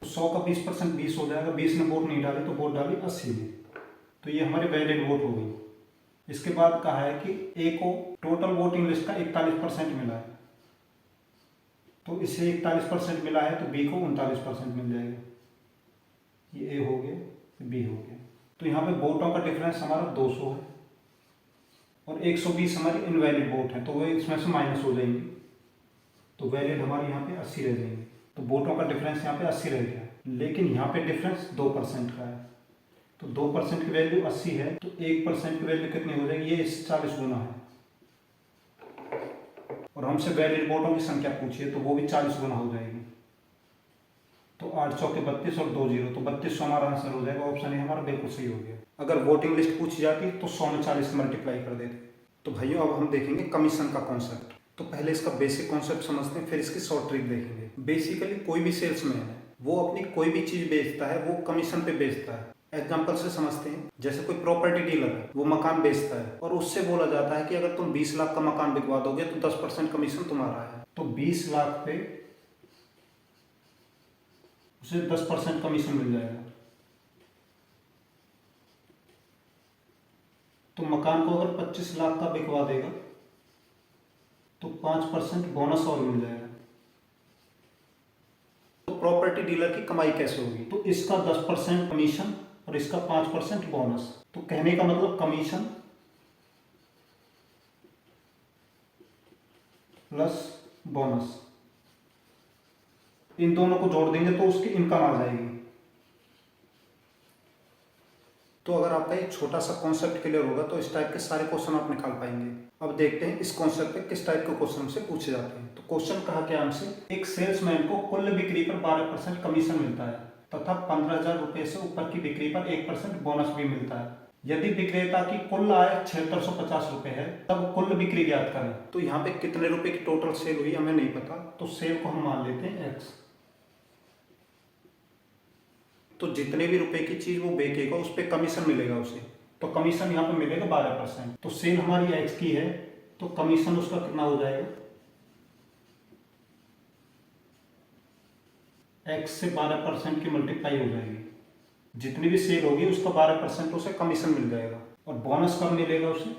100 का 20% 20 हो जाएगा, 20 ने वोट नहीं डाली तो वोट डाली 80 ने, तो ये हमारी वैलिड वोट हो गई। इसके बाद कहा है कि ए को टोटल वोटिंग लिस्ट का 41% मिला है, तो इसे 41% मिला है, तो बी को 39% मिल जाएगा। ये ए हो गया, बी हो गया। तो यहाँ पे वोटों का डिफरेंस हमारा 200 है, और 120 हमारी इनवैलिड वोट है, तो वो इसमें से माइनस हो जाएंगी, तो वैलिड हमारे यहाँ पे 80 रह जाएंगे। तो वोटों का डिफरेंस यहाँ पे 80 रह गया, लेकिन यहाँ पे डिफरेंस 2% का है। तो 2% की वैल्यू 80 है, तो 1% की वैल्यू कितनी हो जाएगी, ये 40 गुना है। और हमसे वैलिड वोटों की संख्या पूछी है, तो वो भी 40 गुना हो जाएगी। तो 8 चौके 32 और 2 जीरो, तो 3200 हमारा आंसर हो जाएगा। ऑप्शन ए हमारा बिल्कुल सही हो गया। अगर वोटिंग लिस्ट पूछी जाती तो 100 में 40 मल्टीप्लाई कर देते। तो भाइयों अब हम देखेंगे कमीशन का कॉन्सेप्ट। तो पहले इसका बेसिक कॉन्सेप्ट समझते हैं, फिर इसकी शॉर्ट ट्रिक देखेंगे। बेसिकली कोई भी सेल्समैन है, वो अपनी कोई भी चीज बेचता है, वो कमीशन पे बेचता है। एग्जाम्पल से समझते हैं, जैसे कोई प्रॉपर्टी डीलर है, वो मकान बेचता है और उससे बोला जाता है कि अगर तुम 20 लाख का मकान बिकवा दोगे तो 10% कमीशन तुम्हारा है। तो 20 लाख पे उसे 10% कमीशन मिल जाएगा। तो मकान को अगर 25 लाख का बिकवा देगा तो 5% बोनस और मिल जाएगा। तो प्रॉपर्टी डीलर की कमाई कैसे होगी, तो इसका 10% कमीशन और इसका 5% बोनस। तो कहने का मतलब कमीशन प्लस बोनस, इन दोनों को जोड़ देंगे तो उसकी इनकम आ जाएगी। तो अगर आपका ये छोटा सा कॉन्सेप्ट क्लियर होगा तो इस टाइप के सारे क्वेश्चन आप निकाल पाएंगे। अब देखते हैं इस कॉन्सेप्ट पे किस टाइप के क्वेश्चन से पूछे जाते हैं। तो क्वेश्चन कहा क्या हमसे, एक सेल्समैन को कुल बिक्री पर 12% कमीशन मिलता है तथा 15,000 रुपए से ऊपर की बिक्री पर 1% बोनस भी मिलता है। यदि विक्रेता की कुल आय 7650 रुपए है तब कुल बिक्री ज्ञात करें। तो यहाँ पे कितने रुपए की टोटल सेल हुई हमें नहीं पता, तो सेल को हम मान लेते हैं एक्स। तो जितने भी रुपए की चीज वो बेचेगा उस पर कमीशन मिलेगा उसे, तो कमीशन यहाँ पे मिलेगा 12%। तो सेल हमारी एक्स की है, तो कमीशन उसका कितना हो जाएगा, एक्स से 12% की मल्टीप्लाई हो जाएगी। जितनी भी सेल होगी उसका 12% उसे कमीशन मिल जाएगा। और बोनस कब मिलेगा उसे,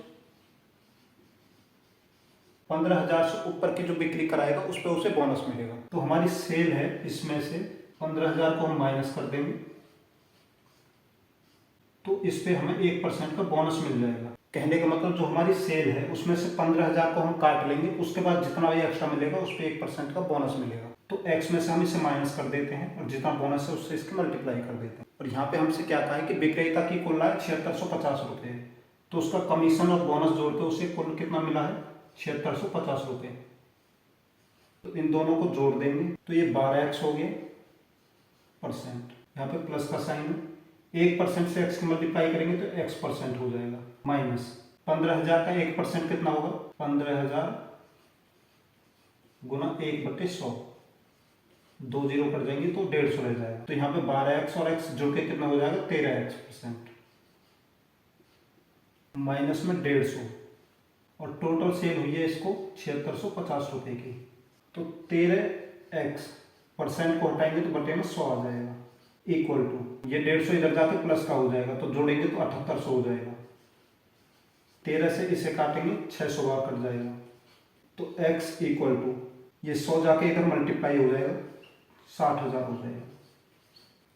15,000 से ऊपर की जो बिक्री कराएगा उस पर उसे बोनस मिलेगा। तो हमारी सेल है, इसमें से 15,000 को हम माइनस कर देंगे तो इस पे हमें 1% का बोनस मिल जाएगा। कहने का मतलब जो हमारी सेल है उसमें से 15,000 को हम काट लेंगे, उसके बाद जितना भी एक्स्ट्रा मिलेगा उस पर 1% का बोनस मिलेगा। तो x में से हम इसे माइनस कर देते हैं और जितना बोनस है उससे इसके मल्टीप्लाई कर देते हैं। और यहाँ पे हमसे क्या कहा है कि विक्रेता की कुल आय 7650 रुपये है, तो उसका कमीशन और बोनस जोड़ के उसे कुल कितना मिला है, 7650 रुपये। तो इन दोनों को जोड़ देंगे तो ये 12x हो गया परसेंट, यहाँ पे प्लस का साइन है। 1% से x की मल्टीप्लाई करेंगे तो x% हो जाएगा, माइनस 15,000 का 1% कितना होगा, 15,000 गुना 1/100, 2 जीरो कट जाएंगे तो 150 रह जाएगा। तो यहाँ पे 12x और x जुड़ के कितना हो जाएगा, 13x%, माइनस में 150। और टोटल सेल हुई है इसको 7650 रुपये की। तो 13x% को हटाएंगे तो बटे में 100 आ जाएगा, इक्वल टू ये 150 इधर जाके प्लस का हो जाएगा तो जोड़ेंगे तो 7800 हो जाएगा। 13 से इसे काटेंगे 600 बार कट जाएगा, तो x इक्वल टू ये 100 जाके इधर मल्टीप्लाई हो जाएगा 60,000 हो जाएगा।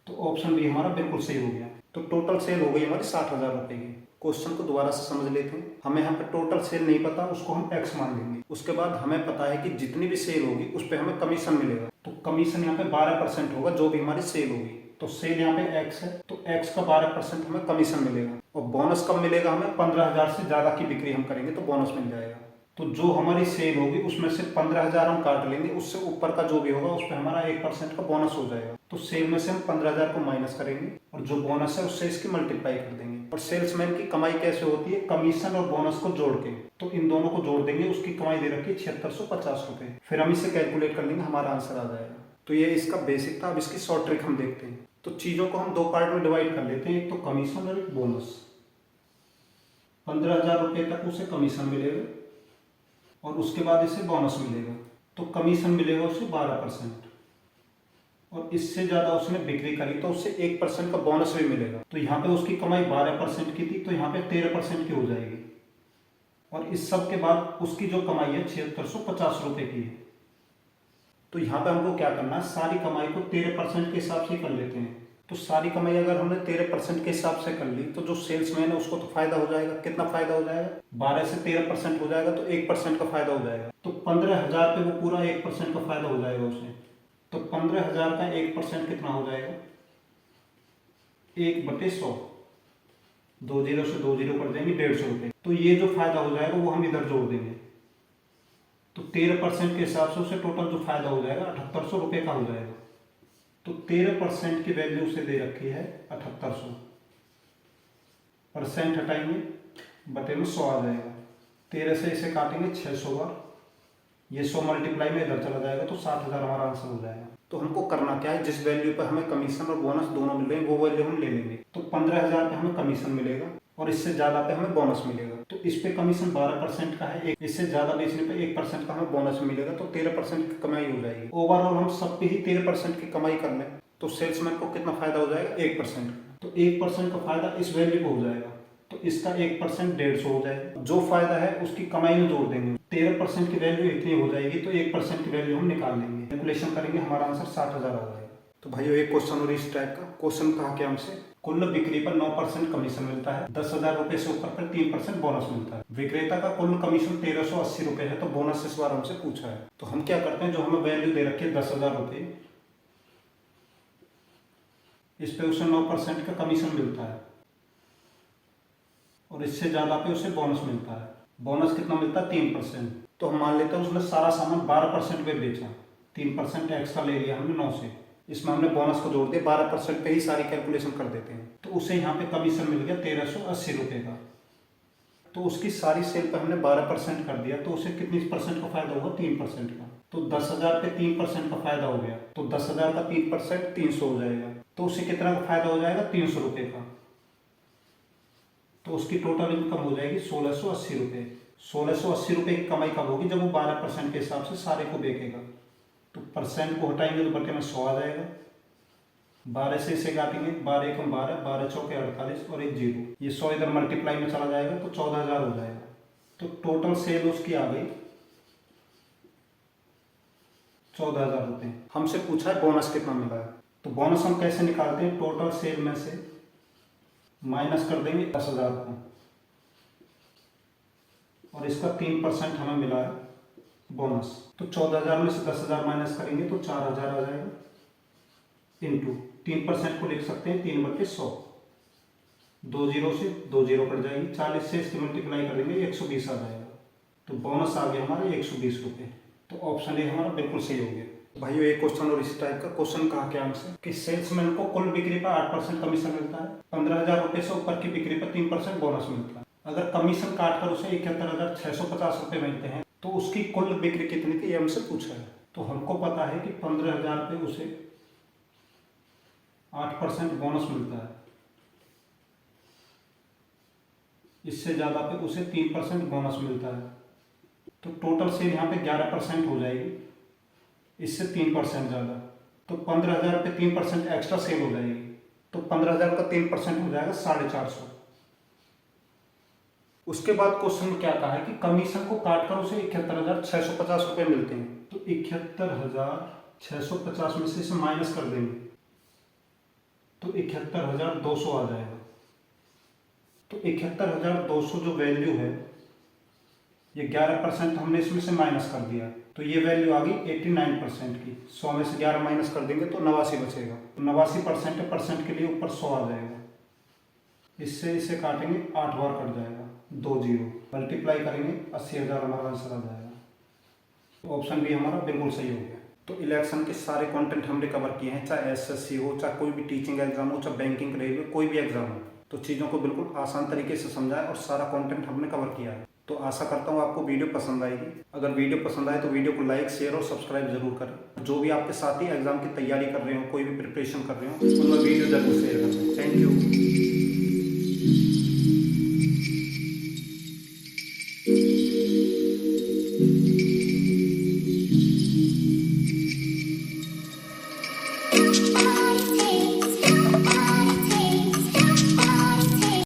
तो ऑप्शन बी हमारा बिल्कुल सही हो गया। तो टोटल सेल हो गई हमारी 60,000 रुपये की। क्वेश्चन को दोबारा से समझ लेते हैं। हमें यहाँ पे टोटल सेल नहीं पता, उसको हम x मान लेंगे। उसके बाद हमें पता है कि जितनी भी सेल होगी उस पर हमें कमीशन मिलेगा, तो कमीशन यहाँ पे 12% होगा जो भी हमारी सेल होगी। तो सेल यहाँ पे x है, तो x का 12% हमें कमीशन मिलेगा। और बोनस कब मिलेगा हमें, 15,000 से ज़्यादा की बिक्री हम करेंगे तो बोनस मिल जाएगा। तो जो हमारी सेल होगी उसमें से 15,000 हम काट लेंगे, उससे ऊपर का जो भी होगा उस पर हमारा 1% का बोनस हो जाएगा। तो सेल में से हम 15,000 को माइनस करेंगे और जो बोनस है उससे इसकी मल्टीप्लाई कर देंगे। और सेल्समैन की कमाई कैसे होती है, कमीशन और बोनस को जोड़ के। तो इन दोनों को जोड़ देंगे, उसकी कमाई दे रखी है 7650 रुपये। फिर हम इसे कैलकुलेट कर लेंगे, हमारा आंसर आ जाएगा। तो ये इसका बेसिक था। अब इसकी शॉर्ट ट्रिक हम देखते हैं। तो चीज़ों को हम 2 पार्ट में डिवाइड कर लेते हैं, एक तो कमीशन और एक बोनस। 15,000 रुपये तक उसे कमीशन मिलेगा और उसके बाद इसे बोनस मिलेगा। तो कमीशन मिलेगा उसे 12% और इससे ज़्यादा उसने बिक्री करी तो उससे 1% का बोनस भी मिलेगा। तो यहाँ पे उसकी कमाई 12% की थी, तो यहाँ पे 13% की हो जाएगी। और इस सब के बाद उसकी जो कमाई है 7650 रुपये की है। तो यहाँ पे हमको क्या करना है, सारी कमाई को 13% के हिसाब से कर लेते हैं। तो सारी कमाई अगर हमने 13% के हिसाब से कर ली तो जो सेल्समैन है उसको तो फायदा हो जाएगा। कितना फायदा हो जाएगा? 12 से 13% हो जाएगा तो 1% का फायदा हो जाएगा। तो 15,000 पे वो पूरा 1% का फायदा हो जाएगा उसे। तो 15,000 का 1% कितना हो जाएगा? 1/100। 2 जीरो से 2 जीरो कट जाएंगे, 150 रुपये। तो ये जो फायदा हो जाएगा वो हम इधर जोड़ देंगे। तो 13% के हिसाब से उसे टोटल जो फायदा हो जाएगा 7800 रुपये का हो जाएगा। तो 13% की वैल्यू उसे दे रखी है 7800। परसेंट हटाएंगे, बटे में 100 आ जाएगा। 13 से इसे काटेंगे 600 बार, ये 100 मल्टीप्लाई में इधर चला जाएगा तो 60,000 हमारा आंसर हो जाएगा। तो हमको करना क्या है, जिस वैल्यू पर हमें कमीशन और बोनस दोनों मिल रहे हैं वो वैल्यू हम ले लेंगे। तो 15,000 पे हमें कमीशन मिलेगा और इससे ज़्यादा पे हमें बोनस मिलेगा। तो इस पे कमीशन 12% का है, इससे ज़्यादा बेचने पे 1% का हमें बोनस मिलेगा। तो 13% की कमाई हो जाएगी। ओवरऑल हम सब पे ही 13% की कमाई कर लें तो सेल्समैन को कितना फायदा हो जाएगा? 1%। तो 1% का फायदा इस वैल्यू को हो जाएगा। तो इसका 1% 150 हो जाएगा। जो फायदा है उसकी कमाई में जोड़ देंगे। 13% की वैल्यू इतनी हो जाएगी तो 1% की वैल्यू हम निकाल लेंगे, कैलकुलेशन करेंगे, हमारा आंसर 60,000 आ जाएगा। तो भाइयों एक क्वेश्चन और इस टाइप का क्वेश्चन कहा कि हमसे कुल बिक्री पर 9% कमीशन मिलता है, 10,000 रुपये से ऊपर पर 3% बोनस मिलता है। विक्रेता का कुल कमीशन 1380 रुपये है, तो बोनस इस बार हमसे पूछा है। तो हम क्या करते हैं, जो हमें वैल्यू दे रखी है 10,000 रुपये, इस पे उसे 9% का कमीशन मिलता है और इससे ज़्यादा पे उसे बोनस मिलता है। बोनस कितना मिलता है? 3%। तो हम मान लेते हैं उसने सारा सामान 12% पे बेचा, 3% एक्स्ट्रा ले लिया हमने 9 से, इसमें हमने बोनस को जोड़ दिया, 12% पे ही सारी कैलकुलेशन कर देते हैं। तो उसे यहाँ पे कमीशन मिल गया 1380 रुपये का। तो उसकी सारी सेल पे हमने 12% कर दिया, तो उसे कितनी परसेंट का फायदा होगा? 3% का। तो 10,000 पे 3% का फायदा हो गया, तो 10,000 का 3% 300 हो जाएगा। तो उसे कितना का फायदा हो जाएगा? 300 रुपये का। तो उसकी टोटल इनकम हो जाएगी 1680 रुपये। 1680 रुपये की कमाई कब होगी? जब वो 12% के हिसाब से सारे को बेचेगा। तो परसेंट को हटाएंगे तो बटे में 100 आ जाएगा। 12 से इसे काटेंगे, 12 एकम 12, 12 चौके 48 और एक जीरो, ये 100 इधर मल्टीप्लाई में चला जाएगा तो 14,000 हो जाएगा। तो टोटल सेल उसकी आ गई 14,000 रुपये। हमसे पूछा है बोनस कितना मिला है। तो बोनस हम कैसे निकालते हैं? टोटल सेल में से माइनस कर देंगे 10,000 को और इसका 3% हमें मिला है बोनस। तो 14,000 में से 10,000 माइनस करेंगे तो 4,000 आ जाएगा, इंटू 3% को लिख सकते हैं 3/100, 2 जीरो से 2 जीरो कट जाएगी, 40 से इसकी मल्टीप्लाई करेंगे 120 आ जाएगा। तो बोनस आ गया हमारे 120 रुपये। तो ऑप्शन ए हमारा बिल्कुल सही हो गया। भाइयों एक क्वेश्चन और इस टाइप का क्वेश्चन कहा क्या हमसे कि सेल्समैन को कुल बिक्री पर 8% कमीशन मिलता है, 15,000 रुपये से ऊपर की बिक्री पर 3% बोनस मिलता है। अगर कमीशन काट कर उसे 71,650 रुपये मिलते हैं तो उसकी कुल बिक्री कितनी थी, ये हमसे पूछा है। तो हमको पता है कि 15,000 पे उसे 8% बोनस मिलता है, इससे ज़्यादा पे उसे 3% बोनस मिलता है। तो टोटल सेल यहाँ पे 11% हो जाएगी, इससे 3% ज़्यादा। तो 15,000 पे 3% एक्स्ट्रा सेल हो जाएगी। तो 15,000 का 3% हो जाएगा 450। उसके बाद क्वेश्चन में क्या कहा है कि कमीशन को काटकर उसे 71,650 रुपये मिलते हैं। तो 71,650 में से इसे माइनस कर देंगे तो 71,200 आ जाएगा। तो 71,200 जो वैल्यू है, ये 11% हमने इसमें से माइनस कर दिया, तो ये वैल्यू आ गई 89% की। 100 में से 11 माइनस कर देंगे तो 89 बचेगा। तो 89% है, परसेंट के लिए ऊपर 100 आ जाएगा। इससे इसे काटेंगे 8 बार कट जाएगा, 2 जीरो, मल्टीप्लाई करेंगे 80,000 हमारा आंसर आ जाएगा। तो ऑप्शन बी हमारा बिल्कुल सही हो गया। तो इलेक्शन के सारे कंटेंट हमने कवर किए हैं, चाहे एसएससी हो, चाहे कोई भी टीचिंग एग्जाम हो, चाहे बैंकिंग रेलवे, कोई भी एग्जाम हो। तो चीज़ों को बिल्कुल आसान तरीके से समझाया और सारा कंटेंट हमने कवर किया है। तो आशा करता हूँ आपको वीडियो पसंद आएगी। अगर वीडियो पसंद आए तो वीडियो को लाइक, शेयर और सब्सक्राइब जरूर करें। जो भी आपके साथी एग्जाम की तैयारी कर रहे हो, कोई भी प्रिपरेशन कर रहे हो, उनमें वीडियो जरूर शेयर करें। Thank you.